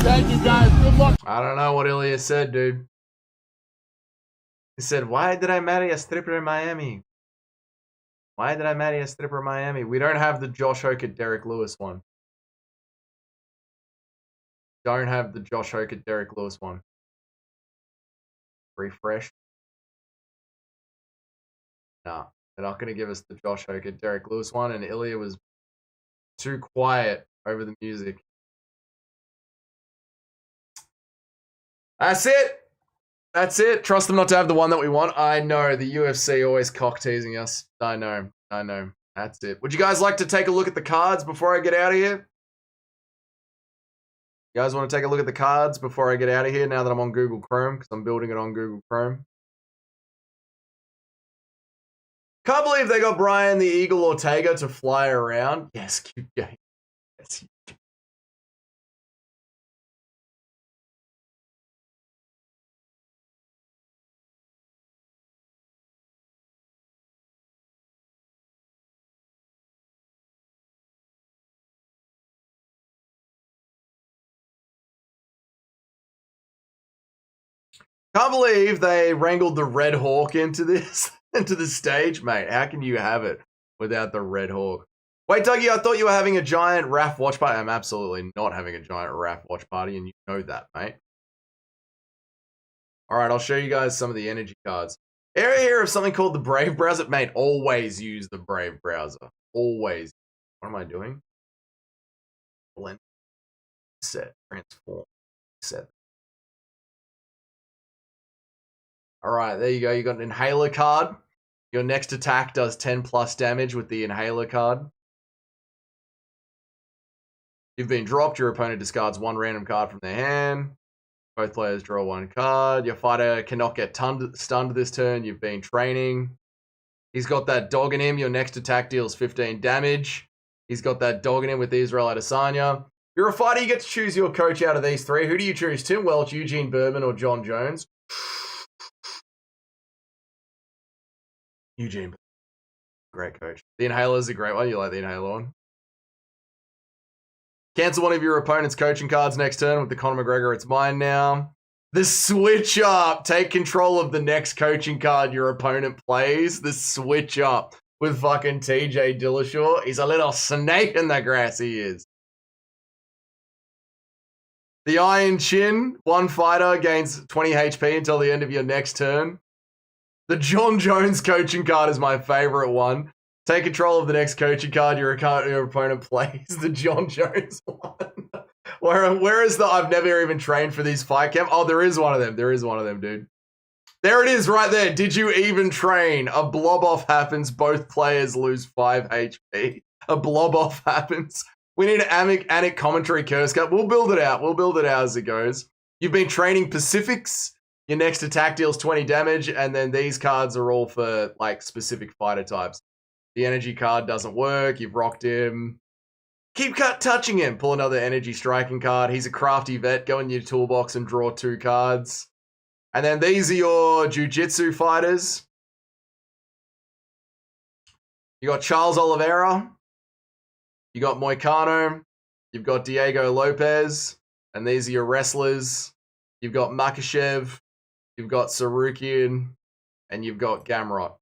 Thank you, guys. Good luck. I don't know what Ilya said, dude. He said, why did I marry a stripper in Miami? We don't have the Josh Hokit, Derek Lewis one. Refresh. Nah, they're not going to give us the Josh Hokit, Derek Lewis one, and Ilya was too quiet over the music. That's it. Trust them not to have the one that we want. I know, the UFC always cock teasing us. I know. That's it. Would you guys like to take a look at the cards before I get out of here? You guys want to take a look at the cards before I get out of here now that I'm on Google Chrome, because I'm building it on Google Chrome? Can't believe they got Brian the Eagle Ortega to fly around. Yes, cute game. Yes. Can't believe they wrangled the Red Hawk into this, into the stage, mate. How can you have it without the Red Hawk? Wait, Dougie, I thought you were having a giant RAF watch party. I'm absolutely not having a giant RAF watch party, and you know that, mate. All right, I'll show you guys some of the energy cards. Ever hear of something called the Brave browser? Mate, always use the Brave browser. always. What am I doing? Blend, set, transform, set. All right, there you go. You got an inhaler card. Your next attack does 10 plus damage with the inhaler card. You've been dropped. Your opponent discards one random card from their hand. Both players draw one card. Your fighter cannot get stunned this turn. You've been training. He's got that dog in him. Your next attack deals 15 damage. He's got that dog in him with Israel Adesanya. You're a fighter. You get to choose your coach out of these three. Who do you choose? Tim Welch, Eugene Berman, or John Jones? Eugene. Great coach. The inhaler is a great one. You like the inhaler one? Cancel one of your opponent's coaching cards next turn with the Conor McGregor. It's mine now. The switch up. Take control of the next coaching card your opponent plays. The switch up with fucking TJ Dillashaw. He's a little snake in the grass, he is. The Iron Chin. One fighter gains 20 HP until the end of your next turn. The John Jones coaching card is my favorite one. Take control of the next coaching card your opponent plays. The John Jones one. Where is the I've never even trained for these fight camp? Oh, there is one of them. There is one of them, dude. There it is right there. Did you even train? A blob off happens. Both players lose 5 HP. A blob off happens. We need an Anik commentary curse card. We'll build it out. We'll build it out as it goes. You've been training Pacifics. Your next attack deals 20 damage. And then these cards are all for like specific fighter types. The energy card doesn't work. You've rocked him. Keep touching him. Pull another energy striking card. He's a crafty vet. Go in your toolbox and draw 2 cards. And then these are your jiu-jitsu fighters. You got Charles Oliveira. You got Moicano. You've got Diego Lopez. And these are your wrestlers. You've got Makachev. You've got Sarukian. And you've got Gamrot.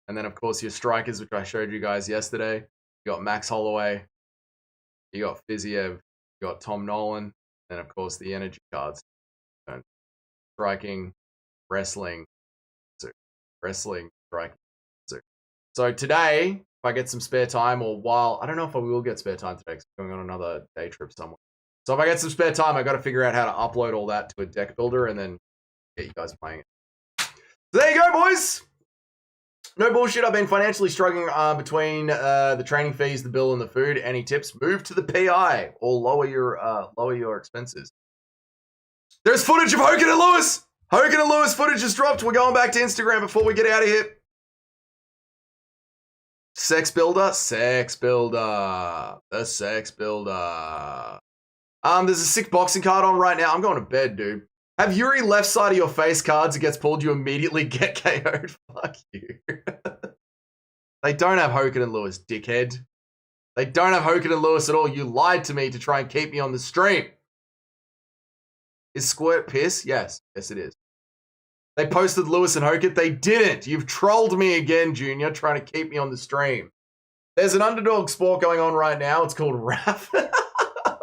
And then, of course, your strikers, which I showed you guys yesterday. You got Max Holloway. You got Fiziev. You got Tom Nolan. And, of course, the energy cards. Striking, wrestling, striking. So today, if I get some spare time or I don't know if I will get spare time today because I'm going on another day trip somewhere. So if I get some spare time, I got to figure out how to upload all that to a deck builder and then get you guys playing it. So there you go, boys. No bullshit. I've been financially struggling between the training fees, the bill, and the food. Any tips? Move to the PI or lower your expenses. There's footage of Hogan and Lewis. Hogan and Lewis footage has dropped. We're going back to Instagram before we get out of here. Sex Builder. Sex Builder. The Sex Builder. There's a sick boxing card on right now. I'm going to bed, dude. Have Yuri left side of your face cards. It gets pulled, you immediately get KO'd. Fuck you. They don't have Hogan and Lewis, dickhead. They don't have Hogan and Lewis at all. You lied to me to try and keep me on the stream. Is Squirt piss? Yes. Yes, it is. They posted Lewis and Hogan. They didn't. You've trolled me again, Junior, trying to keep me on the stream. There's an underdog sport going on right now. It's called RAF.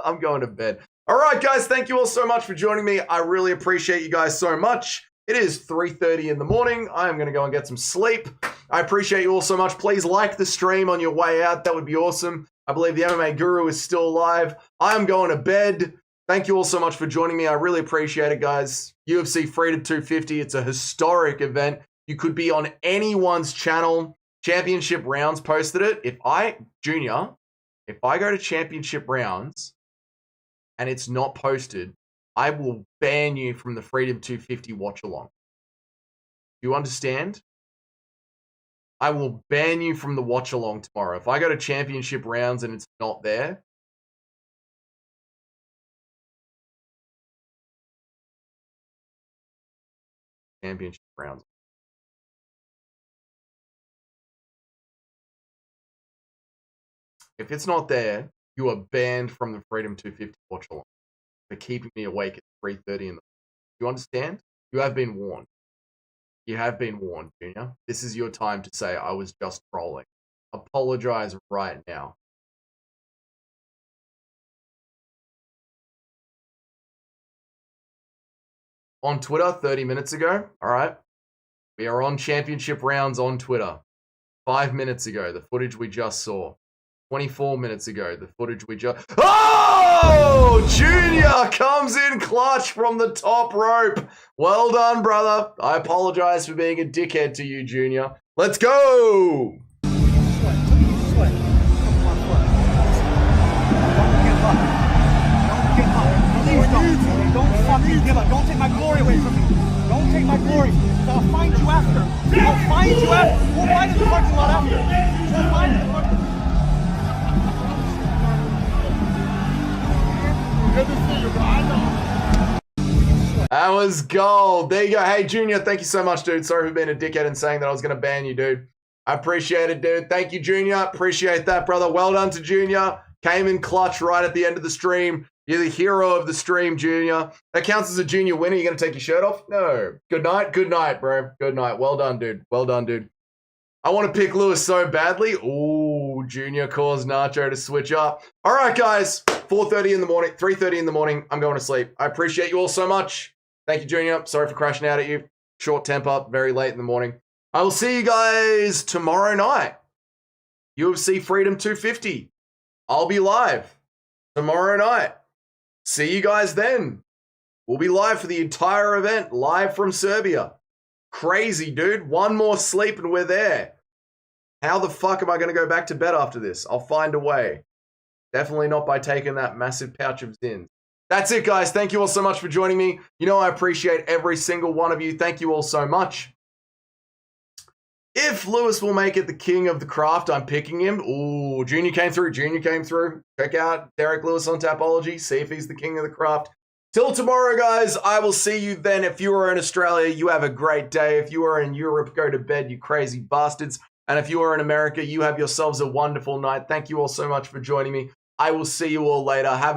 I'm going to bed. All right, guys, thank you all so much for joining me. I really appreciate you guys so much. It is 3:30 in the morning. I am going to go and get some sleep. I appreciate you all so much. Please like the stream on your way out. That would be awesome. I believe the MMA Guru is still alive. I am going to bed. Thank you all so much for joining me. I really appreciate it, guys. UFC Freedom 250. It's a historic event. You could be on anyone's channel. Championship Rounds posted it. If I go to Championship Rounds and it's not posted, I will ban you from the Freedom 250 watch along. Do you understand? I will ban you from the watch along tomorrow. If I go to Championship Rounds and it's not there, Championship Rounds. If it's not there, you are banned from the Freedom 250 watch along for keeping me awake at 3:30 in the morning. You understand? You have been warned. You have been warned, Junior. This is your time to say, I was just trolling. Apologize right now. On Twitter 30 minutes ago. All right. We are on Championship Rounds on Twitter. 5 minutes ago, the footage we just saw. 24 minutes ago, the footage we just... Oh! Junior comes in clutch from the top rope. Well done, brother. I apologize for being a dickhead to you, Junior. Let's go! Don't fucking give up. Don't take my glory away from me. Don't take my glory. I'll find you after. I'll find you after. We'll find in the parking lot after. We'll find in the parking lot. Good to see you, bro. I know. That was gold. There you go. Hey, Junior, thank you so much, dude. Sorry for being a dickhead and saying that I was going to ban you, dude. I appreciate it, dude. Thank you, Junior. Appreciate that, brother. Well done to Junior. Came in clutch right at the end of the stream. You're the hero of the stream, Junior. That counts as a Junior winner. You going to take your shirt off? No. Good night. Good night, bro. Good night. Well done, dude. Well done, dude. I want to pick Lewis so badly. Ooh, Junior caused Nacho to switch up. All right, guys. 4:30 in the morning, 3:30 in the morning. I'm going to sleep. I appreciate you all so much. Thank you, Junior. Sorry for crashing out at you. Short temper, very late in the morning. I will see you guys tomorrow night. UFC Freedom 250. I'll be live tomorrow night. See you guys then. We'll be live for the entire event, live from Serbia. Crazy, dude. One more sleep and we're there. How the fuck am I going to go back to bed after this? I'll find a way. Definitely not by taking that massive pouch of Zins. That's it, guys. Thank you all so much for joining me. You know I appreciate every single one of you. Thank you all so much. If Lewis will make it the king of the craft, I'm picking him. Ooh, Junior came through. Junior came through. Check out Derek Lewis on Tapology. See if he's the king of the craft. Till tomorrow, guys. I will see you then. If you are in Australia, you have a great day. If you are in Europe, go to bed, you crazy bastards. And if you are in America, you have yourselves a wonderful night. Thank you all so much for joining me. I will see you all later. Have a